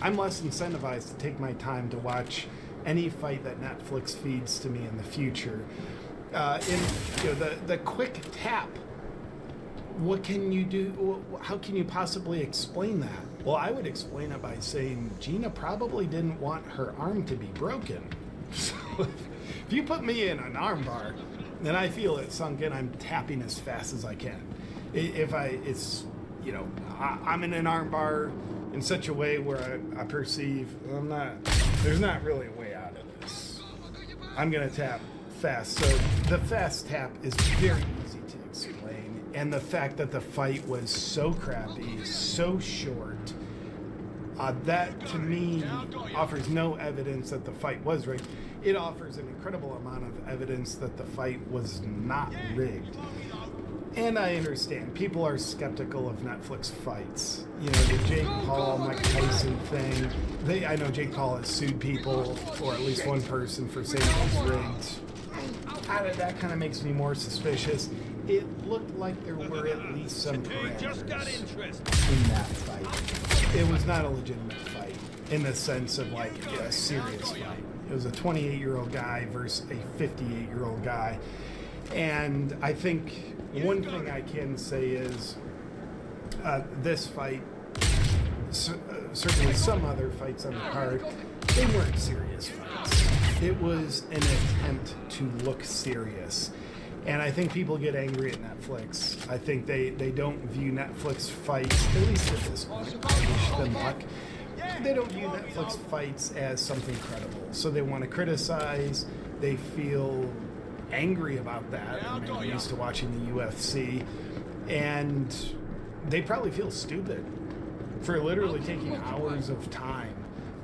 I'm less incentivized to take my time to watch any fight that Netflix feeds to me in the future. The quick tap, what can you do? How can you possibly explain that? Well, I would explain it by saying Gina probably didn't want her arm to be broken. So if you put me in an armbar and I feel it sunk in, I'm tapping as fast as I can. I'm in an armbar in such a way where I perceive there's not really a way out of this. I'm gonna tap fast. So the fast tap is very easy to explain. And the fact that the fight was so crappy, so short, that to me offers no evidence that the fight was rigged. It offers an incredible amount of evidence that the fight was not rigged. And I understand people are skeptical of Netflix fights. You know, the Jake Paul, Mike Tyson thing. I know Jake Paul has sued people, or at least one person, for saying it was rigged. That kind of makes me more suspicious. It looked like there were at least some parameters in that fight. It was not a legitimate fight in the sense of like a serious fight. It was a 28-year-old guy versus a 58-year-old guy. And I think one thing I can say is this fight, certainly some other fights on the card, they weren't serious fights. It was an attempt to look serious. And I think people get angry at Netflix. I think they don't view Netflix fights, at least at this point, wish them luck. They don't view Netflix fights as something credible. So they want to criticize, they feel angry about that. I mean, I'm used to watching the UFC. And they probably feel stupid for literally taking hours of time.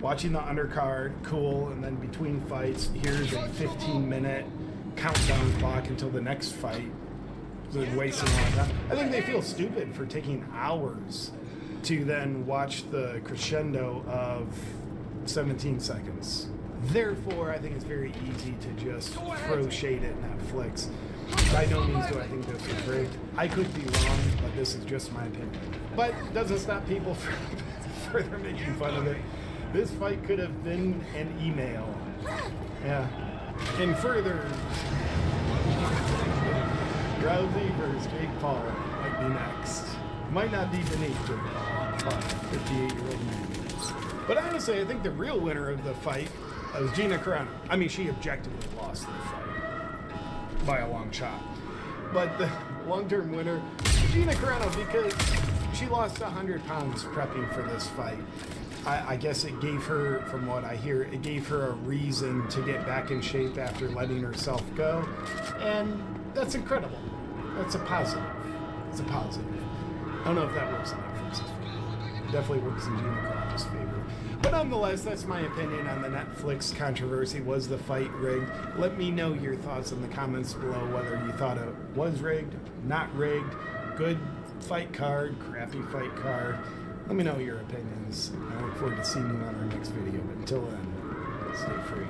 Watching the undercard, cool, and then between fights, here's a 15-minute countdown clock until the next fight. So wasting a lot of time. I think they feel stupid for taking hours to then watch the crescendo of 17 seconds. Therefore, I think it's very easy to just throw shade at Netflix. By no means do I think this was rigged. I could be wrong, but this is just my opinion. But it doesn't stop people from further making fun of it. This fight could have been an email. Yeah. And further, Rousey versus Jake Paul might be next. Might not be beneath Jake Paul, 58-year-old man. But honestly, I think the real winner of the fight was Gina Carano. I mean, she objectively lost the fight by a long shot. But the long-term winner, Gina Carano, because she lost 100 pounds prepping for this fight. I guess it gave her, from what I hear, it gave her a reason to get back in shape after letting herself go. And that's incredible. That's a positive. It's a positive. I don't know if that works in Netflix's favor. It definitely works in Gina Carano's favor. But nonetheless, that's my opinion on the Netflix controversy. Was the fight rigged? Let me know your thoughts in the comments below, whether you thought it was rigged, not rigged, good fight card, crappy fight card. Let me know your opinions. I look forward to seeing you on our next video. But until then, stay free.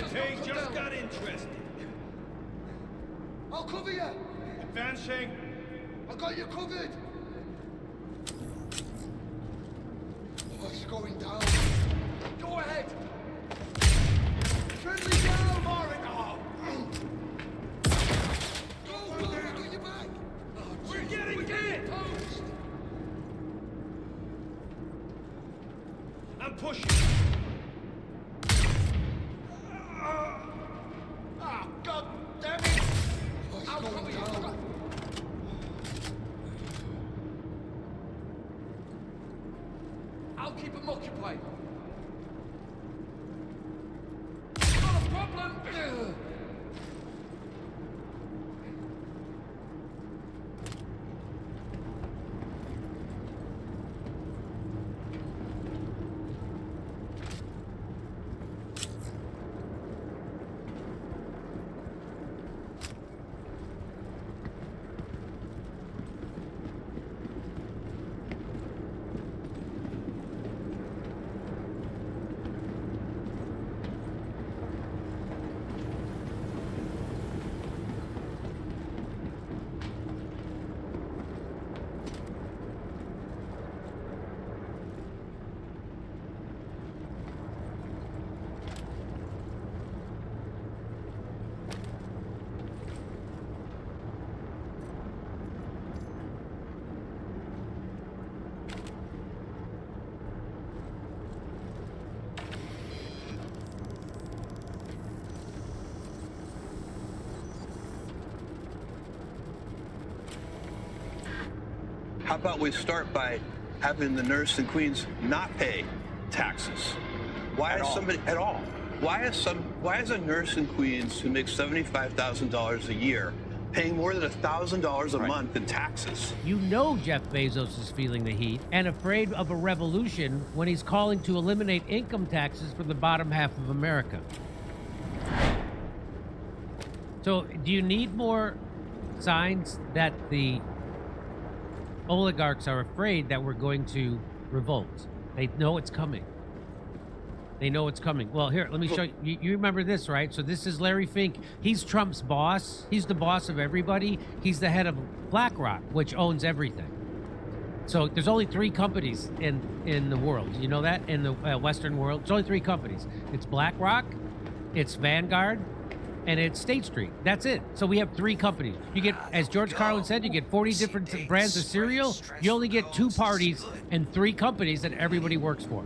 Today just got interesting. I'll cover you. Advancing. I got you covered. Oh, it's going down. Go ahead. Friendly down. Far in the hole. Go, go, I got your back. We're getting hit. Post. I'm pushing. Ah, God damn it. Oh, it's going down. I'll keep him occupied. Not a problem. How about we start by having the nurse in Queens not pay taxes? Why is somebody at all? Why is a nurse in Queens who makes $75,000 a year paying more than $1,000 a month in taxes? You know Jeff Bezos is feeling the heat and afraid of a revolution when he's calling to eliminate income taxes for the bottom half of America. So, do you need more signs that the oligarchs are afraid that we're going to revolt? They know it's coming. They know it's coming. Well, here, let me show you. You remember this, right? So this is Larry Fink. He's Trump's boss. He's the boss of everybody. He's the head of BlackRock, which owns everything. So there's only 3 companies in the world. You know that? In the Western world. There's only 3 companies. It's BlackRock, it's Vanguard, and it's State Street. That's it. So we have 3 companies. You get, as George Carlin said, you get 40 different brands of cereal. You only get 2 parties and 3 companies that everybody works for.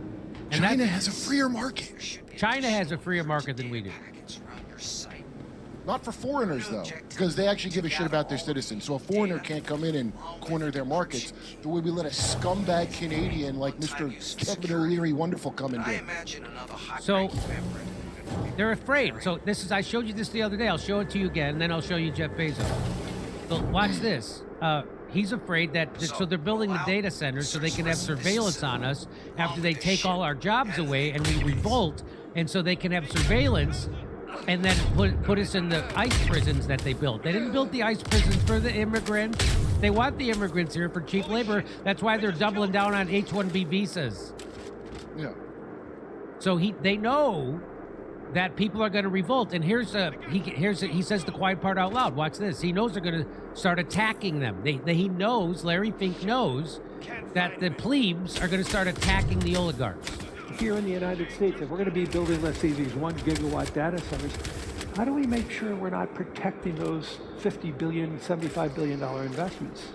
And China has a freer market. China has a freer market than we do. Not for foreigners, though, because they actually give a shit about their citizens. So a foreigner can't come in and corner their markets the way we let a scumbag Canadian like Mr. Kevin O'Leary Wonderful come and do. So they're afraid. So this is, I showed you this the other day. I'll show it to you again, and then I'll show you Jeff Bezos. So watch this. he's afraid that so they're building the data centers so they can have surveillance on us after they take all our jobs away and we revolt, and so they can have surveillance and then put us in the ICE prisons that they built. They didn't build the ICE prisons for the immigrants. They want the immigrants here for cheap labor. That's why they're doubling down on H-1B visas. Yeah. So they know that people are going to revolt, and he says the quiet part out loud. Watch this. He knows they're going to start attacking them. He knows, Larry Fink knows, that the plebes are going to start attacking the oligarchs. Here in the United States, if we're going to be building, let's say, these 1 gigawatt data centers, how do we make sure we're not protecting those $50 billion, $75 billion investments?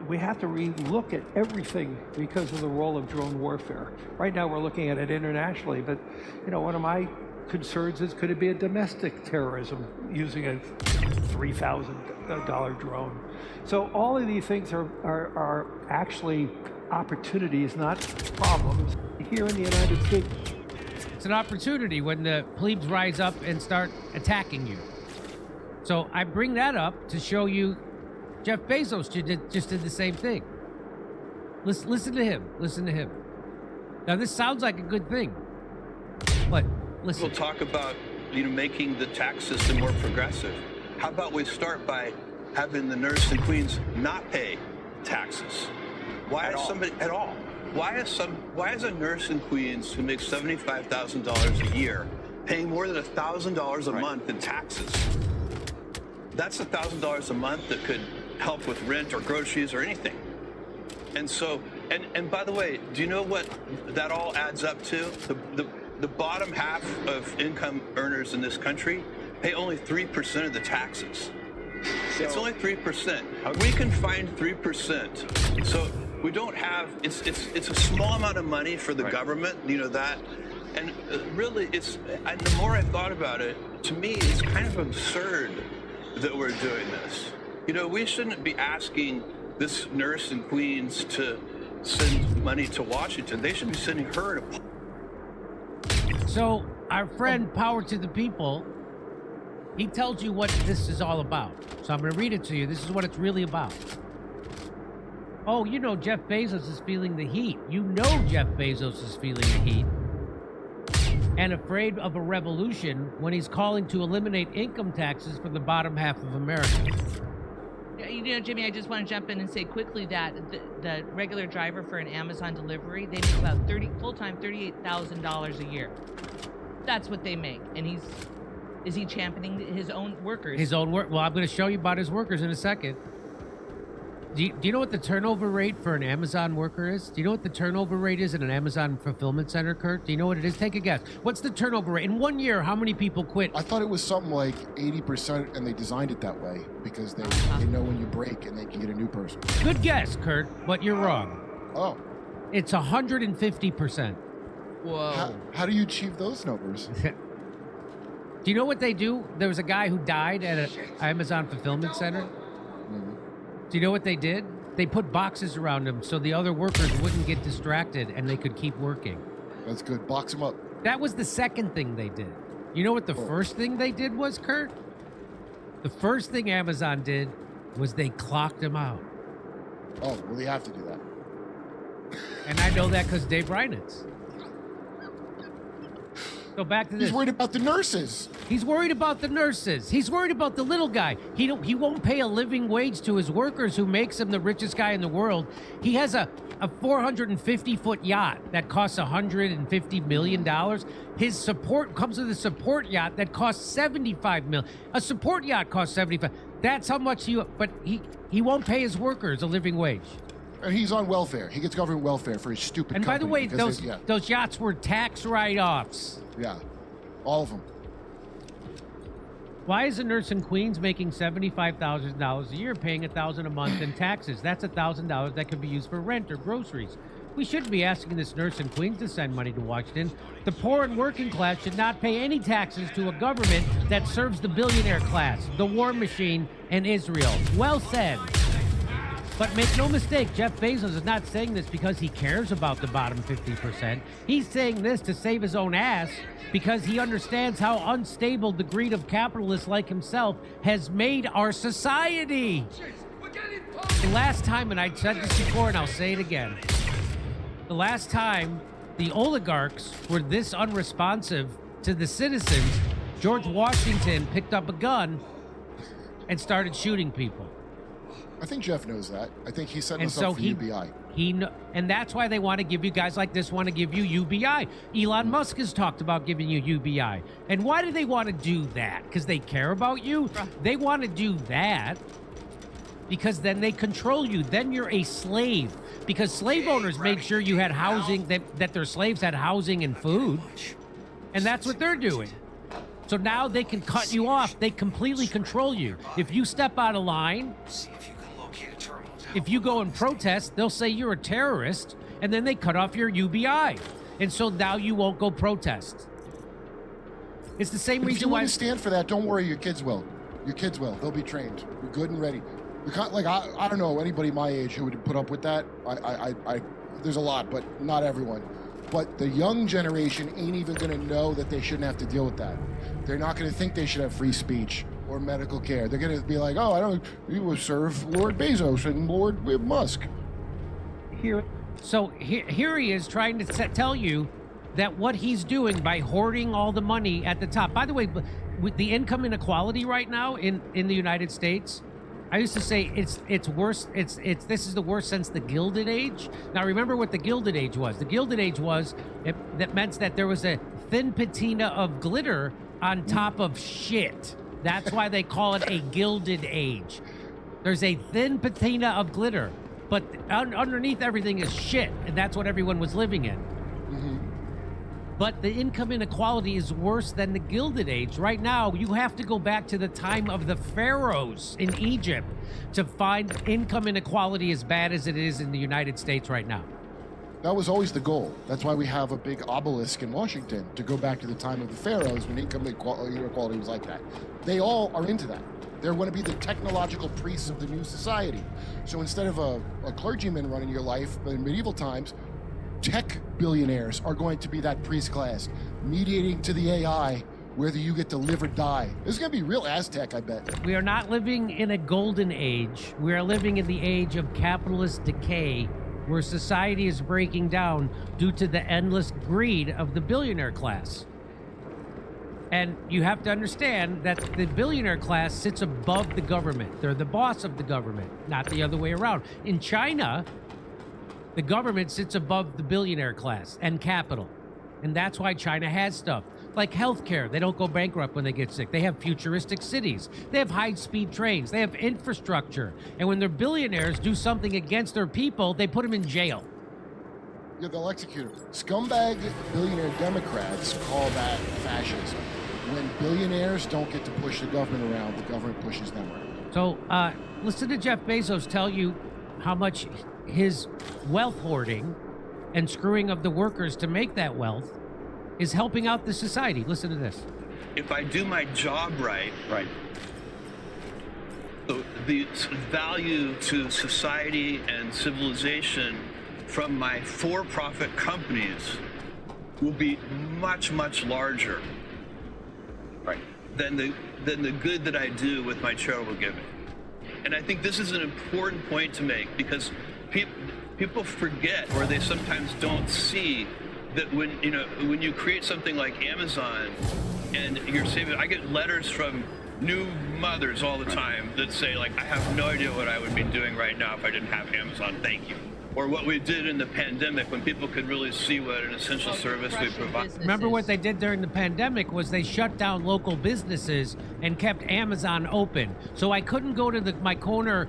We have to re-look at everything because of the role of drone warfare. Right now we're looking at it internationally, but one of my concerns is, could it be a domestic terrorism using a $3,000 drone? So all of these things are actually opportunities, not problems, here in the United States. It's an opportunity when the plebes rise up and start attacking you. So I bring that up to show you Jeff Bezos just did the same thing. Listen to him. Listen to him. Now, this sounds like a good thing, but listen. We'll talk about, making the tax system more progressive. How about we start by having the nurse in Queens not pay taxes? Why is a nurse in Queens who makes $75,000 a year paying more than $1,000 a month in taxes? That's $1,000 a month that could help with rent or groceries or anything. And so, and by the way, do you know what that all adds up to? The bottom half of income earners in this country pay only 3% of the taxes. It's only 3%. We can find 3%. So we don't have, it's a small amount of money for the government, that. And really, and the more I thought about it, to me, it's kind of absurd that we're doing this. We shouldn't be asking this nurse in Queens to send money to Washington. They should be sending her to... So our friend Power to the People, he tells you what this is all about. So I'm going to read it to you. This is what it's really about. Oh, Jeff Bezos is feeling the heat. Jeff Bezos is feeling the heat and afraid of a revolution when he's calling to eliminate income taxes for the bottom half of America. Jimmy, I just want to jump in and say quickly that the regular driver for an Amazon delivery, they make about full-time $38,000 a year. That's what they make. And is he championing his own workers? His own work. Well, I'm going to show you about his workers in a second. Do you know what the turnover rate for an Amazon worker is? Do you know what the turnover rate is in an Amazon fulfillment center, Kurt? Do you know what it is? Take a guess. What's the turnover rate? In 1 year, how many people quit? I thought it was something like 80%, and they designed it that way because they know when you break and they can get a new person. Good guess, Kurt, but you're wrong. Oh. It's 150%. Whoa. How do you achieve those numbers? Do you know what they do? There was a guy who died at an Amazon fulfillment center. Do you know what they did? They put boxes around him so the other workers wouldn't get distracted and they could keep working. That's good. Box him up. That was the second thing they did. You know what the first thing they did was, Kurt? The first thing Amazon did was they clocked him out. Oh, well, they have to do that. And I know that because Dave Reinitz. So back to this. He's worried about the nurses. He's worried about the nurses. He's worried about the little guy. He won't pay a living wage to his workers, who makes him the richest guy in the world. He has a 450-foot yacht that costs $150 million. His support comes with a support yacht that costs $75 million. A support yacht costs $75. That's how much but he won't pay his workers a living wage. And he's on welfare. He gets government welfare for his stupid And by the way, company those yachts were tax write-offs. Yeah, all of them. Why is a nurse in Queens making $75,000 a year, paying $1,000 a month in taxes? That's $1,000 that could be used for rent or groceries. We shouldn't be asking this nurse in Queens to send money to Washington. The poor and working class should not pay any taxes to a government that serves the billionaire class, the war machine, and Israel. Well said. But make no mistake, Jeff Bezos is not saying this because he cares about the bottom 50%. He's saying this to save his own ass because he understands how unstable the greed of capitalists like himself has made our society. We're getting The last time, and I said this before and I'll say it again, the last time the oligarchs were this unresponsive to the citizens, George Washington picked up a gun and started shooting people. I think Jeff knows that. I think he's setting And us so up for he- UBI. And that's why they want to give you guys like this want to give you UBI. Elon Musk has talked about giving you UBI. And why do they want to do that? Because they care about you? They want to do that because then they control you. Then you're a slave. Because slave owners made sure you had housing, that their slaves had housing and food. And that's what they're doing. So now they can cut you off. They completely control you. If you step out of line, if you go and protest, they'll say you're a terrorist, and then they cut off your UBI. And so now you won't go protest. It's the same If reason you why... want to stand for that, don't worry, your kids will. Your kids will. They'll be trained. We're good and ready. We can't, like, I don't know anybody my age who would put up with that. There's a lot, but not everyone. But the young generation ain't even going to know that they shouldn't have to deal with that. They're not going to think they should have free speech or medical care. They're going to be like, oh, you will serve Lord Bezos and Lord Musk. So here he is trying to tell you that what he's doing by hoarding all the money at the top. By the way, with the income inequality right now in the United States, I used to say it's worse. This is the worst since the Gilded Age. Now remember what the Gilded Age was. The Gilded Age was that meant that there was a thin patina of glitter on top of shit. That's why they call it a Gilded Age. There's a thin patina of glitter, but underneath everything is shit, and that's what everyone was living in. But the income inequality is worse than the Gilded Age. Right now, you have to go back to the time of the pharaohs in Egypt to find income inequality as bad as it is in the United States right now. That was always the goal. That's why we have a big obelisk in Washington, to go back to the time of the pharaohs when income inequality was like that. They all are into that. They're going to be the technological priests of the new society. So instead of a clergyman running your life in medieval times, tech billionaires are going to be that priest class, mediating to the AI whether you get to live or die. This is going to be real Aztec, I bet. We are not living in a golden age. We are living in the age of capitalist decay, where society is breaking down due to the endless greed of the billionaire class. And you have to understand that the billionaire class sits above the government. They're the boss of the government, not the other way around. In China, the government sits above the billionaire class and capital. And that's why China has stuff like healthcare. They don't go bankrupt when they get sick. They have futuristic cities. They have high-speed trains. They have infrastructure. And when their billionaires do something against their people, they put them in jail. Yeah, they'll execute them. Scumbag billionaire Democrats call that fascism. When billionaires don't get to push the government around, the government pushes them around. So listen to Jeff Bezos tell you how much his wealth hoarding and screwing of the workers to make that wealth is helping out the society. Listen to this. If I do my job right, the value to society and civilization from my for-profit companies will be much, much larger than the good that I do with my charitable giving. And I think this is an important point to make, because people forget, or they sometimes don't see, that when you create something like Amazon and you're saving, I get letters from new mothers all the time that say, like, I have no idea what I would be doing right now if I didn't have Amazon. Thank you. Or what we did in the pandemic when people could really see what an essential service we provide. Remember what they did during the pandemic was they shut down local businesses and kept Amazon open. So I couldn't go to my corner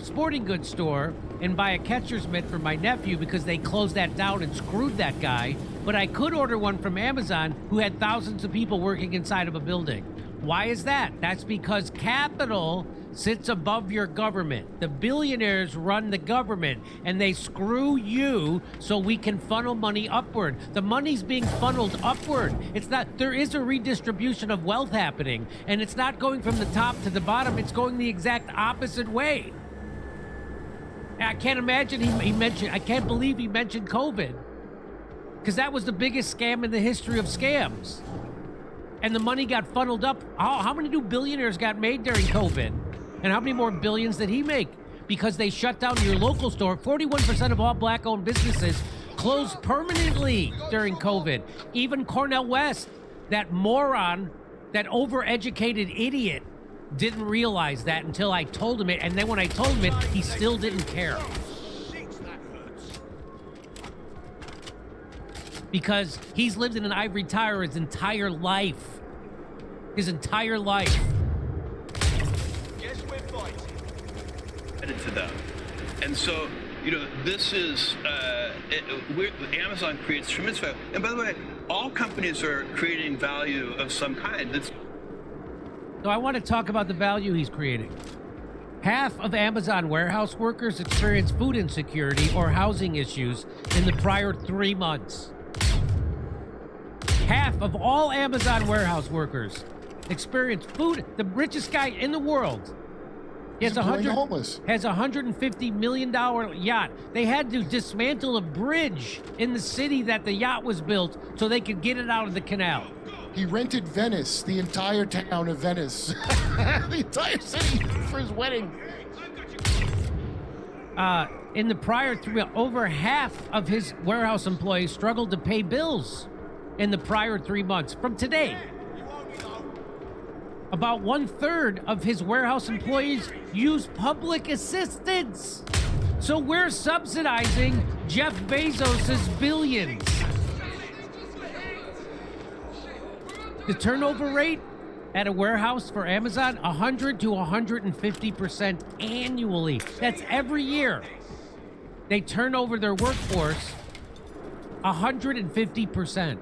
sporting goods store and buy a catcher's mitt for my nephew because they closed that down and screwed that guy. But I could order one from Amazon, who had thousands of people working inside of a building. Why is that? That's because capital sits above your government. The billionaires run the government, and they screw you so we can funnel money upward. The money's being funneled upward. It's not, there is a redistribution of wealth happening, and it's not going from the top to the bottom. It's going the exact opposite way. I can't imagine I can't believe he mentioned COVID, because that was the biggest scam in the history of scams. And the money got funneled up. How many new billionaires got made during COVID? And how many more billions did he make? because they shut down your local store. 41% of all black-owned businesses closed permanently during COVID. Even Cornel West, that moron, that overeducated idiot, didn't realize that until I told him it. And then when I told him it, he still didn't care. Because he's lived in an ivory tower his entire life. His entire life. To them. And so, this is, Amazon creates tremendous value. And by the way, all companies are creating value of some kind. So I want to talk about the value he's creating. Half of Amazon warehouse workers experienced food insecurity or housing issues in the prior 3 months. Half of all Amazon warehouse workers experienced food. The richest guy in the world has has $150 million yacht. They had to dismantle a bridge in the city that the yacht was built so they could get it out of the canal. He rented Venice, the entire town of Venice, the entire city for his wedding. In the prior 3 months, over half of his warehouse employees struggled to pay bills in the prior 3 months from today. About 1/3 of his warehouse employees use public assistance. So we're subsidizing Jeff Bezos' billions. The turnover rate at a warehouse for Amazon, 100 to 150% annually. That's every year. They turn over their workforce 150%.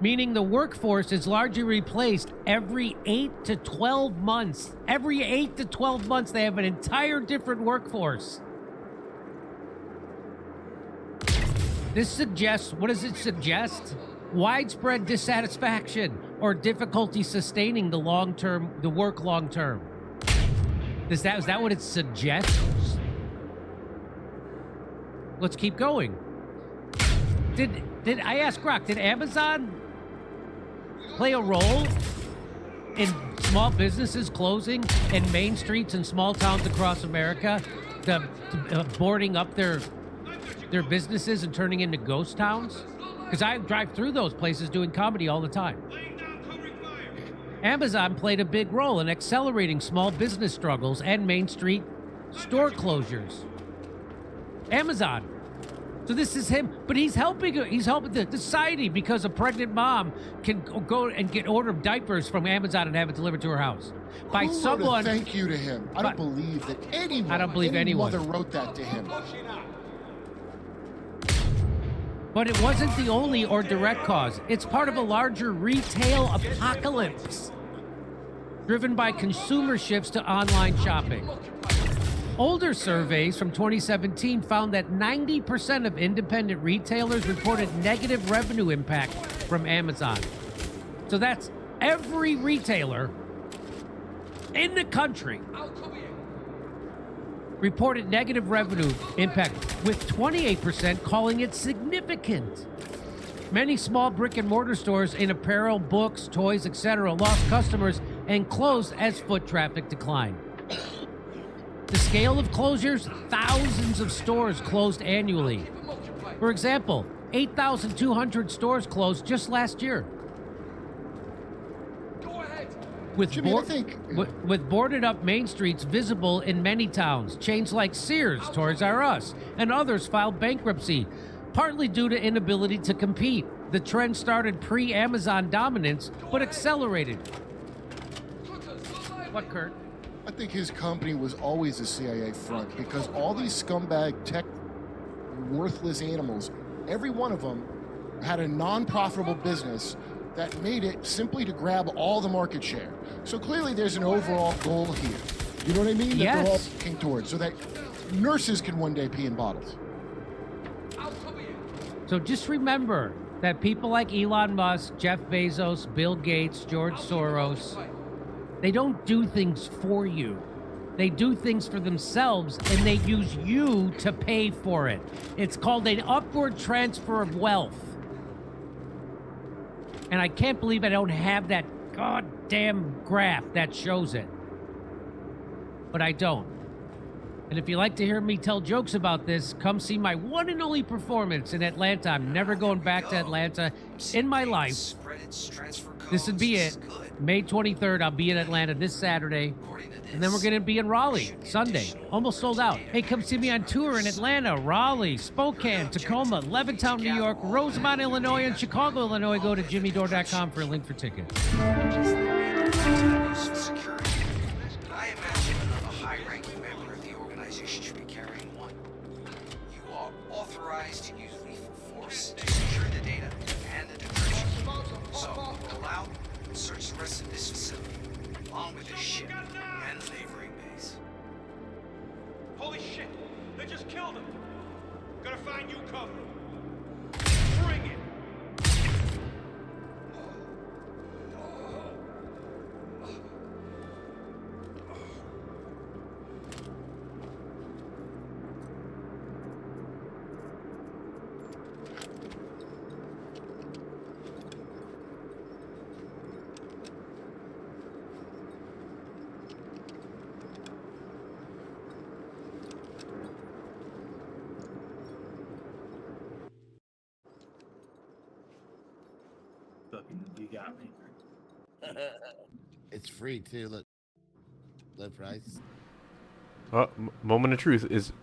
Meaning the workforce is largely replaced every 8 to 12 months. Every 8 to 12 months, they have an entire different workforce. This suggests, what does it suggest? Widespread dissatisfaction or difficulty sustaining the work long term. Is that what it suggests? Let's keep going. Did I ask Grok, did Amazon play a role in small businesses closing in main streets in small towns across America, boarding up their businesses and turning into ghost towns? Because I drive through those places doing comedy all the time. Amazon played a big role in accelerating small business struggles and main street store closures. Amazon. So this is him, but he's helping the society because a pregnant mom can go and get order diapers from Amazon and have it delivered to her house by Who someone. wrote a thank you to him. I don't believe that anyone. I don't believe anyone. Mother wrote that to him. But it wasn't the only or direct cause. It's part of a larger retail apocalypse driven by consumer shifts to online shopping. Older surveys from 2017 found that 90% of independent retailers reported negative revenue impact from Amazon. So that's every retailer in the country reported negative revenue impact, with 28% calling it significant. Many small brick and mortar stores in apparel, books, toys, etc. lost customers and closed as foot traffic declined. The scale of closures, thousands of stores closed annually. For example, 8,200 stores closed just last year. With, Jimmy, with boarded up main streets visible in many towns, chains like Sears, Toys R Us, and others filed bankruptcy, partly due to inability to compete. The trend started pre-Amazon dominance, but accelerated. What, Kurt? I think his company was always a CIA front because all these scumbag tech worthless animals, every one of them had a non-profitable business that made it simply to grab all the market share. So clearly there's an overall goal here. You know what I mean? That they're all working towards, so that nurses can one day pee in bottles. So just remember that people like Elon Musk, Jeff Bezos, Bill Gates, George Soros, they don't do things for you. They do things for themselves, and they use you to pay for it. It's called an upward transfer of wealth. And I can't believe I don't have that goddamn graph that shows it. but I don't. And if you like to hear me tell jokes about this, come see my one and only performance in Atlanta. I'm never going back to Atlanta in my life. This would be it. May 23rd, I'll be in Atlanta this Saturday. And then we're going to be in Raleigh Sunday. Almost sold out. Hey, come see me on tour in Atlanta, Raleigh, Spokane, Tacoma, Levittown, New York, Rosemont, Illinois, and Chicago, Illinois. Go to jimmydore.com for a link for tickets. I imagine a high-ranking member of the organization should be carrying one. You are authorized to use lethal force to secure the data and the decryption. So, allow me to search the rest of this facility, along with the ship and the neighboring base. Holy shit! They just killed him! Gonna find you covered. Bring it! You got me. It's free too. Look, low price. Oh, moment of truth is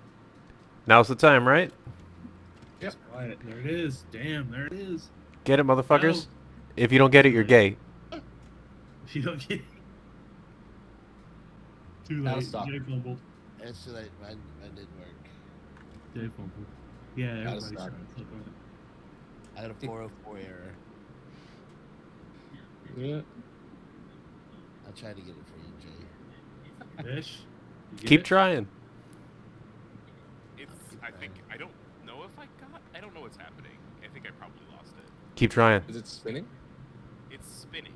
now's the time, right? Yep. Quiet. There it is. Damn, there it is. Get it, motherfuckers. No. If you don't get it, you're gay. If you don't get it. Too late. Jay fumbled. It's too late. Mine didn't work. Jay fumbled. Yeah, everybody's stop. trying to flip on it. I got a 404 error. Yeah. I'll try to get it for you, Jay. Fish. Keep trying. It's. I think. I don't know if I got. I don't know what's happening. I think I probably lost it. Keep trying. Is it spinning? It's spinning.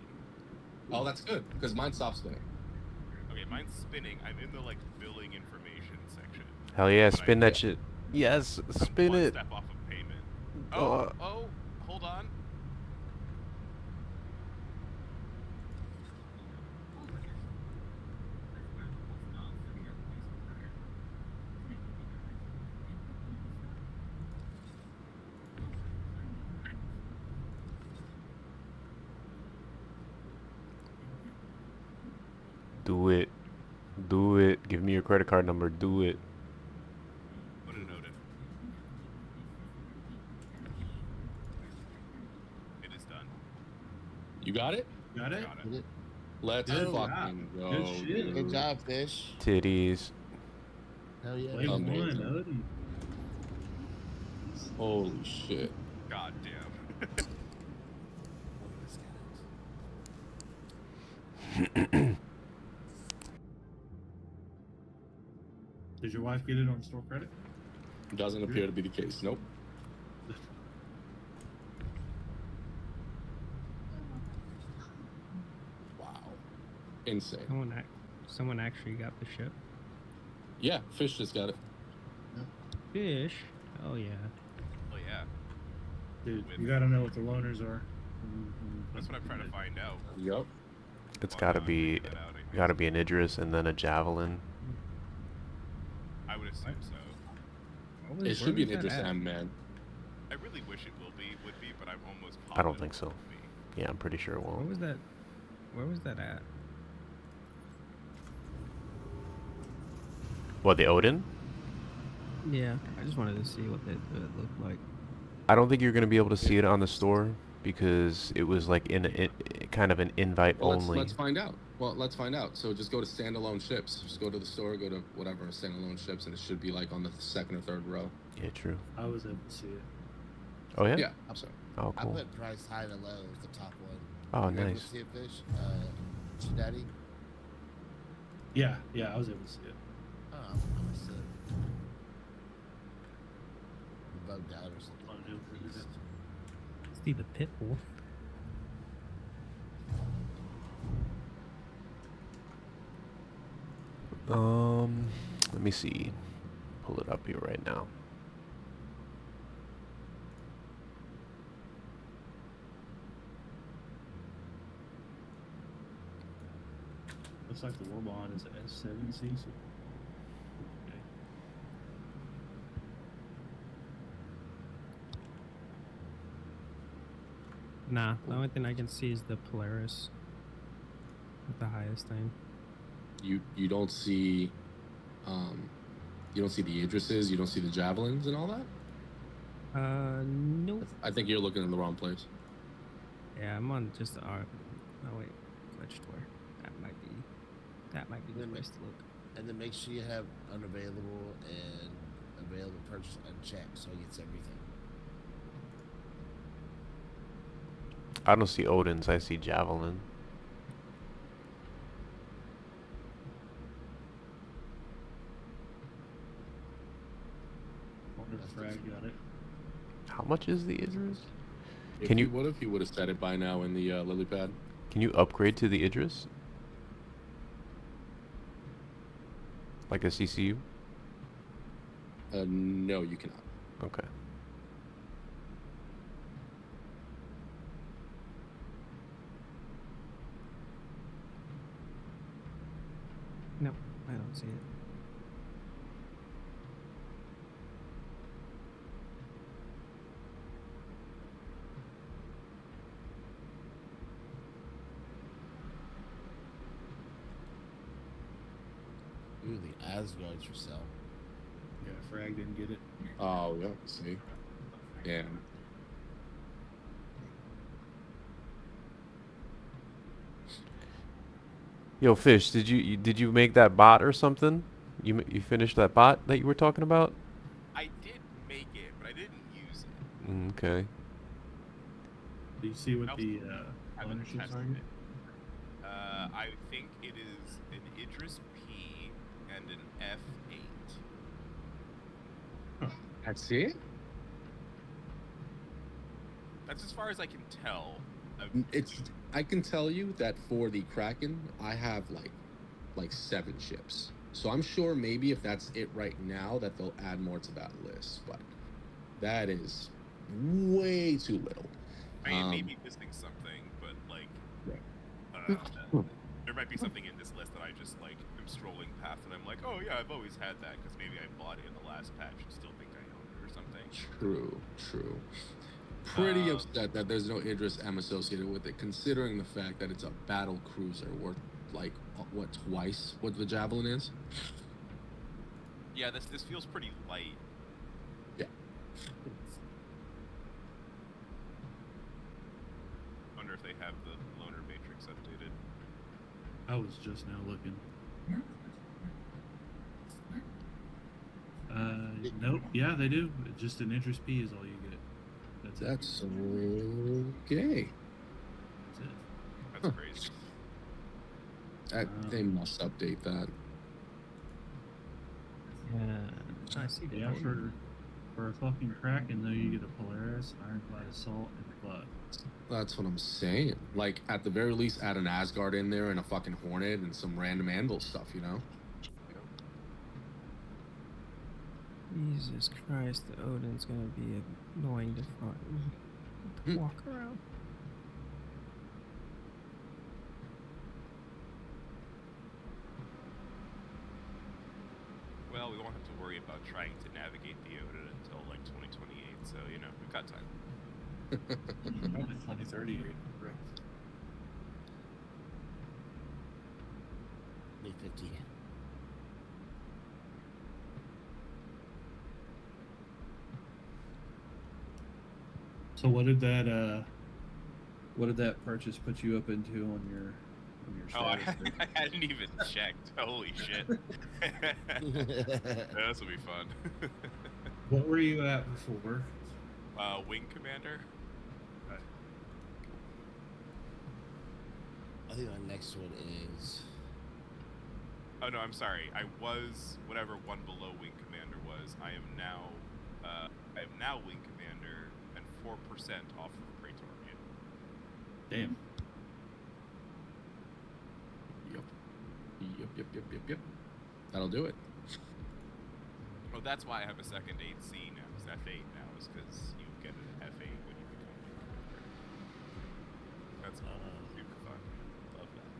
Oh, that's good, because mine stopped spinning. Okay, mine's spinning. I'm in the like billing information section. Hell yeah, But spin that shit. Yes, spin one it. step off of payment. Oh, hold on. Do it. Do it. Give me your credit card number. Do it. Put it noted. It is done. You got it? Got it? Got it. Let's Good fucking job. go. Good shit. dude. Good job, Fish. Titties. Hell yeah. Play one, Amazing. Odin. Holy shit. God damn. Did your wife get it on store credit? Doesn't appear to be the case. Nope. Wow. Insane. Someone actually got the ship. Yeah, Fish just got it. Fish. Oh yeah. Oh yeah. Dude, you gotta know what the loaners are. That's what I'm trying to find out. Yup. It's gotta be an Idris and then a Javelin. I would assume so. It should be an Idris M, man. I really wish it would be, but I'm almost positive. I don't think so. Yeah, I'm pretty sure it won't. Where was that? Where was that at? What, the Odin? Yeah, I just wanted to see what it looked like. I don't think you're gonna be able to see it on the store because it was like in kind of an invite Well, only. let's find out. Well, let's find out. So just go to standalone ships. Just go to the store, go to whatever, standalone ships, and it should be like on the second or third row. Yeah, true. I was able to see it. Oh yeah. Yeah. So. Oh I cool. put price high to low as the top one. Oh, You able to nice. see it, Fish? Chidaddy? Yeah, I was able to see it. Oh, I'm gonna sit. Bugged out or something. See the pit wolf. Let me see. Pull it up here right now. The Looks like the Warbond is S7C. So... Okay. Nah, the only thing I can see is the Polaris with the highest thing. You don't see, you don't see the Idrises, you don't see the Javelins and all that. Nope. I think you're looking in the wrong place. Yeah, I'm on just the R. Oh wait, glitch door. That might be the place to look. And then make sure you have unavailable and available purchase unchecked so he gets everything. I don't see Odin's, I see Javelin. Frag got it. How much is the Idris? What if you would have said it by now in the lily pad? Can you upgrade to the Idris? Like a CCU? No, you cannot. Okay. No, I don't see it. Ooh, the Asgard's for sale. Yeah, Frag didn't get it. Oh, yeah. See, damn. Yo, Fish, did you make that bot or something? You finished that bot that you were talking about? I did make it, but I didn't use it. Okay. Do you see what the haven't ownerships tested are? it. I think it is an Idris P and an F8. That's it. That's as far as I can tell. I can tell you that for the Kraken, I have like 7 ships. So I'm sure maybe if that's it right now, that they'll add more to that list. But that is way too little. I mean, maybe missing something, but like, there might be something in this list that I just like am strolling past, and I'm like, oh yeah, I've always had that because maybe I bought it in the last patch and still think I own it or something. True. Pretty upset that there's no Idris M associated with it, considering the fact that it's a battle cruiser worth like what, twice what the Javelin is. Yeah, this feels pretty light. Yeah. Wonder if they have the loaner matrix updated. I was just now looking. Nope. Yeah, they do. Just an interest P is all you get. That's okay. That's it. That's crazy. They must update that. Yeah, I see. Yeah, for a fucking Kraken though, you get a Polaris, Ironclad Assault, and a Club. That's what I'm saying. Like, at the very least, add an Asgard in there and a fucking Hornet and some random Anvil stuff, you know? Jesus Christ, the Odin's gonna be annoying to walk around. Well, we won't have to worry about trying to navigate the Odin until like 2028, so you know we've got time. Probably 2030, correct? 2050. So what did that purchase put you up into on your Oh, status there? I hadn't even checked. Holy shit. Yeah, this will be fun. What were you at before? Wing Commander. I think my next one is. Oh no, I'm sorry. I was whatever one below Wing Commander was. I am now Wing Commander and 4% off of Praetorian. Damn. Yep. That'll do it. Oh, that's why I have a second 8C now. It's F8 now, is because you get an F8 when you become Wing Commander. That's super fun. Love that.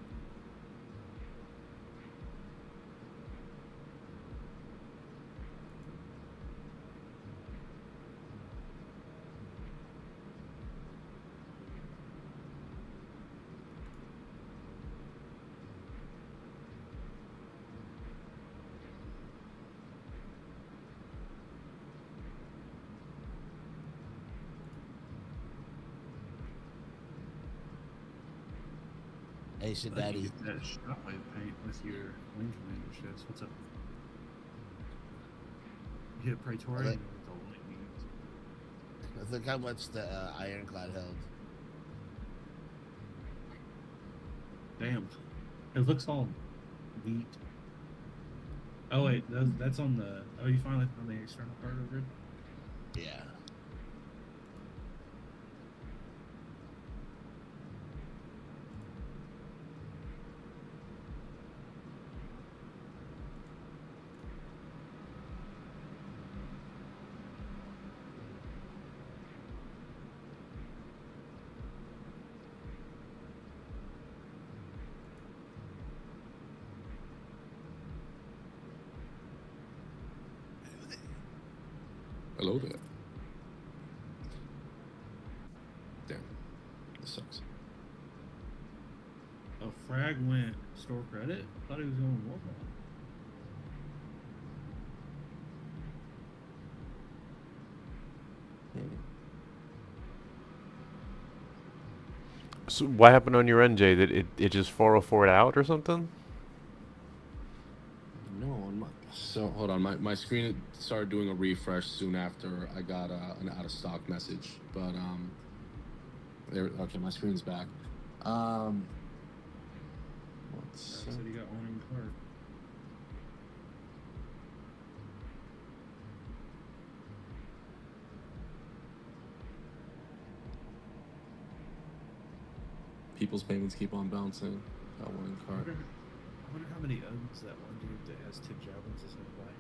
Hey, I shit, thought daddy. you get that shockwave paint with your wing commander ships. What's up? You hit Praetorian Look- with the lightning. Look how much the Ironclad held. Damn. It looks all neat. Oh wait, that's on the. Oh, you finally found the external cargo grid. Yeah. Hello there. Damn. This sucks. Oh, Frag went store credit. Thought he was going Warhol. So what happened on your end, Jay? That it just 404'd out or something? No, on my so hold on. My screen started doing a refresh soon after I got an out of stock message. But there. Okay, my screen's back. What's Said he got one in cart. people's payments keep on bouncing? Got one in I cart. wonder how many owns that one dude that has 10 javelins is gonna buy.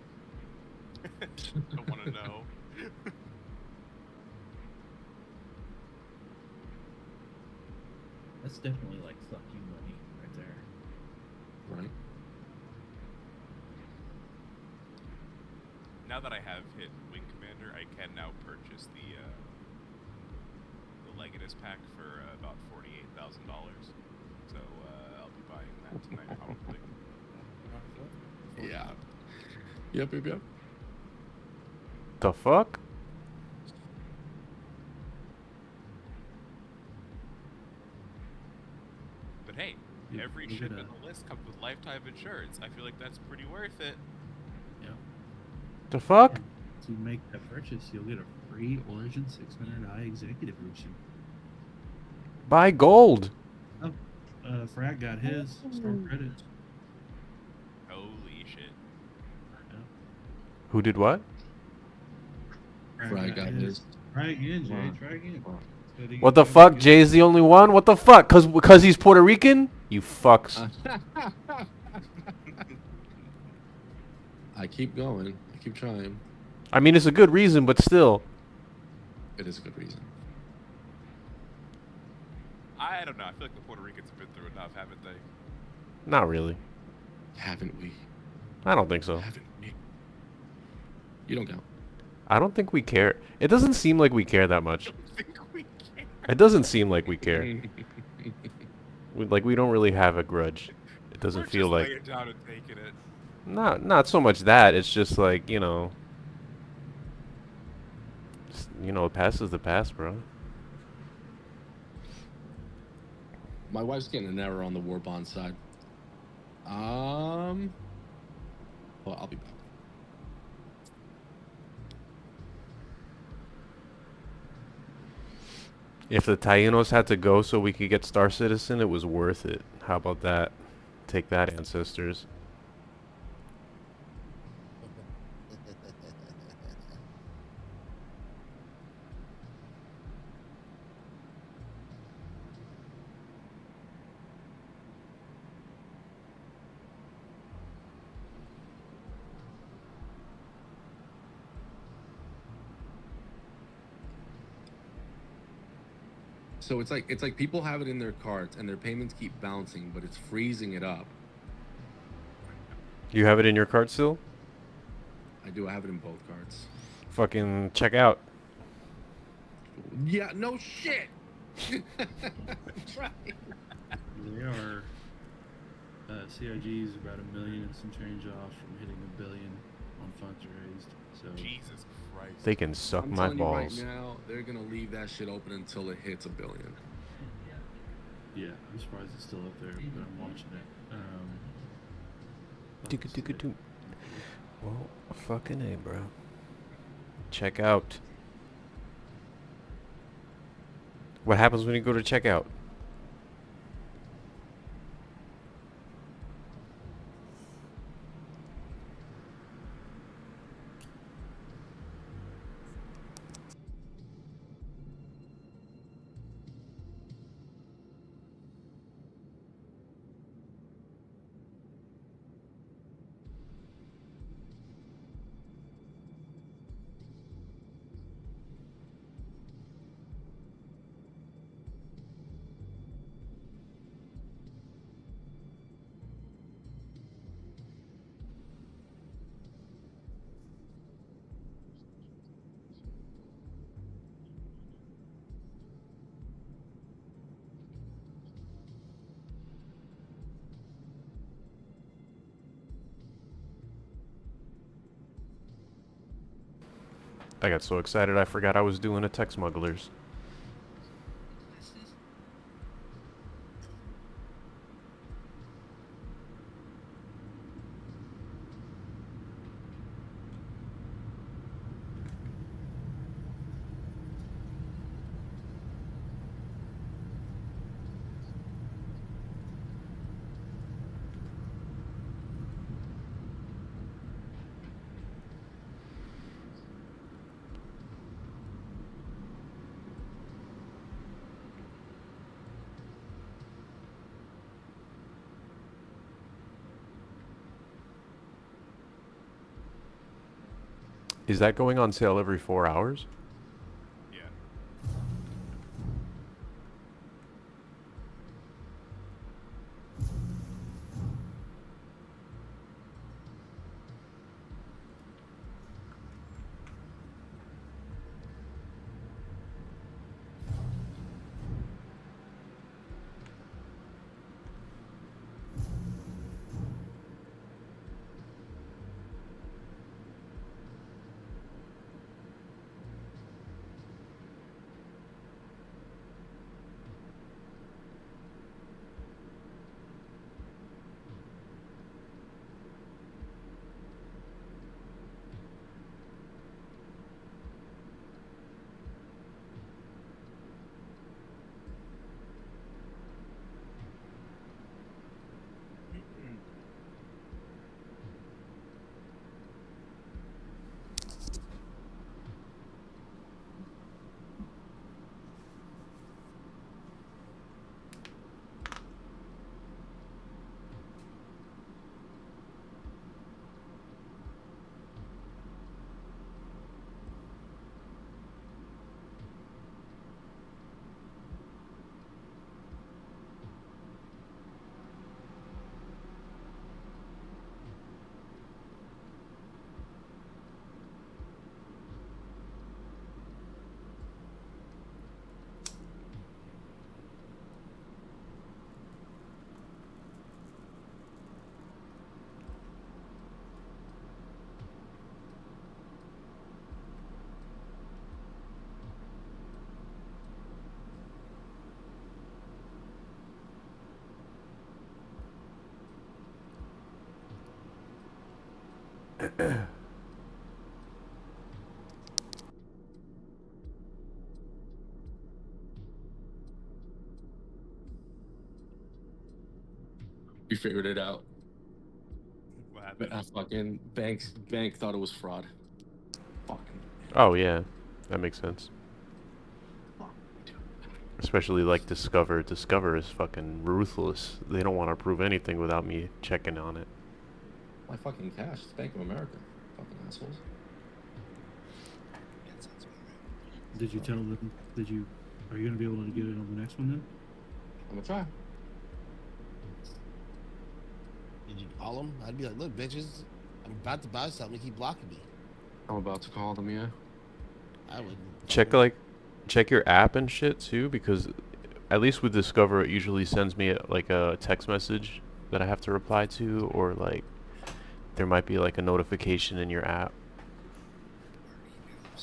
I want to know. That's definitely like fuck you money right there. Right. Now that I have hit Wing Commander, I can now purchase the Legatus pack for about $48,000. So I'll be buying that tonight probably. Yeah. Yep. The fuck? But hey, every look ship at in the list comes with lifetime insurance. I feel like that's pretty worth it. Yeah. The fuck? To make that purchase, you'll get a free Origin 600i Executive Edition. Buy gold. Oh, Frag got his store credit. Holy shit. Who did what? Frag got his. Try again, Jay. Try again. What the fuck? Jay's the only one? What the fuck? Cause he's Puerto Rican? You fucks. I keep going. I keep trying. I mean, it's a good reason, but still. It is a good reason. I don't know. I feel like the Puerto Ricans have been through enough, haven't they? Not really. Haven't we? I don't think so. Haven't we? You don't count. I don't think we care. It doesn't seem like we care that much. It doesn't seem like we care. we don't really have a grudge. It doesn't We're feel just like. laying down and taking it. Not so much that. It's just like, you know. Just, you know, the past is the past, bro. My wife's getting an error on the war bond side. Well, I'll be back. If the Taínos had to go so we could get Star Citizen, it was worth it. How about that? Take that, ancestors. So it's like people have it in their carts and their payments keep bouncing, but it's freezing it up. You have it in your cart still? I do. I have it in both carts. Fucking check out. Yeah. No shit. Right. They are. CRG is about $1 million and some change off from hitting $1 billion on funds raised. So Jesus Christ. They can suck I'm my telling balls. you right now, they're gonna leave that shit open until it hits $1 billion. Yeah, I'm surprised it's still up there, but I'm watching it. Well, fucking A, bro. Check out. What happens when you go to check out? I got so excited I forgot I was doing a tech smugglers. Is that going on sale every 4 hours? Yeah. We figured it out. What happened? Fucking bank thought it was fraud. Fucking. Oh yeah, that makes sense. Especially like Discover. Discover is fucking ruthless. They don't want to prove anything without me checking on it. My fucking cash. It's Bank of America. Fucking assholes. Did you tell them? Are you gonna be able to get it on the next one then? I'm gonna try. Did you call him? I'd be like, look, bitches, I'm about to buy something. Keep blocking me. I'm about to call them, yeah. I would. Check your app and shit too, because at least with Discover it usually sends me like a text message that I have to reply to, or like there might be like a notification in your app,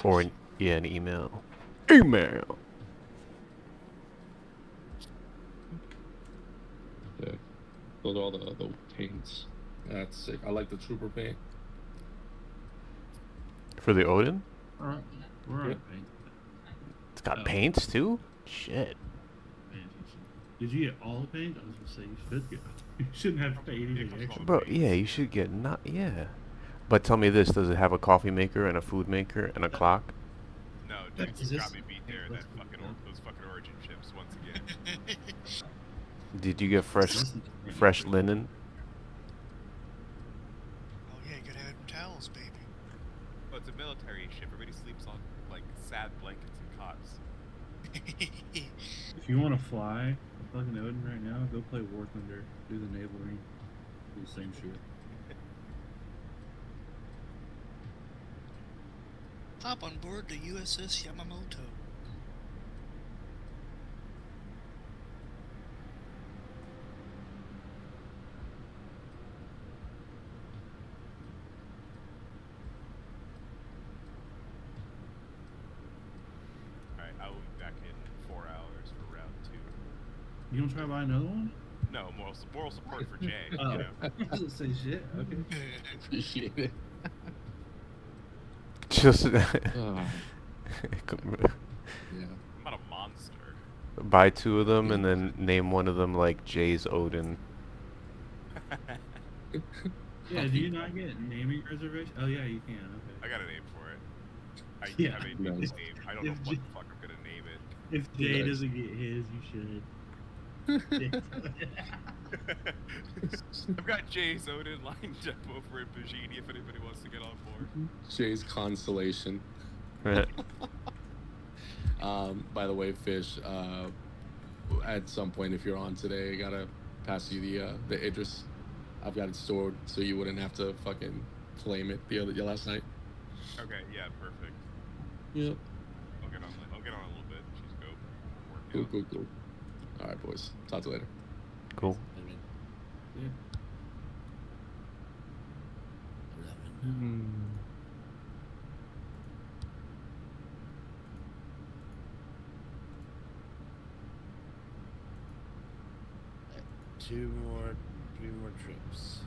or an email. Those are all the paints. That's sick. I like the trooper paint. For the Odin? Alright, we're on Yep. paint. It's got Oh. paints too? Shit. Man, did you get all the paint? I was gonna say you should get. You shouldn't have to pay anything extra. Bro, yeah, you should get not yeah. But tell me this, does it have a coffee maker and a food maker and a clock? No, Is Jinx has this- got me beat there. That fucking those fucking origin chips once again. Did you get fresh linen? Oh yeah, you gotta have them towels, baby. Well, it's a military ship. Everybody sleeps on like sad blankets and cots. If you want to fly fucking Odin right now, go play War Thunder. Do the naval ring. Do the same shit. Hop on board the USS Yamamoto. Alright, I will be back in 4 hours for round 2. You don't try to buy another one? No, moral support for Jay. Oh, You know. I was gonna say shit. Okay. Appreciate it. Just Yeah. I'm not a monster. buy 2 of them and then name one of them like Jay's Odin. Yeah, do you not get naming reservation? Oh yeah, you can. Okay. I got a name for it. I Yeah. have a name. Nice. I don't know If what J- the fuck I'm gonna name it. If Jay doesn't get his, you should. I've got Jay's Odin lined up over at Bajini if anybody wants to get on board. Jay's constellation. By the way, Fish, at some point, if you're on today, I gotta pass you the Idris. I've got it stored so you wouldn't have to fucking claim it the last night. Okay, yeah, perfect. Yep. I'll get on a little bit. She's go. Cool. All right, boys. Talk to you later. Cool. Yeah. Three more trips.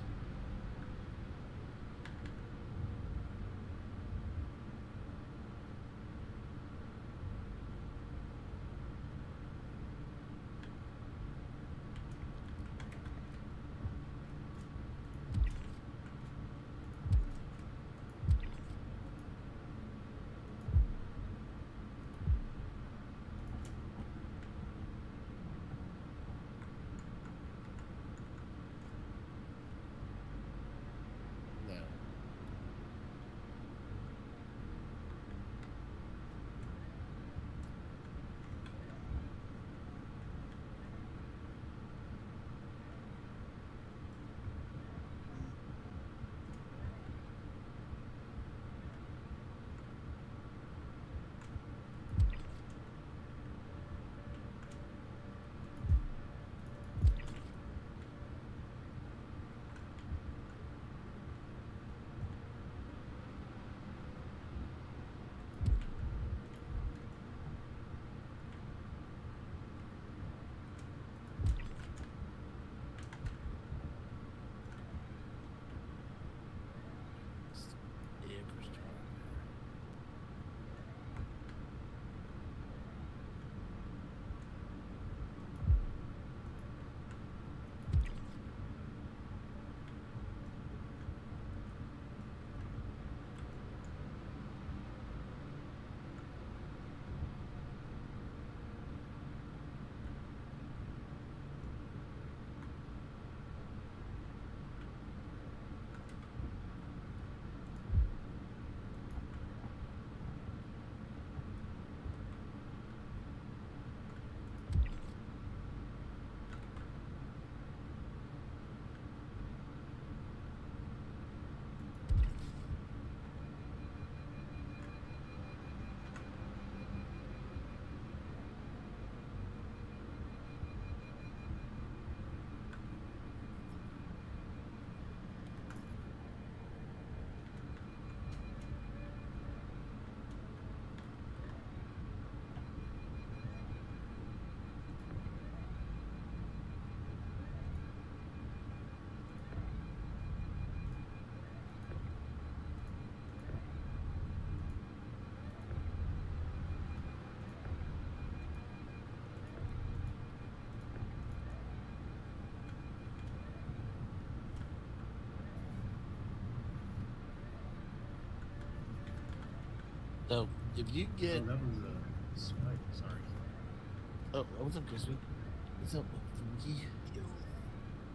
So if you get, Oh, that was a swipe. Sorry. oh, what's up, Crispy? What's up, Funky?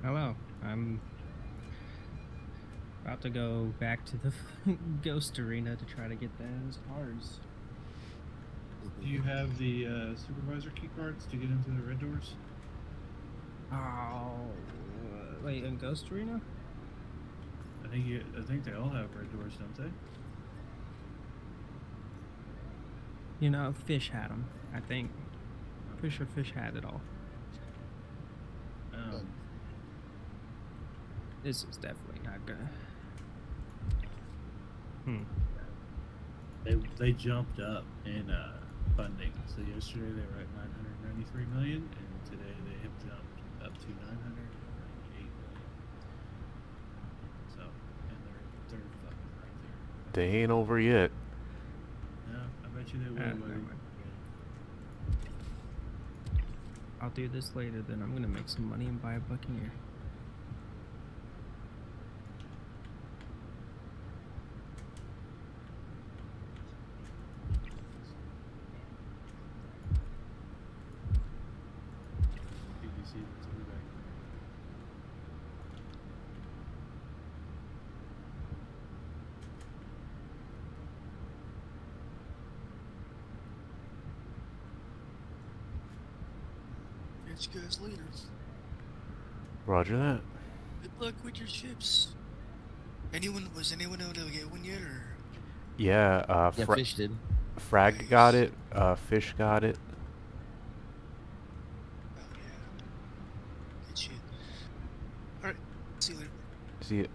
Hello. I'm about to go back to the Ghost Arena to try to get those cards. Do you have the supervisor key cards to get into the red doors? Oh, wait, in Ghost Arena? I think they all have red doors, don't they? You know, Fish had them. I think Fish had it all. This is definitely not gonna. They jumped up in funding. So yesterday they were at 993 million, and today they have jumped up to 998 million. So, and they're fucking right there. They ain't over yet. No, I bet you they will. never mind. I'll do this later. Then I'm gonna make some money and buy a Buccaneer. BBC to be back. Catch you guys later. Roger that. Good luck with your ships. Was anyone able to get one yet, or? Yeah, Yeah, Fish did. Frag got it. Fish got it. Good shit. Alright, see you later. See it.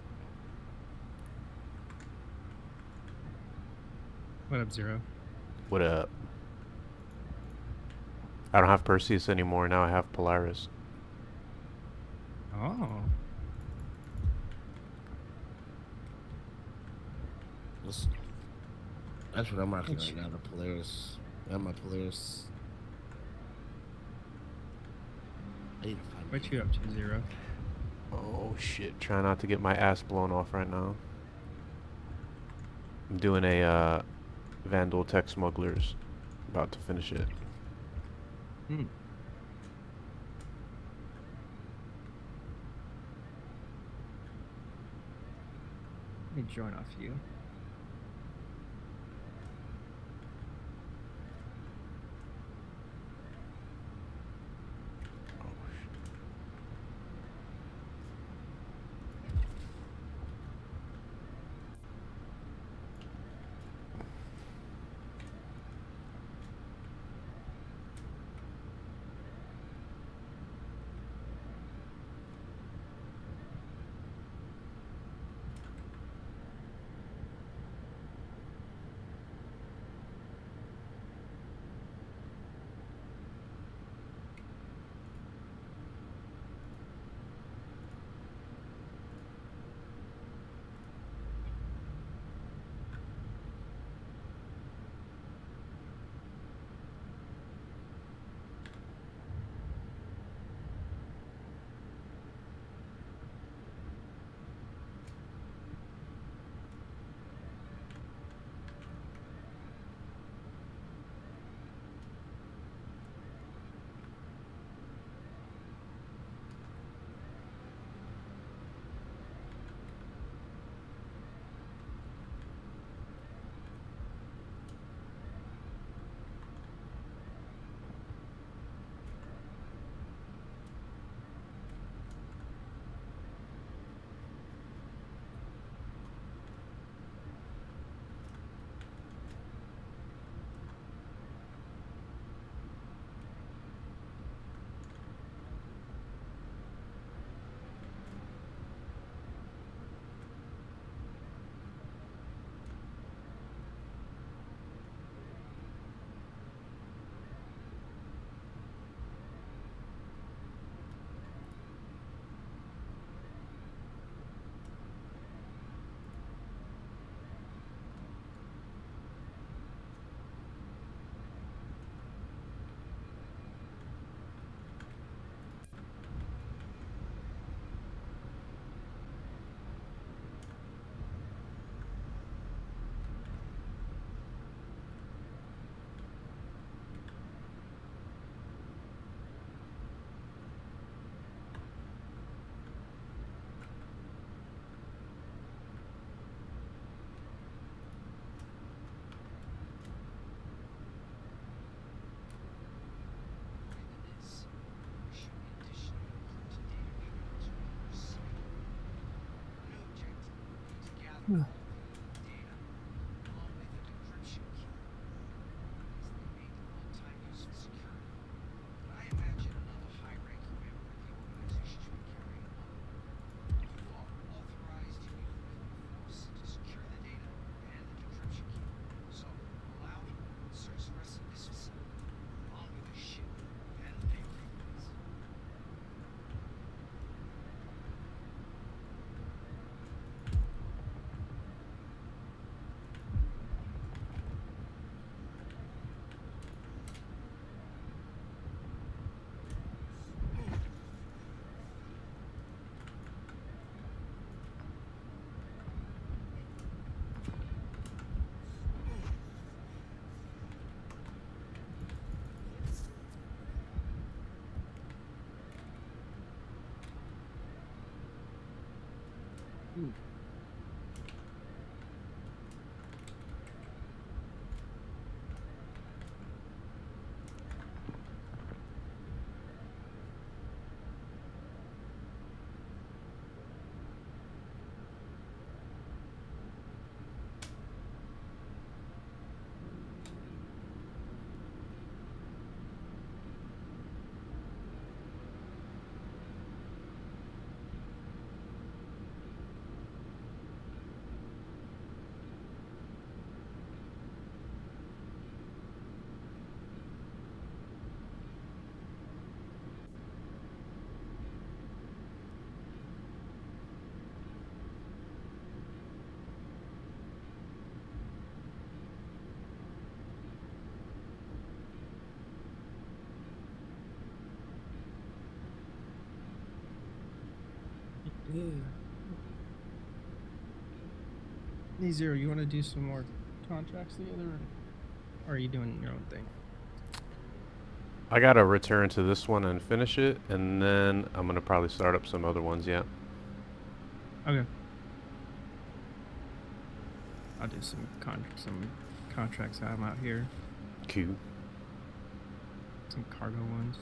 What up, Zero? What up? I don't have Perseus anymore. Now I have Polaris. Oh. That's what I'm rocking right now. The Polaris. I have my Polaris. What you up to, Zero? Oh shit! Try not to get my ass blown off right now. I'm doing a Vandal Tech Smugglers. About to finish it. Hmm. Let me join off you. Hey Zero, you want to do some more contracts together, or are you doing your own thing? I gotta return to this one and finish it, and then I'm gonna probably start up some other ones. Yeah. Okay. I'll do some contracts I'm out here. Q. Some cargo ones.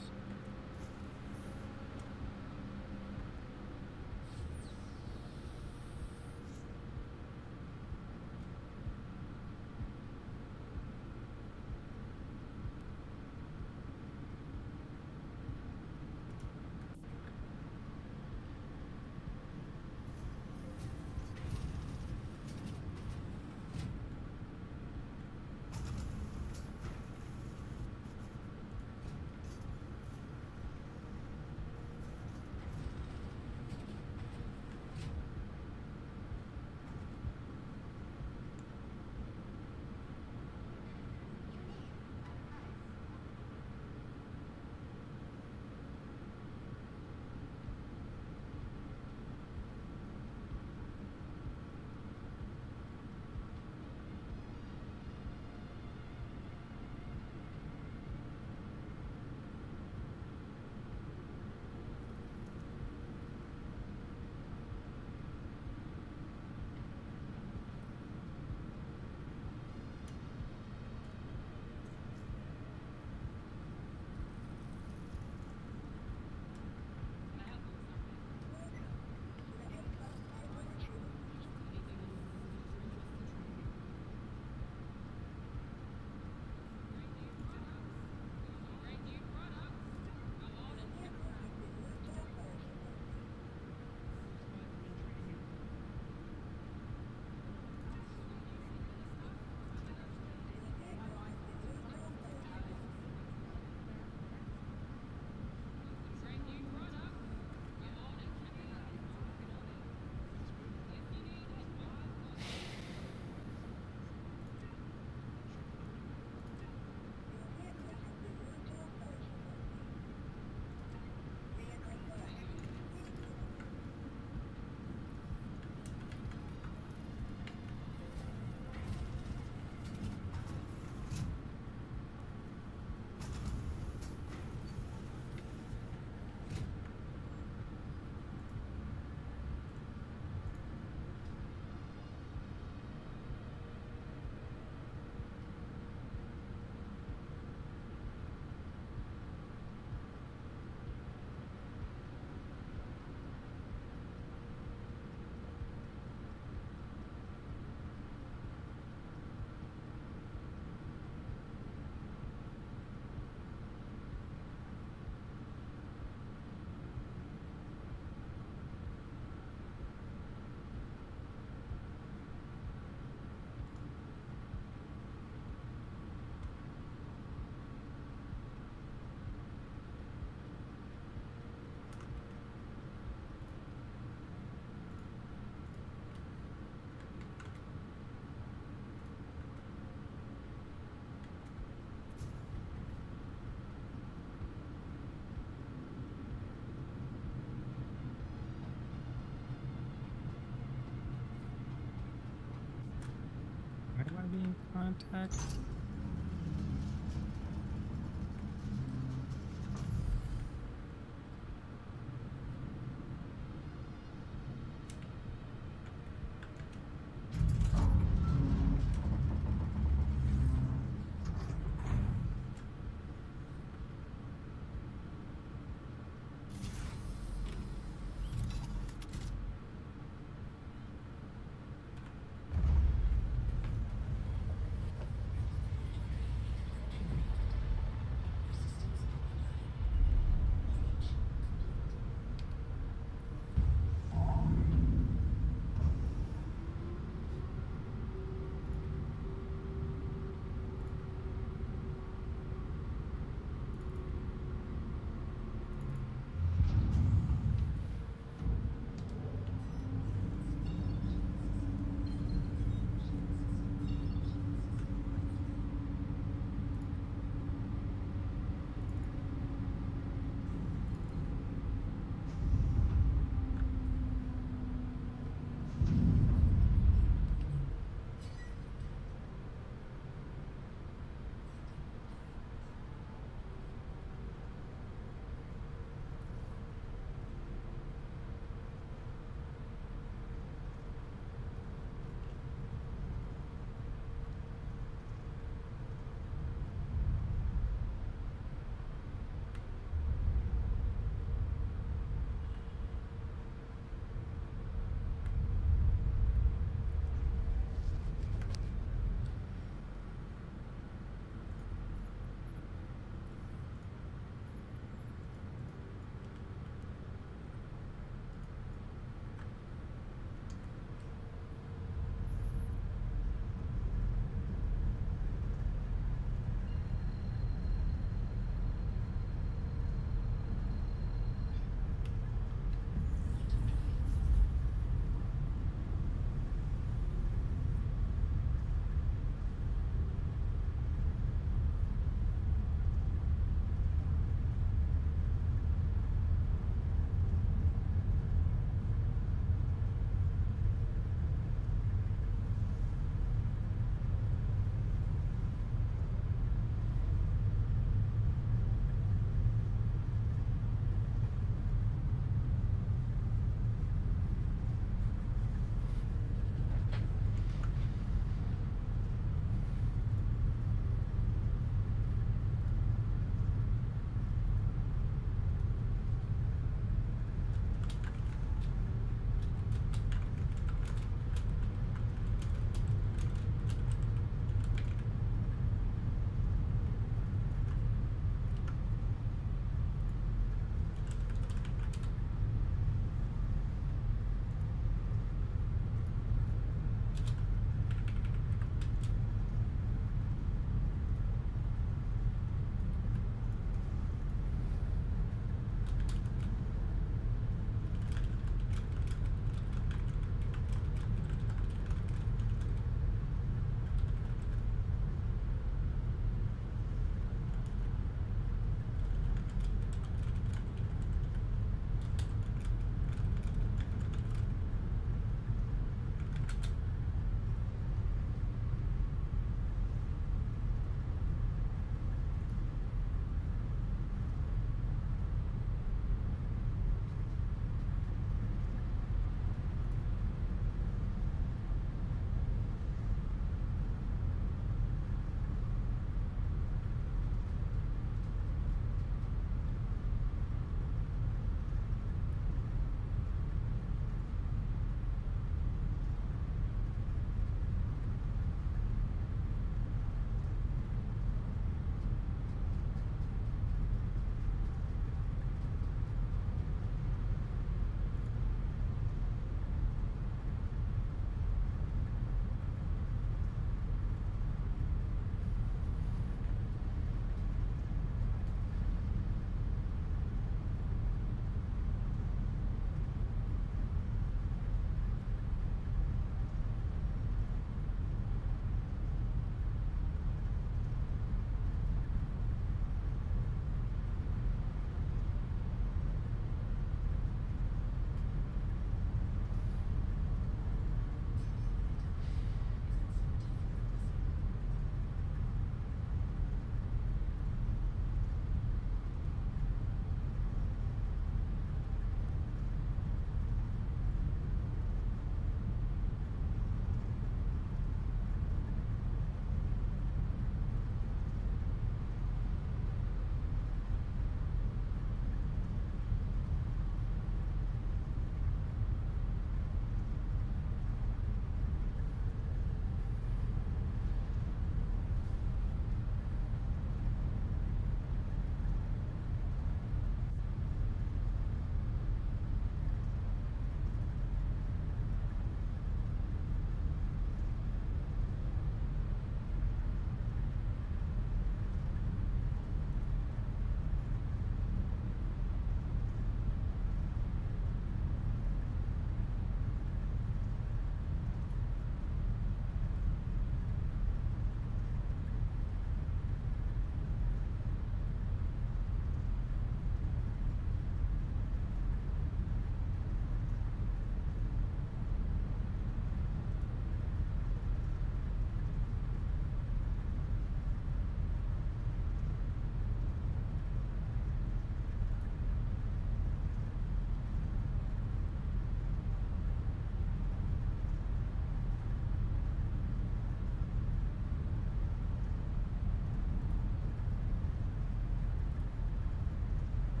contact.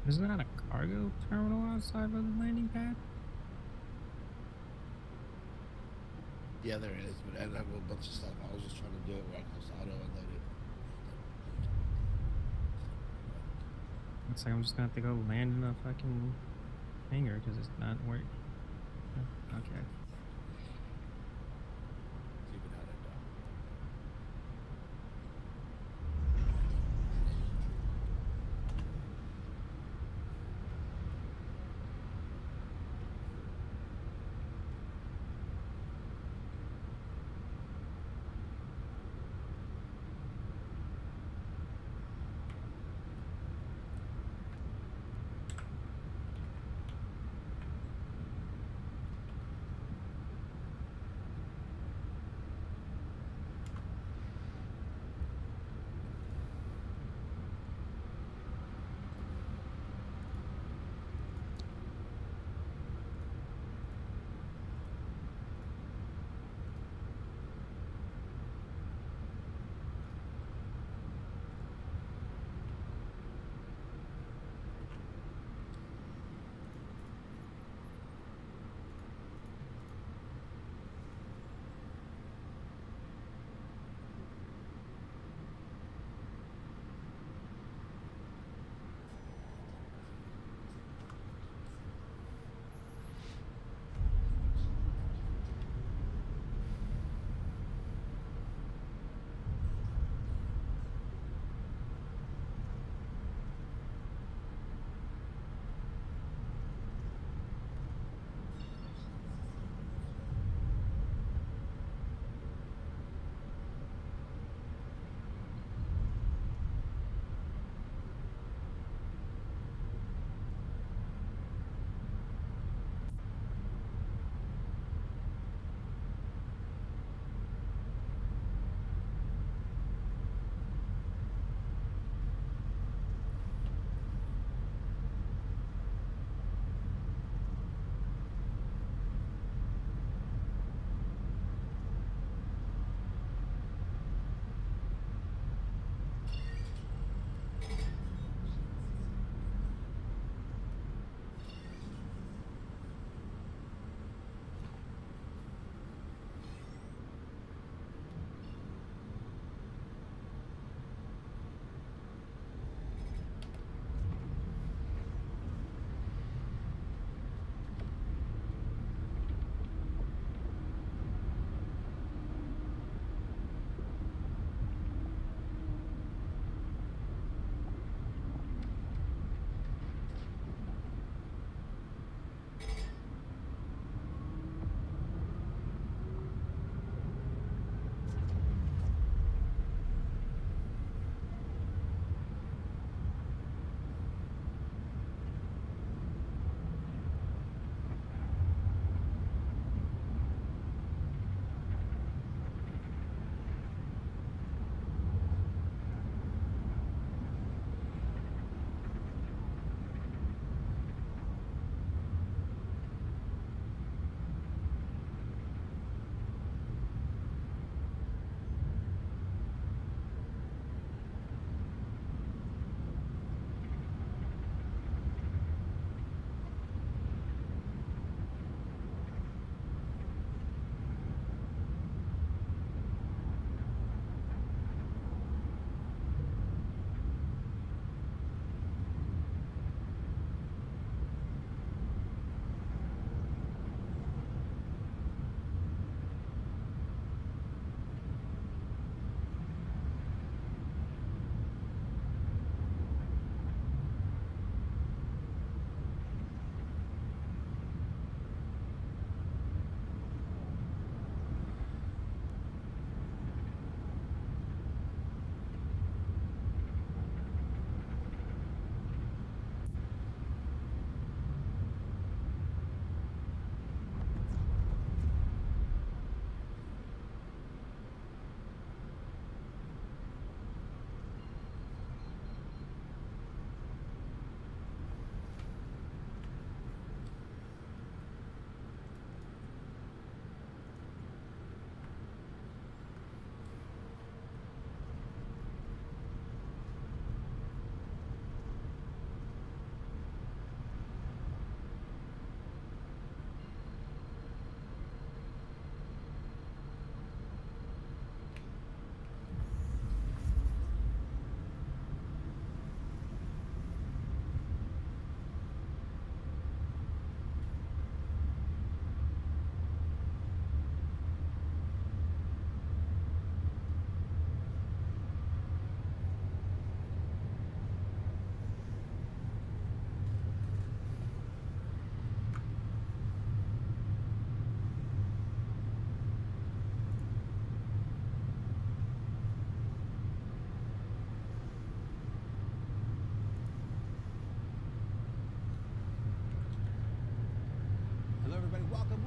Isn't that a cargo terminal outside of the landing pad? Yeah, there is, but I have a bunch of stuff. I was just trying to do it where I can auto unload it. Looks like I'm just gonna have to go land in a fucking hangar because it's not working. Okay.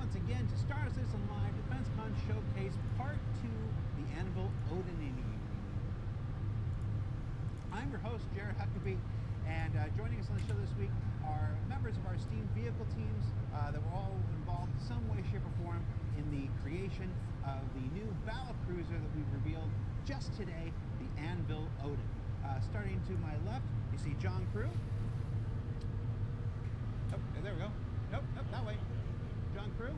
once again to Star Citizen Live DefenseCon Showcase Part 2, the Anvil Odin. I'm your host, Jared Huckabee, and joining us on the show this week are members of our Steam vehicle teams that were all involved in some way, shape, or form in the creation of the new battle cruiser that we revealed just today, the Anvil Odin. Starting to my left, you see John Crew. Oh, there we go. Nope, that way. John Crew.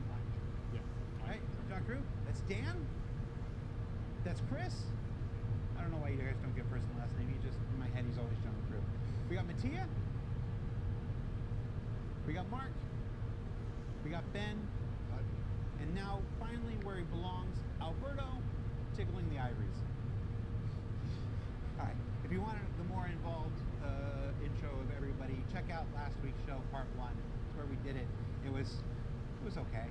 Yeah. All right, John Crew. That's Dan. That's Chris. I don't know why you guys don't get first and last name. In my head, he's always John Crew. We got Mattia. We got Mark. We got Ben. And now, finally, where he belongs, Alberto, tickling the ivories. All right. If you wanted the more involved intro of everybody, check out last week's show, Part 1. It's where we did it. It was okay.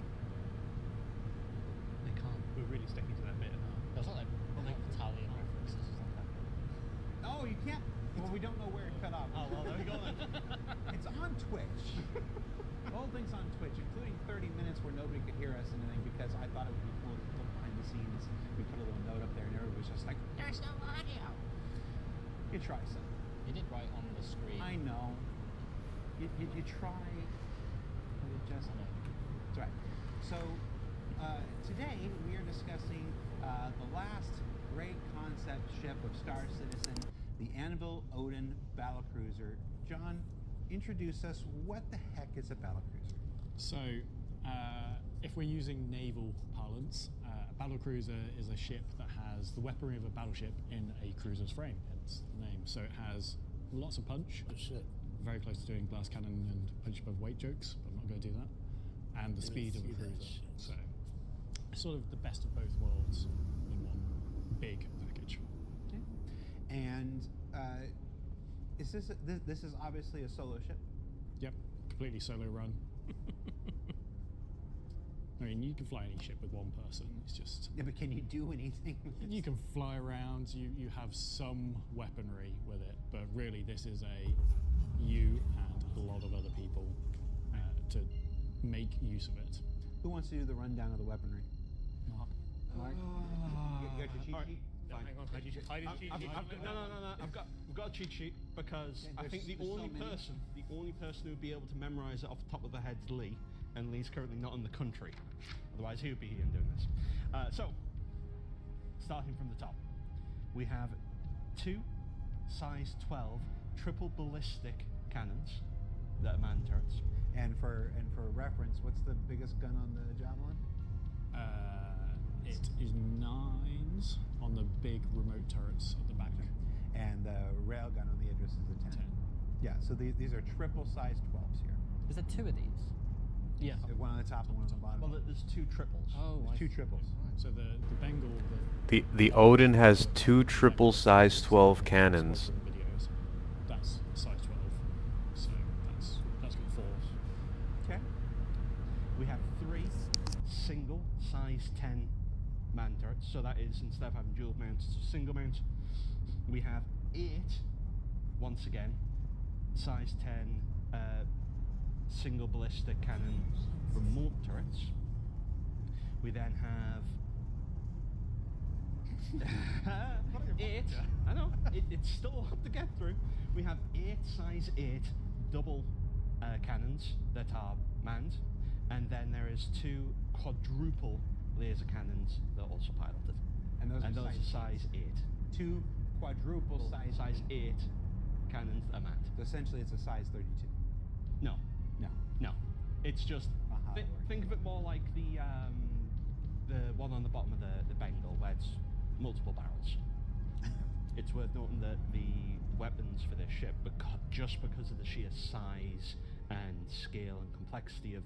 They can't. We're really sticking to that bit. There's not like Italian references or something. Oh, you can't. Well, we don't know where it cut off. Oh, well, there we go then. It's on Twitch. The whole thing's on Twitch, including 30 minutes where nobody could hear us and anything, because I thought it would be cool to look behind the scenes. We put a little note up there, and everybody was just like, "There's no audio." You try, son. You did right on the screen. I know. You try, but it just. That's right. So today we are discussing the last great concept ship of Star Citizen, the Anvil Odin battlecruiser. John, introduce us. What the heck is a battlecruiser? So, if we're using naval parlance, a battlecruiser is a ship that has the weaponry of a battleship in a cruiser's frame, hence the name. So it has lots of punch. Oh shit. Very close to doing glass cannon and punch above weight jokes, but I'm not going to do that. And the speed of a cruiser. So, sort of the best of both worlds in one big package. Okay. And is this is obviously a solo ship? Yep, completely solo run. I mean, you can fly any ship with one person. It's just. Yeah, but can you do anything? You can fly around. You have some weaponry with it, but really, this is you and a lot of other people to make use of it. Who wants to do the rundown of the weaponry? Mark. You got your cheat sheet? Fine. No. We've got a cheat sheet because I think the only person who would be able to memorize it off the top of their head is Lee, and Lee's currently not in the country. Otherwise, he would be here and doing this. So, starting from the top, we have 2 size 12 triple ballistic cannons that are man turrets. And for reference, what's the biggest gun on the Javelin? It is 9s on the big remote turrets at the back. And the railgun on the Idris is a 10. Yeah, so these are triple size 12s here. Is there 2 of these? Yeah. One on the top and one on the bottom. Well, there's 2 triples. Oh, there's 2 triples. So the Bengal. The Odin has 2 triple size 12 cannons. Videos. That's size 12. So that's got 4. Okay. We have 3 single size 10 man turrets. So that is, instead of having dual mounts, it's a single mount. We have 8, once again, size 10 single ballistic cannon remote turrets. We then have 8. I know it's still a lot to get through. We have 8 size 8 double cannons that are manned, and then there is 2 quadruple laser cannons that are also piloted. And those are size 8. 2 quadruple size 8 cannons that are manned. So essentially, it's a size 32. No. It's just think of it more like the one on the bottom of the Bengal, where it's multiple barrels. It's worth noting that the weapons for this ship, just because of the sheer size and scale and complexity of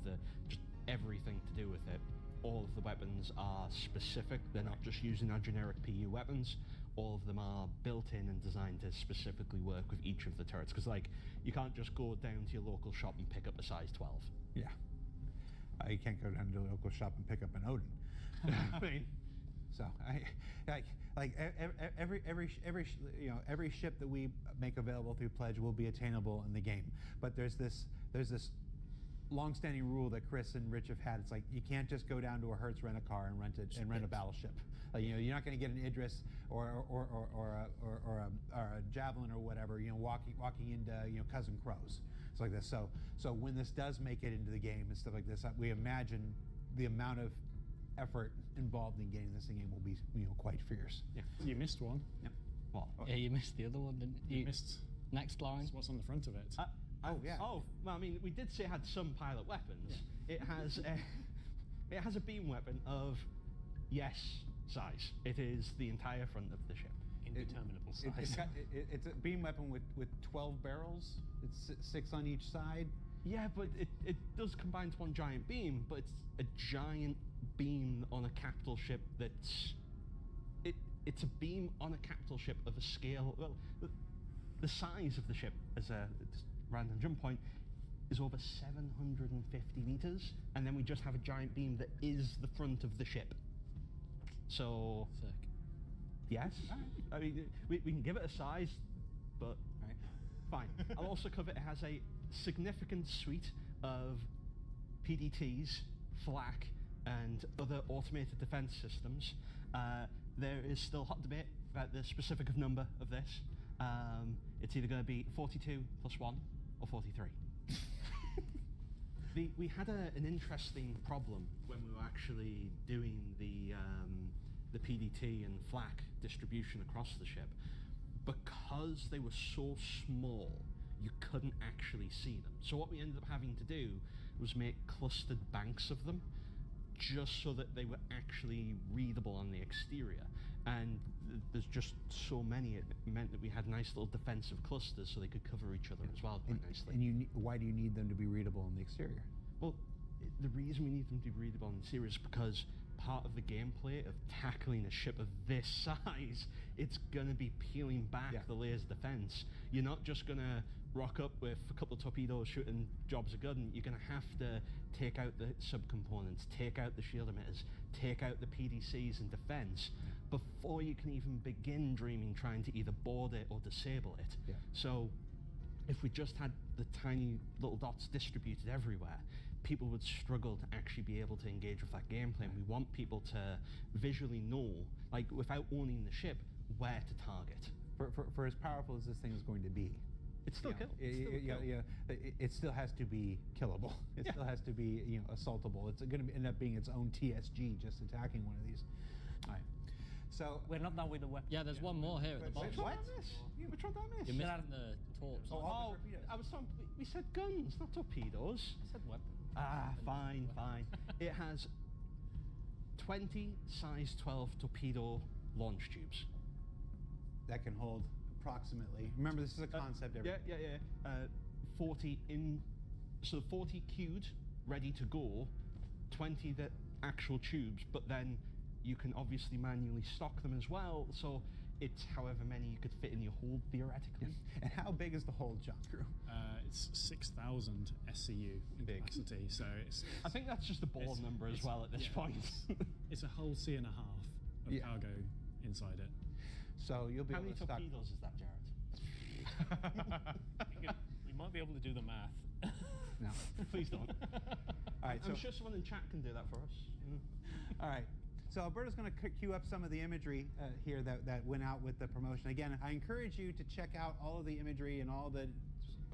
just everything to do with it, all of the weapons are specific. They're not just using our generic PU weapons. All of them are built in and designed to specifically work with each of the turrets. Because, you can't just go down to your local shop and pick up a size 12. Yeah. You can't go down to the local shop and pick up an Odin. I mean, so every ship that we make available through Pledge will be attainable in the game. But there's this long-standing rule that Chris and Rich have had. It's like you can't just go down to a Hertz rent-a-car and rent a battleship. You're not going to get an Idris or a Javelin or whatever. Walking into Cousin Crows. It's like this. So when this does make it into the game and stuff like this, we imagine the amount of effort involved in getting this thing in will be quite fierce. Yeah. You missed one. Yep. What? Yeah, you missed the other one, didn't you? You missed. Next line. What's on the front of it? Oh yeah. Oh, well, I mean, we did say it had some pilot weapons. Yeah. It has a beam weapon of size. It is the entire front of the ship. Indeterminable size. It's a beam weapon with 12 barrels. It's 6 on each side. Yeah, but it does combine to one giant beam, but it's a giant beam on a capital ship that's... It's a beam on a capital ship of a scale... Well, the size of the ship, as a random jump point, is over 750 meters, and then we just have a giant beam that is the front of the ship. So... Sick. Yes. I mean, we can give it a size, but... Right. Fine. I'll also cover it has a significant suite of PDTs, flak, and other automated defense systems. There is still hot debate about the specific number of this. It's either going to be 42 plus 1 or 43. We had an interesting problem when we were actually doing the PDT and flak distribution across the ship. Because they were so small, you couldn't actually see them. So what we ended up having to do was make clustered banks of them, just so that they were actually readable on the exterior. And there's just so many, it meant that we had nice little defensive clusters so they could cover each other as well quite nicely. And why do you need them to be readable on the exterior? Well, the reason we need them to be readable on the exterior is because part of the gameplay of tackling a ship of this size, it's going to be peeling back the layers of defense. You're not just going to rock up with a couple of torpedoes shooting jobs of gun. You're going to have to take out the subcomponents, take out the shield emitters, take out the PDCs and defense before you can even begin dreaming trying to either board it or disable it. Yeah. So if we just had the tiny little dots distributed everywhere, people would struggle to actually be able to engage with that gameplay. And we want people to visually know, like without owning the ship, where to target. For as powerful as this thing is going to be, it's still killable. It still has to be killable. It still has to be assaultable. It's going to end up being its own TSG just attacking one of these. All right. So we're not done with the weapon. Yeah, there's one more here at the bottom. What? Which one did I miss? You're missing the torps. Oh, I was talking. We said guns, not torpedoes. I said weapon. Ah, fine. It has 20 size 12 torpedo launch tubes. That can hold approximately. Remember, this is a concept. 40 in. So 40 queued, ready to go. 20 the actual tubes, but then you can obviously manually stock them as well. So it's however many you could fit in your hold theoretically. And how big is the hold, John Crew? It's 6,000 SCU in capacity. So it's. I think that's just a board number as well at this point. It's a whole C and a half of cargo inside it. So you'll be How able many to stock. torpedoes is that, Jared? We might be able to do the math. No. Please don't. All right. I'm sure someone in chat can do that for us. All right. So Alberto's going to queue up some of the imagery here that went out with the promotion. Again, I encourage you to check out all of the imagery and all the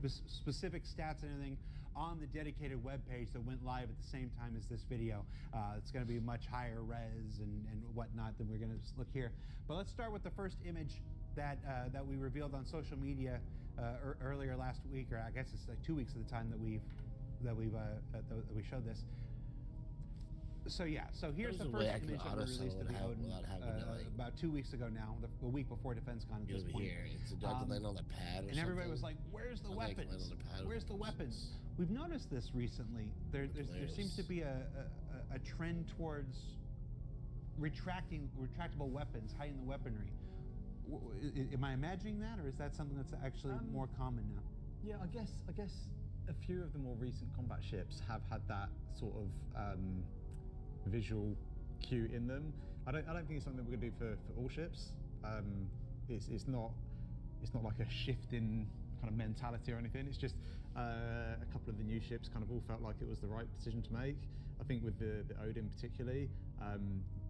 specific stats and everything on the dedicated webpage that went live at the same time as this video. It's going to be much higher res and whatnot than we're going to look here. But let's start with the first image that we revealed on social media earlier last week, or I guess it's like 2 weeks at the time that we showed this. So here's the first image that we released of the Odin about 2 weeks ago now, a week before DefenseCon at this point. Here, it's a dog to land on the pad or and everybody something. was like, "Where's the Like weapons? land on the pad Where's the with weapons?" We've noticed this recently. There seems to be a trend towards retractable weapons, hiding the weaponry. Am I imagining that, or is that something that's actually more common now? Yeah, I guess a few of the more recent combat ships have had that sort of visual cue in them. I don't think it's something we're going to do for all ships. It's not like a shift in kind of mentality or anything. It's just a couple of the new ships kind of all felt like it was the right decision to make. I think with the Odin particularly,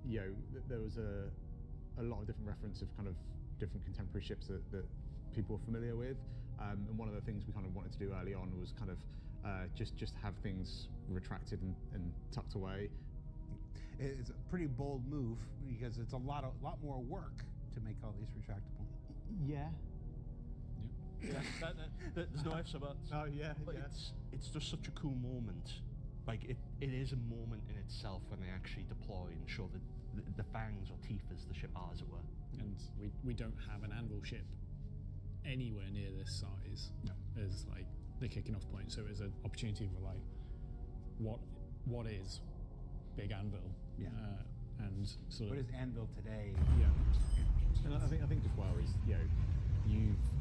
you know, there was a lot of different reference of kind of different contemporary ships that people are familiar with. And one of the things we kind of wanted to do early on was kind of just have things retracted and tucked away. It's a pretty bold move because it's a lot more work to make all these retractable. Yeah. Yeah, there's no ifs or buts. Oh yeah, but yeah. It's just such a cool moment. Like it is a moment in itself when they actually deploy and show the fangs or teeth as the ship are, as it were. And we don't have an anvil ship anywhere near this size as like the kicking off point. So it's an opportunity for like what is big anvil? Yeah. And sort of what is anvil today? Yeah. And I think as well is, you know, you've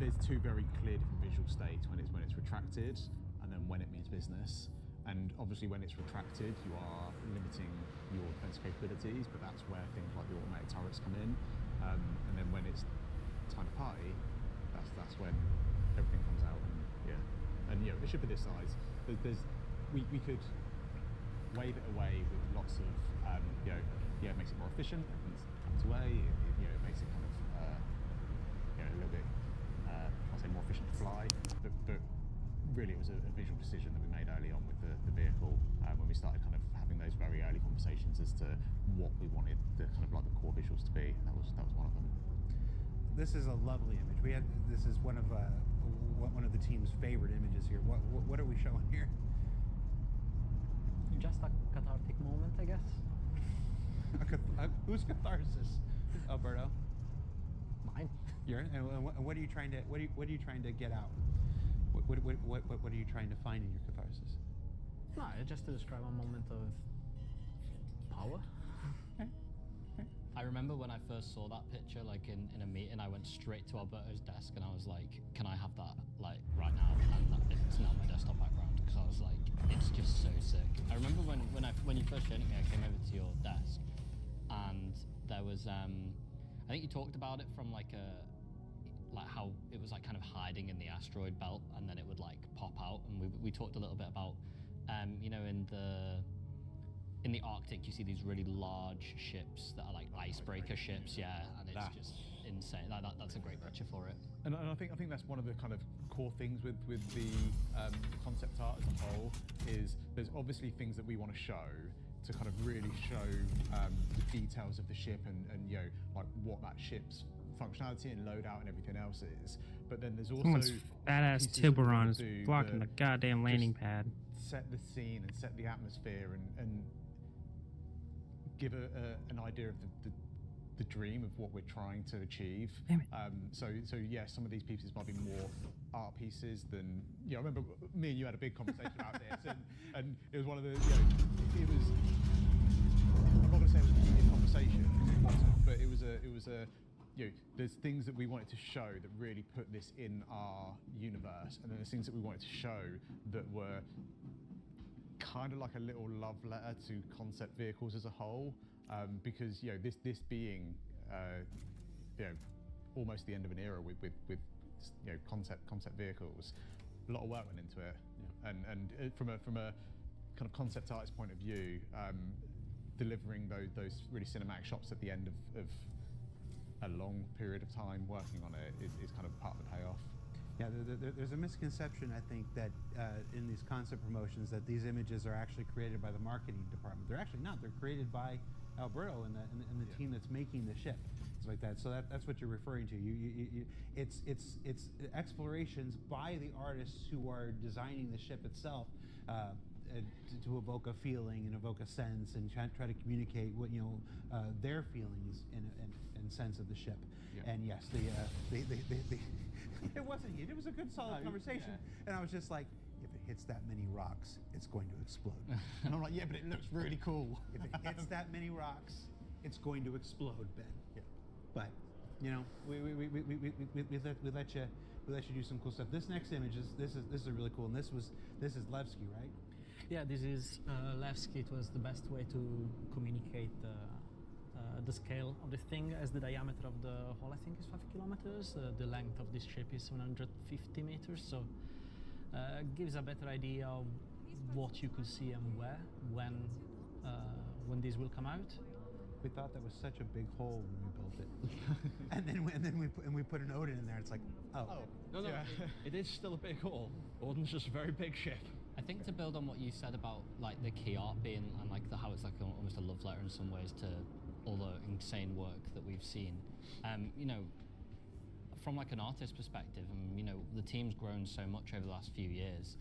there's two very clear different visual states when it's retracted and then when it means business. And obviously when it's retracted, you are limiting your defense capabilities, but that's where things like the automatic turrets come in. And then when it's time to party, that's when everything comes out. And you know, a ship of this size, we could wave it away with lots of, you know, it makes it more efficient, everything comes away, it makes it kind of, a little bit, I'll say more efficient to fly, but really it was a visual decision that we made early on with the vehicle when we started kind of having those very early conversations as to what we wanted the kind of like the core visuals to be. That was one of them. This is a lovely image. This is one of the team's favorite images here. What are we showing here? Just a cathartic moment, I guess. Whose catharsis, Alberto? Mine. And what are you trying to get out? What are you trying to find in your catharsis? No, just to describe a moment of power. I remember when I first saw that picture, like in a meeting, I went straight to Alberto's desk and I was like, "Can I have that like right now?" And it's not my desktop background because I was like, "It's just so sick." I remember when you first showed it to me, I came over to your desk, and there was I think you talked about it from like how it was like kind of hiding in the asteroid belt, and then it would like pop out, and we talked a little bit about you know, in the Arctic, you see these really large ships that are like icebreaker ships, and it's just insane. That's a great picture for it. And I think that's one of the kind of core things with the concept art as a whole is there's obviously things that we want to show to kind of really show the details of the ship and you know, like what that ship's functionality and loadout and everything else is. But then there's also Someone's fat-ass Tiburon is blocking the goddamn landing pad. Set the scene and set the atmosphere and give an idea of the dream of what we're trying to achieve. Damn it. So yeah, some of these pieces might be more art pieces than, you know, I remember me and you had a big conversation about this, and it was one of the, you know, it was, I'm not going to say it was a big conversation because it wasn't, but it was a, you know, there's things that we wanted to show that really put this in our universe, and then there's things that we wanted to show that were kind of like a little love letter to concept vehicles as a whole, because, you know, this being, you know, almost the end of an era with you know, concept vehicles, a lot of work went into it, and from a kind of concept artist point of view, delivering those really cinematic shots at the end of a long period of time working on it is kind of part of the payoff. Yeah, there's a misconception, I think, that in these concept promotions that these images are actually created by the marketing department. They're actually not. They're created by Alberto and the team that's making the ship. It's like that. So that's what you're referring to. It's explorations by the artists who are designing the ship itself to evoke a feeling and evoke a sense and try to communicate what, you know, their feelings and sense of the ship. Yeah. And yes, it wasn't heat. It was a good, solid conversation. Yeah. And I was just like, if it hits that many rocks, it's going to explode. And I'm like, yeah, but it looks really cool. If it hits that many rocks, it's going to explode, Ben. Yeah. But, you know, we let you do some cool stuff. This next image this is really cool, and this is Levski, right? Yeah, this is Levski. It was the best way to communicate the scale of the thing as the diameter of the hull, I think, is 5 kilometers. The length of this ship is 150 meters, so gives a better idea of what you could see and where when this will come out. We thought that was such a big hole when we built it, and then we put an Odin in there. It's like, oh, no, yeah. it is still a big hole. Odin's just a very big ship. I think to build on what you said about like the key art being and like how it's like almost a love letter in some ways to all the insane work that we've seen. You know, from like an artist perspective, and you know, the team's grown so much over the last few years.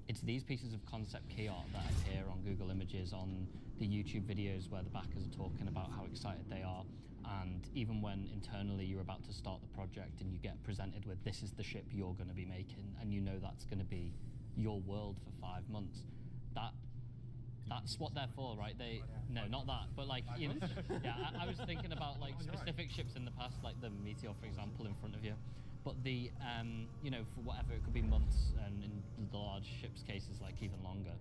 It's these pieces of concept key art that appear on Google Images, on the YouTube videos where the backers are talking about how excited they are, and even when internally you're about to start the project and you get presented with this is the ship you're going to be making, and you know that's going to be your world for 5 months. That's what they're for, right? No, not that, but like, you know, yeah, I was thinking about like specific ships in the past, like the Meteor, for example, in front of you. But the, you know, for whatever, it could be months, and in the large ships cases, like even longer.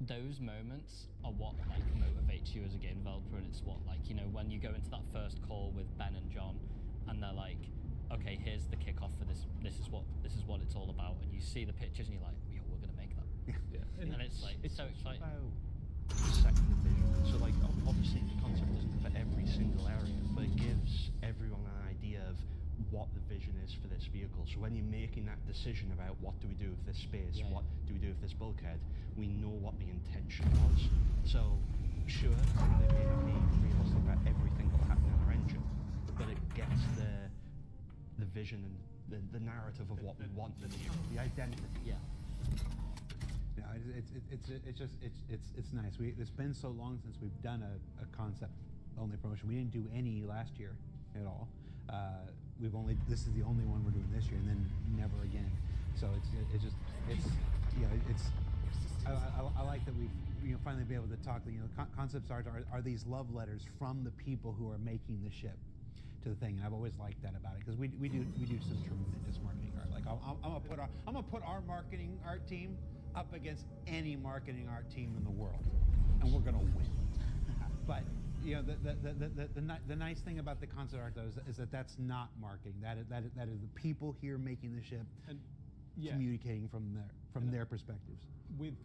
Those moments are what like motivates you as a game developer, and it's what like, you know, when you go into that first call with Ben and John, and they're like, okay, here's the kickoff for this. This is what it's all about, and you see the pictures, and you're like, yo, we're gonna make that. Yeah. And it's like it's so exciting. Second vision. So like obviously the concept isn't for every single area, but it gives everyone an idea of what the vision is for this vehicle. So when you're making that decision about what do we do with this space, what do we do with this bulkhead, we know what the intention was. So sure, they may not be realistic about everything that will happen in our engine, but it gets the vision and the narrative of what we want the identity. Yeah. No, it's nice. It's been so long since we've done a concept only promotion. We didn't do any last year at all. This is the only one we're doing this year, and then never again. So I like that we've finally be able to talk. Concepts art are these love letters from the people who are making the ship to the thing, and I've always liked that about it because we do some tremendous marketing art. Like I'm gonna put our marketing art team up against any marketing art team in the world, and we're gonna win. But you know, the nice thing about the concept art though is that that's not marketing. That is the people here making the ship and communicating from their perspectives. With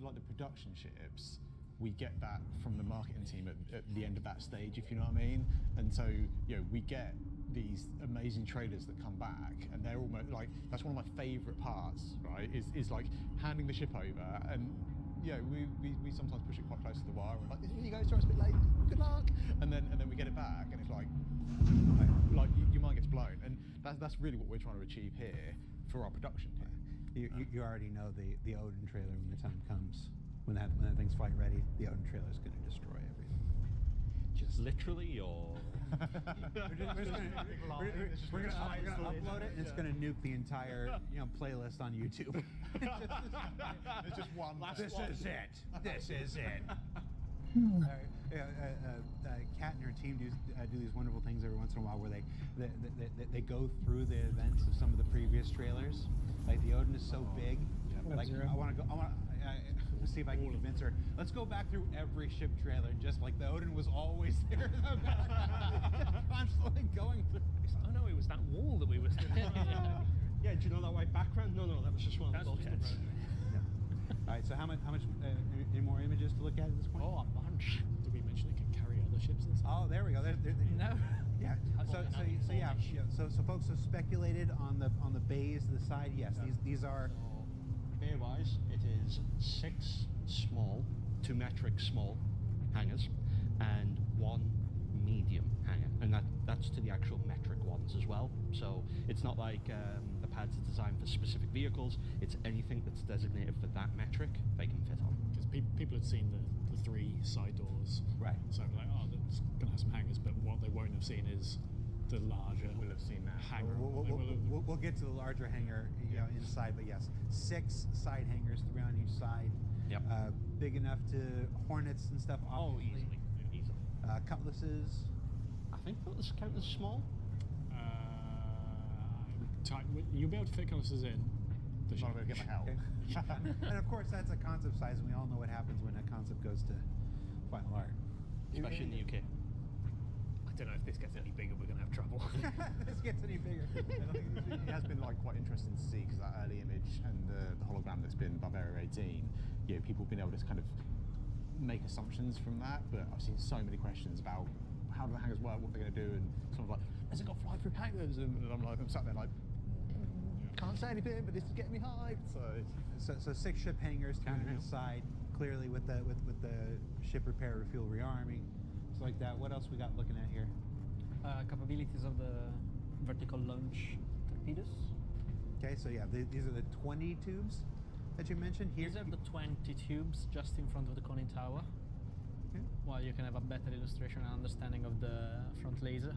like the production ships, we get that from the marketing team at the end of that stage, if you know what I mean. And so, you know, we get these amazing trailers that come back, and they're almost like, that's one of my favorite parts, right? Is like handing the ship over, and yeah, we sometimes push it quite close to the wire. We're like, here you go, sorry, it's a bit late, good luck. And then we get it back, and it's like your mind gets blown. And that's really what we're trying to achieve here for our production here. You already know the Odin trailer when the time comes. When that thing's fight ready, the Odin trailer is going to destroy everything. Just literally, or we're going to upload it, and it's going to nuke the entire playlist on YouTube. It's just one. This is it. This is it. Kat and her team do these wonderful things every once in a while where they go through the events of some of the previous trailers. Like the Odin is so big. Like I want to go. Let's see if I can convince her. Let's go back through every ship trailer, and just like the Odin was always there, constantly going through. Oh no, it was that wall that we were. Yeah, do you know that white background? No, that was just one of the bulkheads. All right, so how much? Any more images to look at this point? Oh, a bunch. Did we mention it can carry other ships and stuff? Oh, there we go. No. Yeah. So folks have speculated on the bays to the side. Yes, these are. Bay-wise, it is 6 small, 2 metric small hangars, and 1 medium hangar, and that's to the actual metric ones as well. So it's not like the pads are designed for specific vehicles. It's anything that's designated for that metric they can fit on. Because people had seen the 3 side doors, right? So like, oh, that's gonna have some hangars, but what they won't have seen is the larger. We'll have seen that. Hangar. We'll get to the larger hangar inside, but yes, 6 side hangars, 3 on each side. Yep. Big enough to Hornets and stuff. Oh, easily. Cutlasses. I think cutlasses count as small. You'll be able to fit cutlasses in. I'm not going to get my help. And of course, that's a concept size, and we all know what happens when a concept goes to final art. especially in the UK. I don't know if this gets any bigger, we're going to have trouble. This gets any bigger. And I think it has been like quite interesting to see because that early image and the hologram that's been Bavaria 18, people have been able to kind of make assumptions from that. But I've seen so many questions about how do the hangars work, what they're going to do, and someone's like, has it got fly-through hangars? And I'm sat there like, can't say anything, but this is getting me hyped. So 6 ship hangars, 2 on each side, clearly with the ship repair, refuel, rearming, stuff like that. What else we got looking at here? Capabilities of the vertical launch torpedoes. Okay, so yeah, these are the 20 tubes that you mentioned here. These are the 20 tubes just in front of the conning tower. Okay. Well, you can have a better illustration and understanding of the front laser.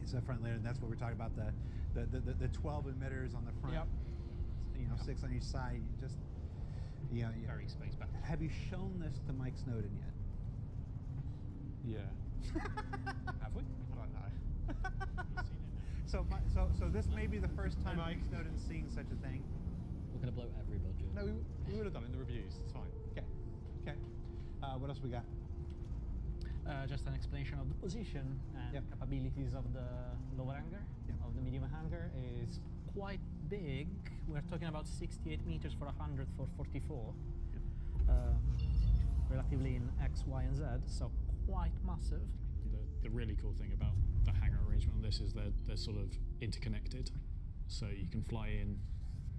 It's a front laser, and that's what we're talking about, the 12 emitters on the front. Yep. 6 on each side. Just Very space back. Have you shown this to Mike Snowden yet? Yeah. Have we? I don't know. So this may be the first time Mike Snowden's seeing such a thing. We're gonna blow every budget. No, we would have done it in the reviews. It's fine. Okay. What else we got? Just an explanation of the position and capabilities of the lower hangar, of the medium hangar. Is quite big. We're talking about 68 meters for 100 for 44. Relatively in X, Y, and Z, so quite massive. The really cool thing about the hangar arrangement on this is they're sort of interconnected, so you can fly in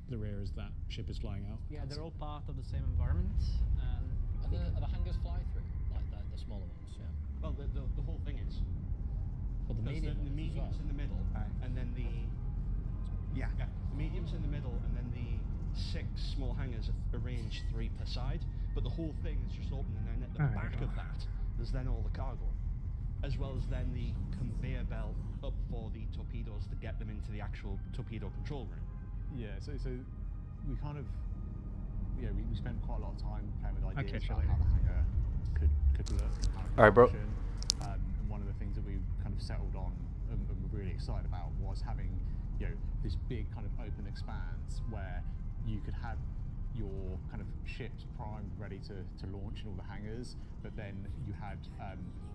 the rear as that ship is flying out. Yeah, they're all part of the same environment. Are the hangars fly through like the smaller ones? Yeah. Well, the whole thing is. Well, the medium the medium's in the middle, and then the the medium's in the middle, and then the 6 small hangars are arranged 3 per side. But the whole thing is just open, and then at the back of that, there's then all the cargo, as well as then the conveyor belt up for the torpedoes to get them into the actual torpedo control room. Yeah, so we kind of, we spent quite a lot of time playing with ideas Okay, about how the hangar could look. All right, bro. And one of the things that we kind of settled on and were really excited about was having, this big kind of open expanse where you could have your kind of ships primed, ready to launch in all the hangars, but then you had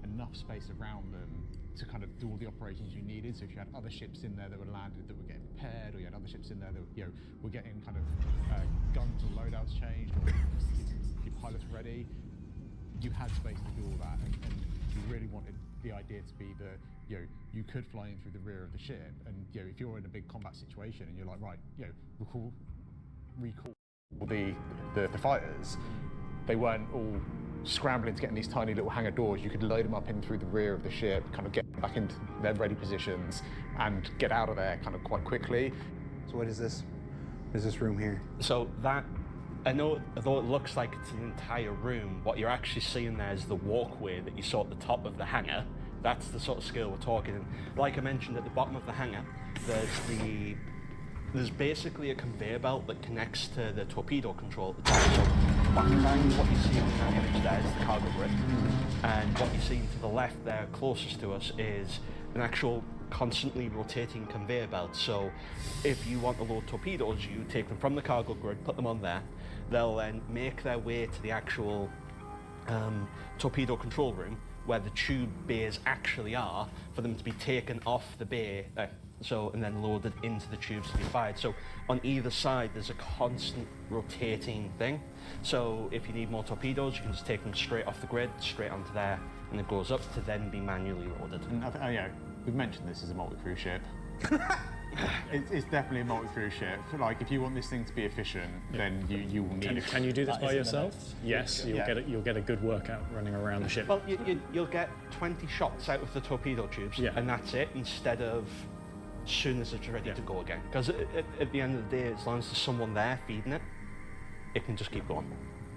enough space around them to kind of do all the operations you needed. So if you had other ships in there that were landed that were getting repaired, or you had other ships in there that were getting kind of guns and loadouts changed, or your pilots ready, you had space to do all that, and you really wanted the idea to be that you could fly in through the rear of the ship, and if you're in a big combat situation and you're like, right, recall the fighters, they weren't all scrambling to get in these tiny little hangar doors. You could load them up in through the rear of the ship, kind of get back into their ready positions and get out of there kind of quite quickly. So what is this? What is this room here? So that, although it looks like it's an entire room, what you're actually seeing there is the walkway that you saw at the top of the hangar. That's the sort of scale we're talking. Like I mentioned, at the bottom of the hangar, there's basically a conveyor belt that connects to the torpedo control at the top. So behind what you see in that image there is the cargo grid, and what you're seeing to the left there, closest to us, is an actual constantly rotating conveyor belt. So if you want to load torpedoes, you take them from the cargo grid, put them on there. They'll then make their way to the actual torpedo control room, where the tube bays actually are, for them to be taken off the bay, and then loaded into the tubes to be fired. So on either side, there's a constant rotating thing. So if you need more torpedoes, you can just take them straight off the grid, straight onto there, and it goes up to then be manually loaded. We've mentioned this as a multi-crew ship. It's definitely a multi-crew ship. Like, if you want this thing to be efficient, then you will need. Can you do this by yourself? Yes, you'll get a good workout running around the ship. Well, you'll get 20 shots out of the torpedo tubes, and that's it, instead of as soon as it's ready to go again. Because at the end of the day, as long as there's someone there feeding it, it can just keep going.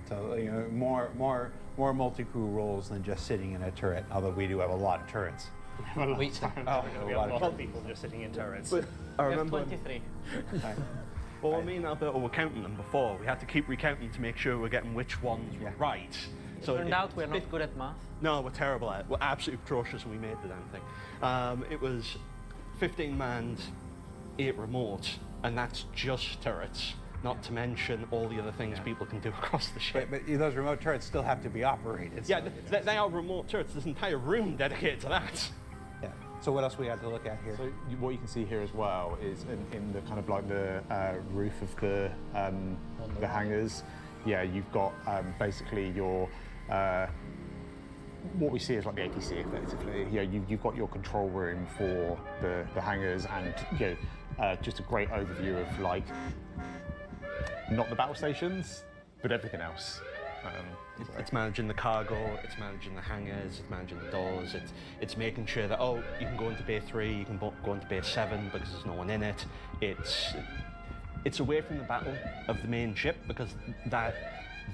So more multi-crew roles than just sitting in a turret. Although we do have a lot of turrets. We have a lot of people just sitting in turrets. But I remember 23. Well, me and Alberto were counting them before. We had to keep recounting to make sure we're getting which ones were right. So it turned out we're not good at math. No, we're terrible at it. We're absolutely atrocious, and we made the damn thing. It was 15 manned, 8 remote, and that's just turrets. not to mention all the other things people can do across the ship. But those remote turrets still have to be operated. Yeah, they are remote turrets. There's an entire room dedicated to that. Yeah. So what else we have to look at here? So what you can see here as well is in the kind of like the roof of the hangars. Yeah, you've got basically your what we see is like the APC effectively. You know, you've got your control room for the hangars, and you know, just a great overview of like not the battle stations, but everything else. It's managing the cargo, it's managing the hangars, it's managing the doors, it's making sure that, oh, you can go into Bay 3, you can go into Bay 7 because there's no one in it. It's away from the battle of the main ship, because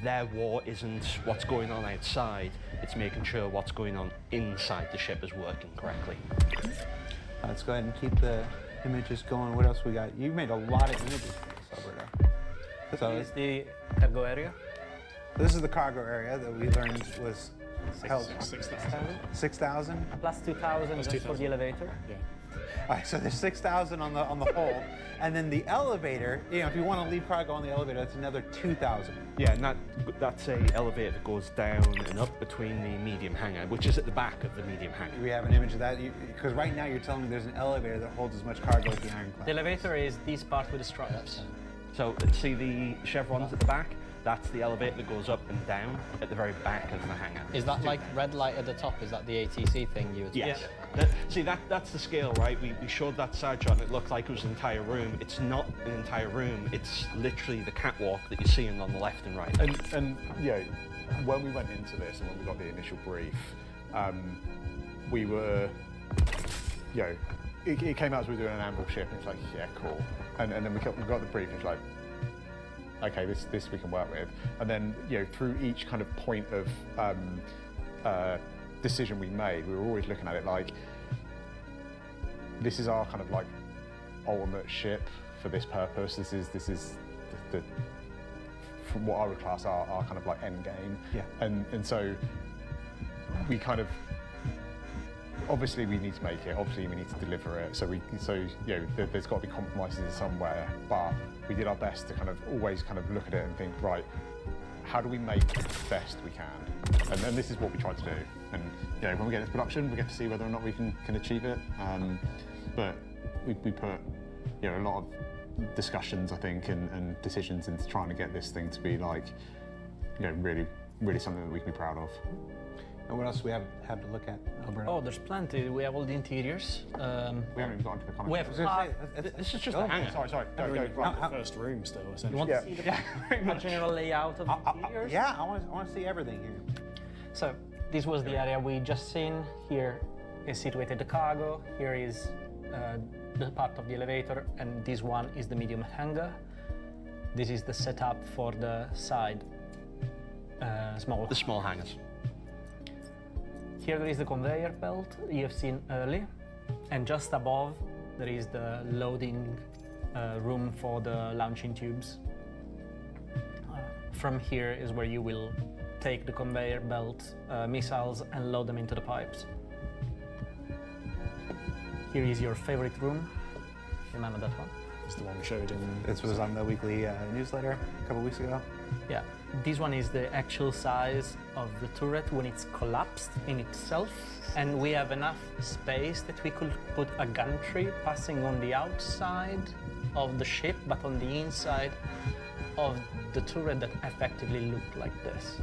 their war isn't what's going on outside, it's making sure what's going on inside the ship is working correctly. Let's go ahead and keep the images going. What else we got? You made a lot of images for this, Alberto. So This is the cargo area. this is the cargo area that we learned was held 6,000. 6,000. Plus 2,000 Plus just for 2,000. the elevator. Yeah. All right, so there's 6,000 on the whole, and then the elevator. You know, if you want to leave cargo on the elevator, that's another 2,000. Yeah, and that's a elevator that goes down and up between the medium hangar, which is at the back of the medium hangar. We have an image of that, because right now you're telling me there's an elevator that holds as much cargo as the Ironclad. The elevator is this part with the stripes. So see the chevrons at the back? That's the elevator that goes up and down at the very back of the hangar. Is that like red light at the top? Is that the ATC thing you were talking Yes. about? See, that's the scale, right? We showed that side shot and it looked like it was an entire room. It's not an entire room. It's literally the catwalk that you're seeing on the left and right. And you know, when we went into this and when we got the initial brief, we were, you know, it came out as we were doing an ambush ship, and it's like, yeah, cool. And then we got the brief, and it's like, okay, this we can work with. And then, you know, through each kind of point of decision we made, we were always looking at it like, this is our kind of like ultimate ship for this purpose. This is the from what I would class our kind of like end game. Yeah. And so we kind of, obviously we need to make it, obviously we need to deliver it, so you know, there's got to be compromises somewhere, but we did our best to kind of always kind of look at it and think, right, how do we make it the best we can? And then this is what we tried to do. And you know, when we get into production, we get to see whether or not we can achieve it. But we put, you know, a lot of discussions, I think, and decisions into trying to get this thing to be like, you know, really, really something that we can be proud of. And what else do we have to look at, Alberto? Oh, there's plenty. We have all the interiors. We haven't even got into the kind of... We have this is just Oh, a hangar. Sorry, go. Right, the first room still, You essentially. want to see the general layout of the interiors? Yeah, I want to see everything here. So this was the area we just seen. Here is situated the cargo. Here is the part of the elevator, and this one is the medium hangar. This is the setup for the side small hangars. Here there is the conveyor belt you have seen earlier, and just above there is the loading room for the launching tubes. From here is where you will take the conveyor belt missiles and load them into the pipes. Here is your favorite room. Remember that one? It's the one we showed in... This was on the weekly newsletter a couple weeks ago. Yeah, this one is the actual size of the turret when it's collapsed in itself, and we have enough space that we could put a gantry passing on the outside of the ship, but on the inside of the turret that effectively looked like this.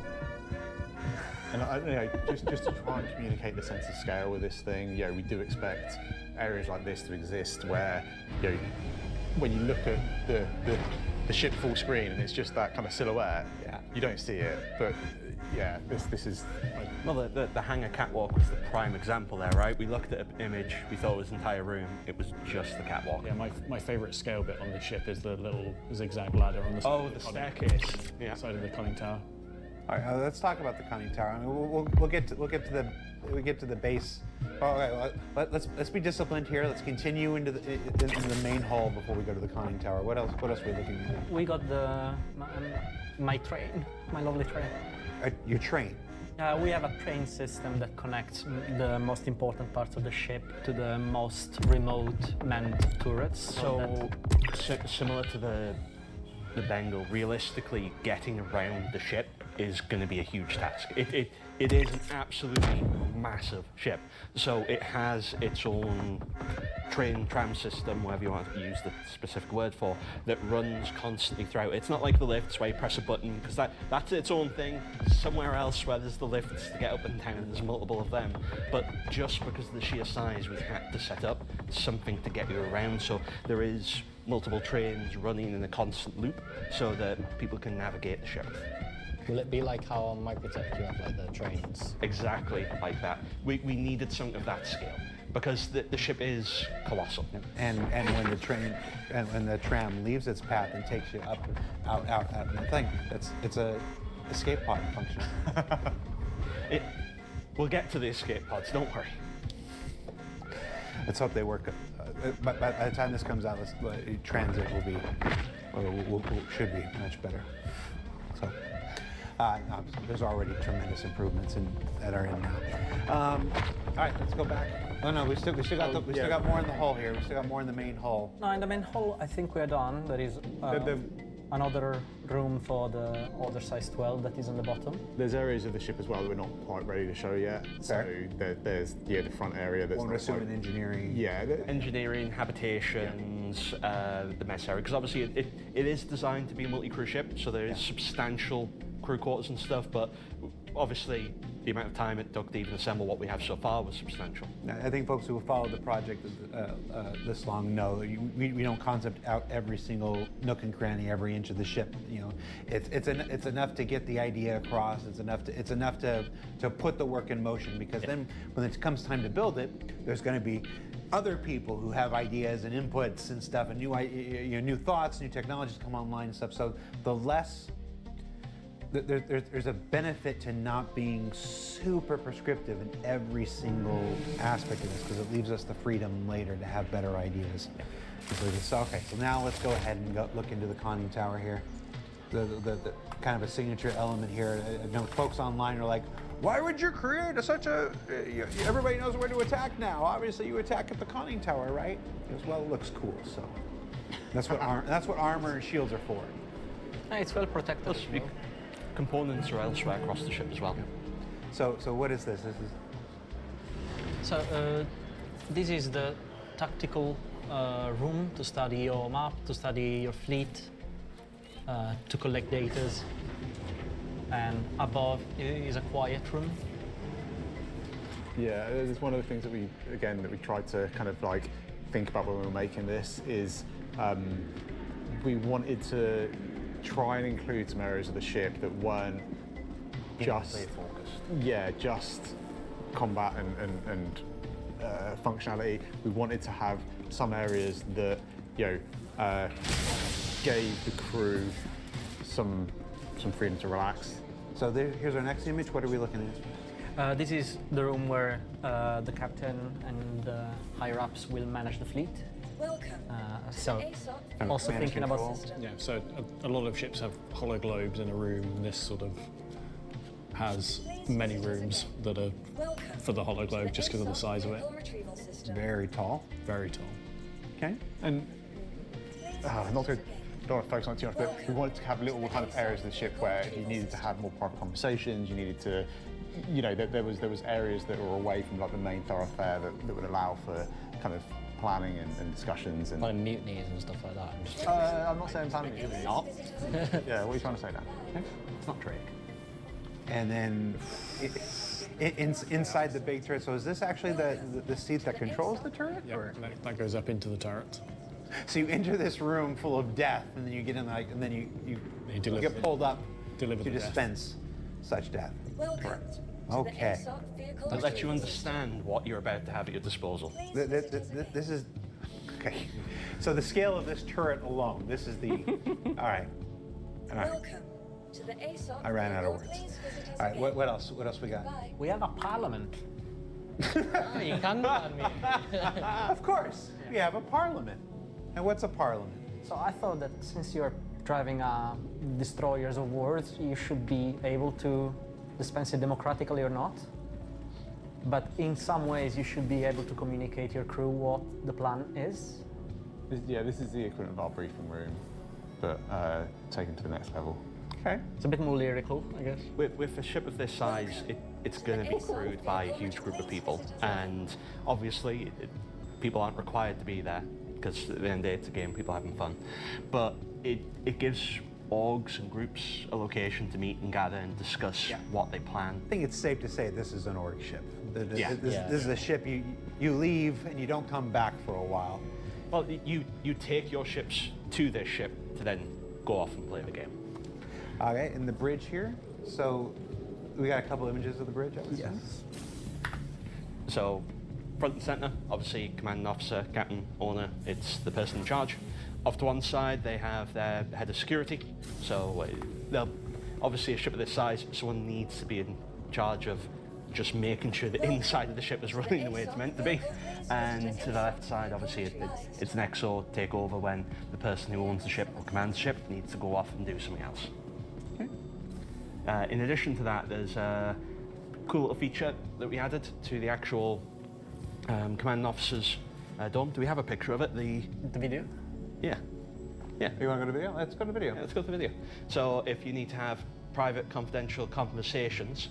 And you know, just to try and communicate the sense of scale with this thing, you know, we do expect areas like this to exist where, you know, when you look at the ship full screen and it's just that kind of silhouette, yeah, you don't see it. But yeah, this is. Well, the hangar catwalk was the prime example there, right? We looked at an image, we thought it was an entire room, it was just the catwalk. Yeah, my favourite scale bit on the ship is the little zigzag ladder on the side of the staircase. Yeah, side of the conning tower. All right, let's talk about the conning tower. I mean, we'll get to the base. Oh, okay, well, let's be disciplined here. Let's continue into the main hall before we go to the conning tower. What else are we looking at? We got my train, my lovely train. Your train? We have a train system that connects the most important parts of the ship to the most remote manned turrets. So similar to the the Bengal, realistically getting around the ship is going to be a huge task. It is an absolutely massive ship. So it has its own train tram system, whatever you want to use the specific word for, that runs constantly throughout. It's not like the lifts where you press a button, because that's its own thing. Somewhere else where there's the lifts to get up and down, there's multiple of them. But just because of the sheer size, we had to set up something to get you around. So there is multiple trains running in a constant loop so that people can navigate the ship. Will it be like how on Microtech you have like the trains? Exactly like that. We needed something of that scale because the ship is colossal. And when the train and when the tram leaves its path and takes you out in the thing, it's a escape pod function. We'll get to the escape pods. Don't worry. Let's hope they work. But by the time this comes out, transit will be, should be much better. So. There's already tremendous improvements that are in now. All right, let's go back. Oh no, we still got more in the hull here. We still got more in the main hull. No, in the main hull, I think we are done. There is another room for the other size 12 that is on the bottom. There's areas of the ship as well that we're not quite ready to show yet. Fair. So there's the front area that's not assuming engineering. Yeah. Engineering, habitations, the mess area, because obviously it is designed to be a multi-crew ship, so there is substantial crew quarters and stuff, but obviously the amount of time it took to even assemble what we have so far was substantial. I think folks who have followed the project this long know that we don't concept out every single nook and cranny, every inch of the ship. You know, it's enough to get the idea across. It's enough to put the work in motion, because then when it comes time to build it, there's going to be other people who have ideas and inputs and stuff, and new thoughts, new technologies come online and stuff. So the less there's a benefit to not being super prescriptive in every single aspect of this, because it leaves us the freedom later to have better ideas. So now let's go ahead and look into the conning tower here. The kind of a signature element here. I know folks online are like, why would you create such a, everybody knows where to attack now. Obviously you attack at the conning tower, right? Because, well, it looks cool, so. That's what armor and shields are for. It's well protected. Components are elsewhere across the ship as well. So what is this? This is the tactical room to study your map, to study your fleet, to collect data. And above is a quiet room. Yeah, it's one of the things that we tried to kind of like think about when we were making this is we wanted to try and include some areas of the ship that weren't just just combat and functionality. We wanted to have some areas that gave the crew some freedom to relax. So here's our next image. What are we looking at? This is the room where the captain and the higher-ups will manage the fleet. So also thinking about system. Yeah, so a lot of ships have hollow globes in a room, and this sort of has many rooms that are for the hollow globe just because of the size of it. Very tall. Very tall. Okay. And not to focus on it too much, but we wanted to have little kind of areas of the ship where if you needed to have more private conversations, you needed to, there was areas that were away from like the main thoroughfare that would allow for kind of planning and discussions and like mutinies and stuff like that. I'm not saying planning. Not. Yeah, what are you trying to say, Dan? Okay. It's not Drake. And then inside the big turret. So is this actually the seat that controls the turret? Yeah, that goes up into the turret. So you enter this room full of death, and then you get in and then you get pulled up to dispense such death. Correct. Okay. To let you understand what you're about to have at your disposal. This is okay. So the scale of this turret alone. This is the. All right. Welcome to the ASOP. I ran out of words. All right. What else? What else we got? We have a parliament. You can me. Of course, we have a parliament. And what's a parliament? So I thought that since you're driving destroyers of wars, you should be able to dispense it democratically or not. But in some ways, you should be able to communicate your crew what the plan is. This is the equivalent of our briefing room. but taken to the next level. Okay. It's a bit more lyrical, I guess. With a ship of this size, it's going to be crewed by a huge group of people, and obviously people aren't required to be there because at the end of the day it's a game, people having fun. But it gives orgs and groups a location to meet and gather and discuss what they plan. I think it's safe to say this is an org ship. This Yeah. is a ship you leave and you don't come back for a while. Well, you take your ships to this ship to then go off and play the game. Okay, and the bridge here. So we got a couple images of the bridge. I would assume? So, front and center, obviously, commanding officer, captain, owner, it's the person in charge. Off to one side, they have their head of security. So, they'll obviously a ship of this size, someone needs to be in charge of just making sure the inside of the ship is running the way it's meant to be. And to the left side, obviously, it's an XO takeover when the person who owns the ship or commands the ship needs to go off and do something else. In addition to that, there's a cool little feature that we added to the actual commanding officer's dome. Do we have a picture of it? The video? Yeah. Yeah. You want to go to video? Let's go to video. Yeah, let's go to the video. So if you need to have private, confidential conversations,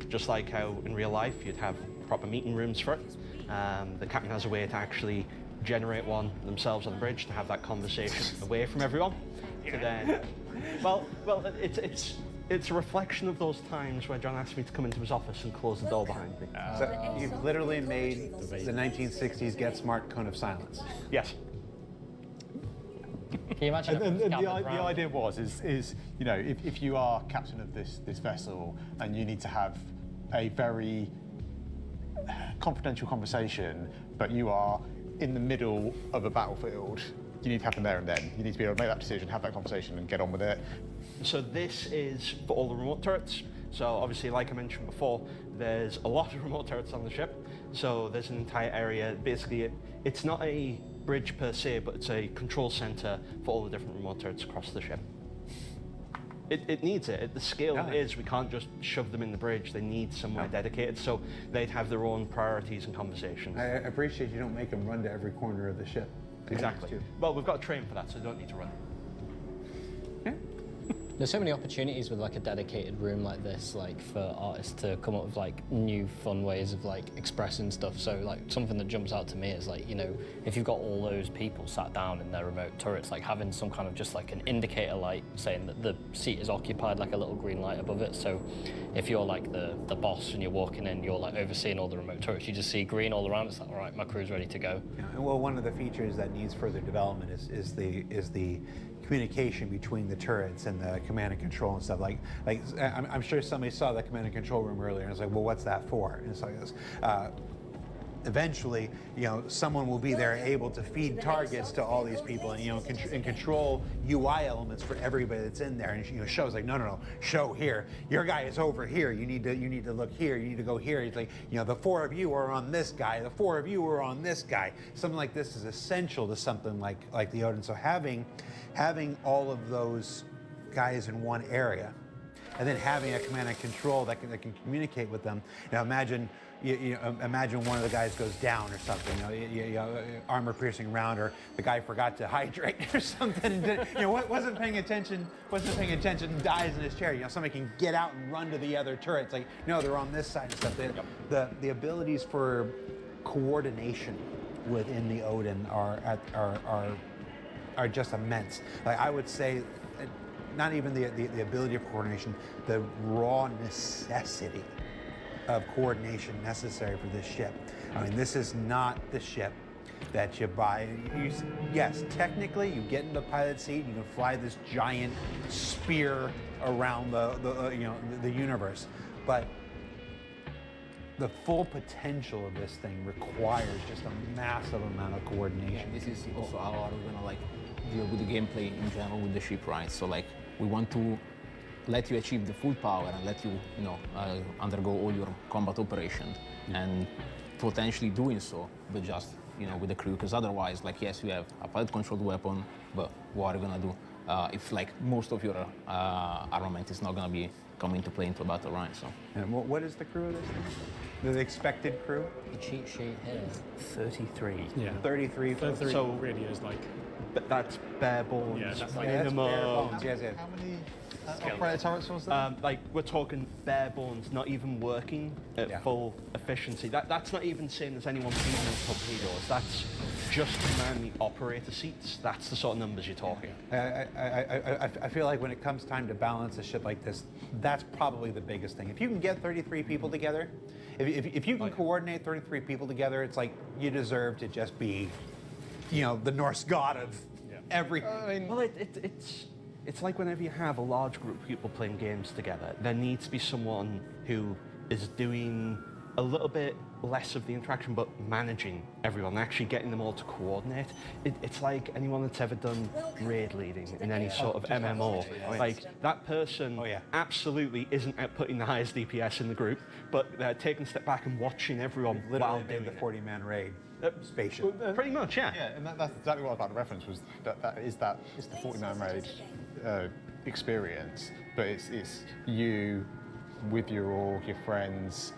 just like how in real life you'd have proper meeting rooms for it, the captain has a way to actually generate one themselves on the bridge to have that conversation away from everyone. To then, well, it's a reflection of those times where John asked me to come into his office and close the door behind me. So you've literally made the 1960s Get Smart Cone of Silence. Yes. Can you imagine? And the idea is you know, if you are captain of this vessel and you need to have a very confidential conversation, but you are in the middle of a battlefield, you need to happen there and then. You need to be able to make that decision, have that conversation, and get on with it. So this is for all the remote turrets. So obviously, like I mentioned before, there's a lot of remote turrets on the ship. So there's an entire area. Basically, it's not a bridge per se, but it's a control center for all the different remote turrets across the ship. It needs it. At the scale it is, we can't just shove them in the bridge. They need somewhere dedicated, so they'd have their own priorities and conversations. I appreciate you don't make them run to every corner of the ship. Exactly. Well, we've got a train for that, so they don't need to run. There's so many opportunities with like a dedicated room like this, like for artists to come up with like new fun ways of like expressing stuff. So like something that jumps out to me is like, you know, if you've got all those people sat down in their remote turrets, like having some kind of just like an indicator light saying that the seat is occupied, like a little green light above it. So if you're like the boss and you're walking in, you're like overseeing all the remote turrets, you just see green all around. It's like, all right, my crew's ready to go. Yeah, and well, one of the features that needs further development is the communication between the turrets and the command and control and stuff. Like I'm sure somebody saw the command and control room earlier and it's like, well, what's that for? And it's like this. Eventually, you know, someone will be there able to feed targets to all these people and, you know, and control UI elements for everybody that's in there. And, you know, shows like, no, show here. Your guy is over here. You need to look here. You need to go here. It's like, you know, the 4 of you are on this guy. The 4 of you are on this guy. Something like this is essential to something like the Odin. So having all of those guys in one area, and then having a command and control that can communicate with them. Now imagine imagine one of the guys goes down or something, you know, armor piercing round, or the guy forgot to hydrate or something, and you know, wasn't paying attention, and dies in his chair. You know, somebody can get out and run to the other turrets. Like, no, they're on this side and stuff. The abilities for coordination within the Odin are just immense. Like, I would say, not even the ability of coordination, the raw necessity of coordination necessary for this ship. I mean, this is not the ship that you buy. Yes, technically, you get in the pilot seat, you can fly this giant spear around the universe, but the full potential of this thing requires just a massive amount of coordination. Yeah, this is also how we're gonna like deal with the gameplay in general with the ship, right? So like, we want to let you achieve the full power and let you, undergo all your combat operation, and potentially doing so, but just, with the crew, because otherwise, like, yes, you have a pilot-controlled weapon, but what are you gonna do if, like, most of your armament is not gonna be coming to play into battle, right? So. And what is the crew of this thing? The expected crew? The cheat sheet here. 33. Yeah. 33. So really is like but that's bare bones. Yeah, that's Yeah, that's bare bones. Yes, yes. How many operator turrets was that? Like we're talking bare bones, not even working at full efficiency. That's not even saying there's anyone feeding those torpedoes. That's just to man the operator seats. That's the sort of numbers you're talking. I feel like when it comes time to balance a ship like this, that's probably the biggest thing. If you can get 33 people together, if you can coordinate 33 people together, it's like you deserve to just be, you know, the Norse god of everything. Well, it's like whenever you have a large group of people playing games together, there needs to be someone who is doing a little bit less of the interaction, but managing everyone, actually getting them all to coordinate. It's like anyone that's ever done raid leading in any sort of MMO. Like, that person absolutely isn't outputting the highest DPS in the group, but they're taking a step back and watching everyone while doing the 40-man raid. Spaceship. Pretty much, yeah. Yeah, and that's exactly what I was about to reference, was it's the 40-man raid experience, but it's you with your friends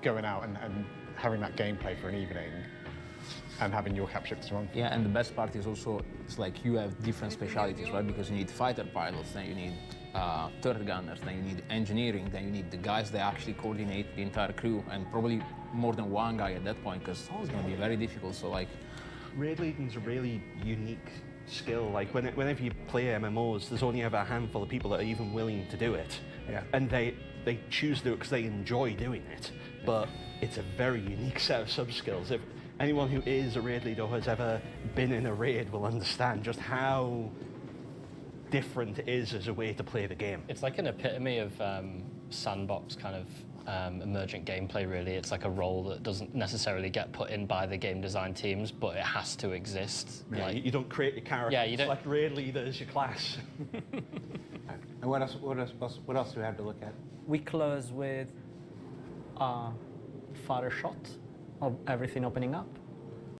going out and having that gameplay for an evening and having your cap ships to run. Yeah, and the best part is also, it's like you have different specialities, right? Because you need fighter pilots, then you need turret gunners, then you need engineering, then you need the guys that actually coordinate the entire crew, and probably more than one guy at that point, because it's going to be very difficult. So like, raid leading is a really unique skill. Like whenever you play MMOs, there's only ever a handful of people that are even willing to do it. Yeah. And they choose to do it because they enjoy doing it. But it's a very unique set of sub-skills. If anyone who is a raid leader or has ever been in a raid will understand just how different it is as a way to play the game. It's like an epitome of sandbox kind of emergent gameplay, really. It's like a role that doesn't necessarily get put in by the game design teams, but it has to exist. Yeah, like, you don't create your character. Yeah, you don't. Like raid leader is your class. And what else do we have to look at? We close with a fire shot of everything opening up.